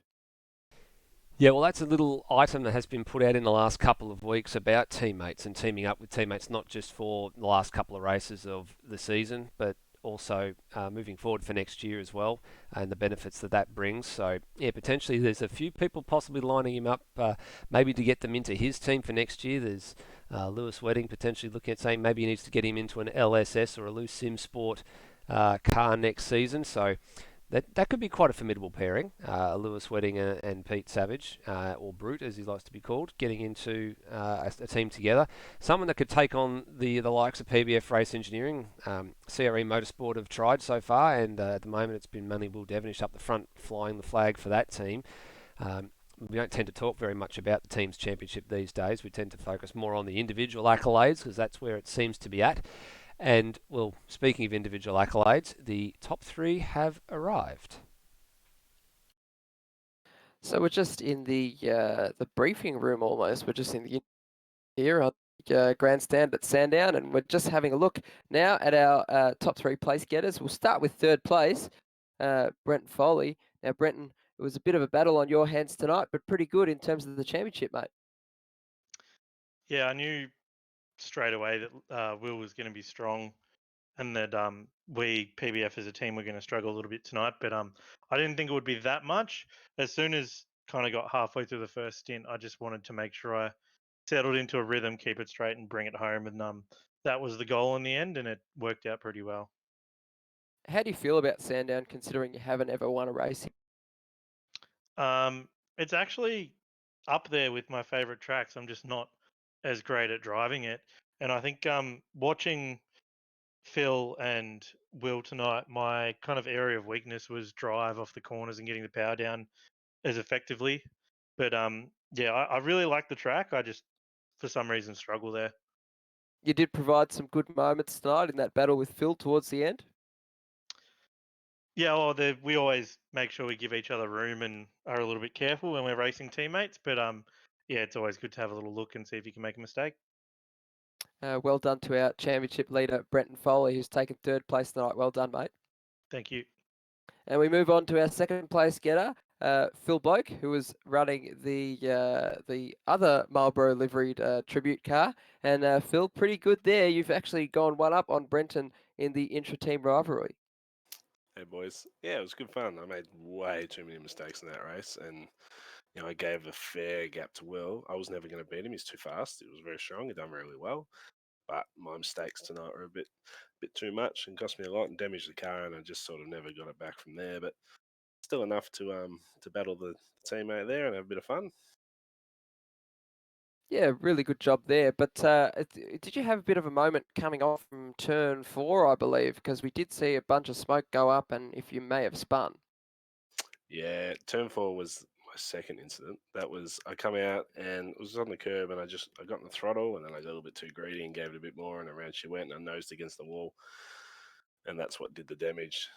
Yeah, well, that's a little item that has been put out in the last couple of weeks about teammates and teaming up with teammates, not just for the last couple of races of the season, but also moving forward for next year as well, and the benefits that that brings. So, yeah, potentially there's a few people possibly lining him up, maybe to get them into his team for next year. There's Lewis Wedding potentially looking at saying maybe he needs to get him into an LSS or a loose sim sport car next season. So that could be quite a formidable pairing, Lewis Wedding and Pete Savage, or Brute as he likes to be called, getting into a team together. Someone that could take on the likes of PBF Race Engineering. CRE Motorsport have tried so far, and at the moment it's been mainly Will Devenish up the front flying the flag for that team. We don't tend to talk very much about the team's championship these days. We tend to focus more on the individual accolades because that's where it seems to be at. And, well, speaking of individual accolades, the top three have arrived. So we're just in the briefing room almost. We're just in the here on the grandstand at Sandown, and we're just having a look now at our top three place getters. We'll start with third place, Brenton Foley. Now, Brenton, it was a bit of a battle on your hands tonight, but pretty good in terms of the championship, mate. Yeah, I knew straight away that Will was going to be strong, and that we PBF as a team were going to struggle a little bit tonight. But I didn't think it would be that much. As soon as kind of got halfway through the first stint, I just wanted to make sure I settled into a rhythm, keep it straight, and bring it home. And that was the goal in the end, and it worked out pretty well. How do you feel about Sandown, considering you haven't ever won a race? It's actually up there with my favorite tracks. I'm just not as great at driving it, and I think watching Phil and Will tonight, my kind of area of weakness was drive off the corners and getting the power down as effectively. But yeah, I really like the track. I just, for some reason, struggle there. You did provide some good moments tonight in that battle with Phil towards the end. Yeah, well, we always make sure we give each other room and are a little bit careful when we're racing teammates. But yeah, it's always good to have a little look and see if you can make a mistake. Well done to our championship leader, Brenton Foley, who's taken third place tonight. Well done, mate. Thank you. And we move on to our second place getter, Phil Boak, who was running the other Marlboro liveried tribute car. And Phil, pretty good there. You've actually gone one up on Brenton in the intra-team rivalry. Hey boys, yeah, it was good fun. I made way too many mistakes in that race, and I gave a fair gap to Will. I was never going to beat him; he's too fast. He was very strong. He done really well, but my mistakes tonight were a bit too much and cost me a lot and damaged the car, and I just sort of never got it back from there. But still enough to battle the teammate there and have a bit of fun. Yeah, really good job there. But did you have a bit of a moment coming off from turn 4, I believe? Because we did see a bunch of smoke go up, and if you may have spun. Yeah, turn 4 was my second incident. That was I come out and it was on the curb, and I got in the throttle, and then I got a little bit too greedy and gave it a bit more, and around she went, and I nosed against the wall, and that's what did the damage.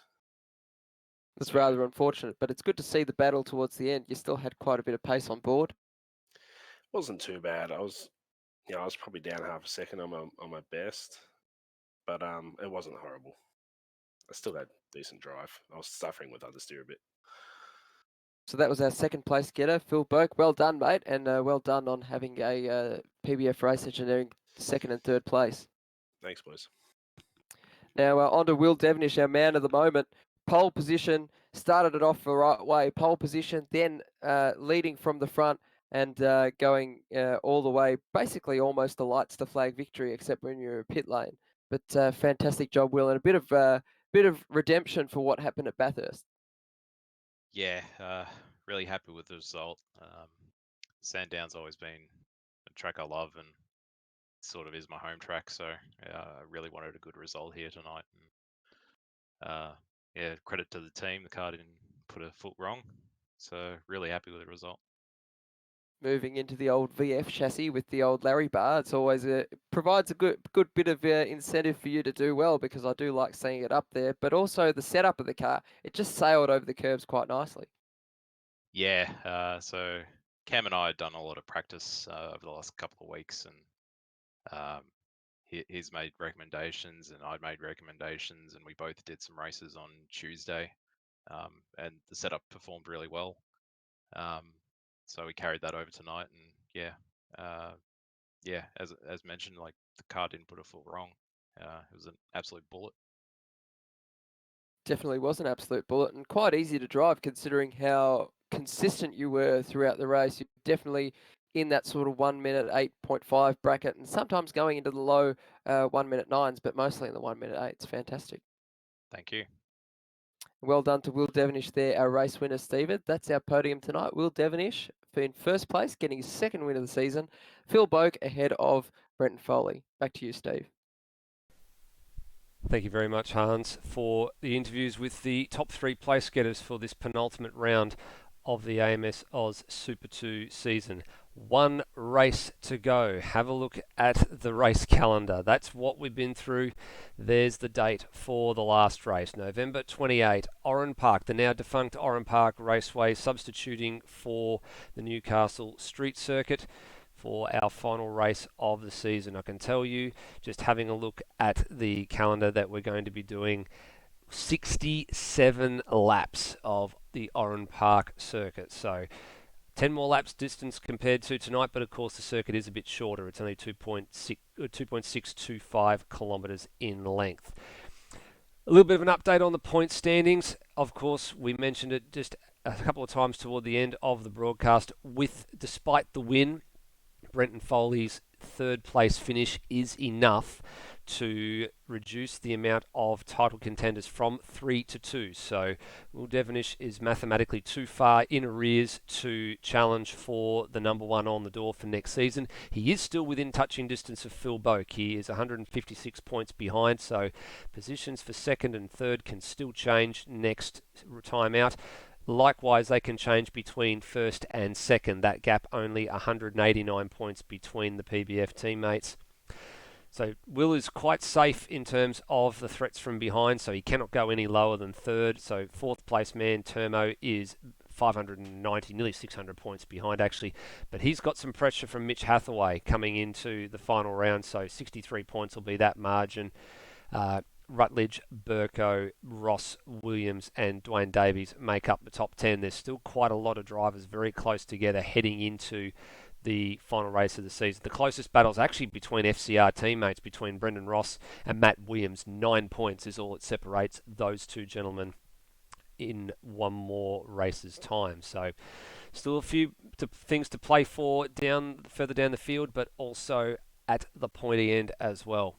It's rather unfortunate, but it's good to see the battle towards the end. You still had quite a bit of pace on board. Wasn't too bad. I was probably down half a second on my best, but it wasn't horrible. I still had decent drive. I was suffering with understeer a bit. So that was our second place getter, Phil Boak. Well done, mate, and well done on having a PBF Race Engineering second and third place. Thanks, boys. Now on to Will Devenish, our man of the moment. Pole position, started it off the right way. Pole position, then leading from the front and going all the way, basically almost a lights to flag victory, except when you're in pit lane. But fantastic job, Will, and a bit of redemption for what happened at Bathurst. Yeah, really happy with the result. Sandown's always been a track I love, and sort of is my home track. So I really wanted a good result here tonight. And yeah, credit to the team. The car didn't put a foot wrong. So really happy with the result. moving into the old VF chassis with the old Larry bar. It's always provides a good bit of incentive for you to do well, because I do like seeing it up there. But also the setup of the car, it just sailed over the curves quite nicely. Yeah, so Cam and I had done a lot of practice over the last couple of weeks, and he's made recommendations and I'd made recommendations, and we both did some races on Tuesday, and the setup performed really well. So we carried that over tonight, and yeah, as mentioned, like the car didn't put a foot wrong. It was an absolute bullet. Definitely was an absolute bullet, and quite easy to drive considering how consistent you were throughout the race. You're definitely in that sort of 1 minute 8.5 bracket, and sometimes going into the low 1 minute 9s, but mostly in the 1 minute 8s. Fantastic. Thank you. Well done to Will Devenish there, our race winner, Stephen. That's our podium tonight. Will Devenish in first place, getting his second win of the season. Phil Boak ahead of Brenton Foley. Back to you, Steve. Thank you very much, Hans, for the interviews with the top 3 place getters for this penultimate round of the AMS Oz Super 2 season. 1 race to go. Have a look at the race calendar. That's what we've been through. There's the date for the last race, November 28, Oran Park, the now defunct Oran Park Raceway, substituting for the Newcastle Street Circuit for our final race of the season. I can tell you, just having a look at the calendar, that we're going to be doing 67 laps of the Oran Park circuit. So 10 more laps distance compared to tonight, but of course the circuit is a bit shorter. It's only 2.625 kilometres in length. A little bit of an update on the point standings. Of course, we mentioned it just a couple of times toward the end of the broadcast. Despite the win, Brenton Foley's third place finish is enough to reduce the amount of title contenders from 3 to 2. So Will Devenish is mathematically too far in arrears to challenge for the number 1 on the door for next season. He is still within touching distance of Phil Boak. He is 156 points behind, so positions for second and third can still change next time out. Likewise, they can change between first and second. That gap only 189 points between the PBF teammates. So Will is quite safe in terms of the threats from behind, so he cannot go any lower than third. So fourth place man, Termo, is 590, nearly 600 points behind actually. But he's got some pressure from Mitch Hathaway coming into the final round, so 63 points will be that margin. Rutledge, Burko, Ross, Williams and Dwayne Davies make up the top 10. There's still quite a lot of drivers very close together heading into the final race of the season. The closest battle is actually between FCR teammates, between Brendan Ross and Matt Williams. 9 points is all that separates those two gentlemen in one more race's time. So still a few things to play for further down the field, but also at the pointy end as well.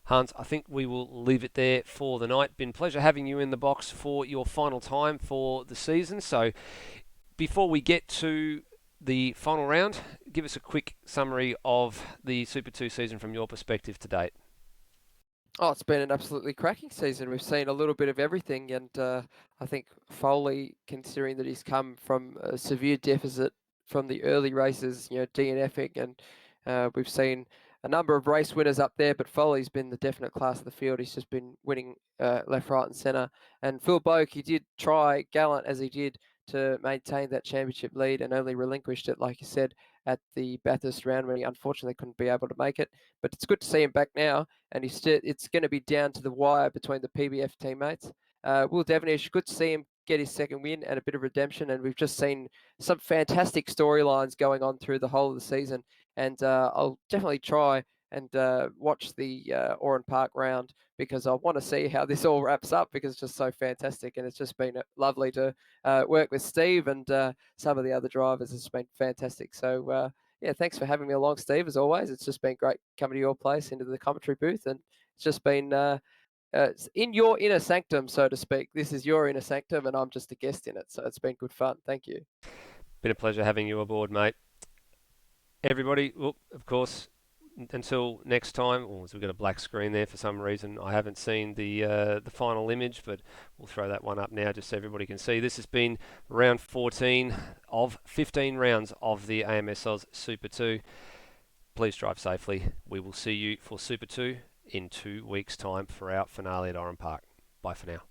Hans, I think we will leave it there for the night. Been a pleasure having you in the box for your final time for the season. So before we get to the final round, give us a quick summary of the Super 2 season from your perspective to date. Oh, it's been an absolutely cracking season. We've seen a little bit of everything, and I think Foley, considering that he's come from a severe deficit from the early races, DNFing, and we've seen a number of race winners up there, but Foley's been the definite class of the field. He's just been winning left, right and centre. And Phil Boak, he did try, gallant as he did, to maintain that championship lead and only relinquished it, like you said, at the Bathurst round when he unfortunately couldn't be able to make it. But it's good to see him back now, and it's going to be down to the wire between the PBF teammates. Will Devenish, good to see him get his second win and a bit of redemption, and we've just seen some fantastic storylines going on through the whole of the season. And I'll definitely try and watch the Oran Park round, because I want to see how this all wraps up, because it's just so fantastic. And it's just been lovely to work with Steve and some of the other drivers. It's been fantastic. So yeah, thanks for having me along, Steve, as always. It's just been great coming to your place, into the commentary booth, and it's just been in your inner sanctum, so to speak. This is your inner sanctum, and I'm just a guest in it. So it's been good fun. Thank you. Been a pleasure having you aboard, mate. Everybody, of course, until next time. Oh, so we've got a black screen there for some reason. I haven't seen the final image, but we'll throw that one up now just so everybody can see. This has been round 14 of 15 rounds of the AMS Oz Super 2. Please drive safely. We will see you for Super 2 in 2 weeks' time for our finale at Oran Park. Bye for now.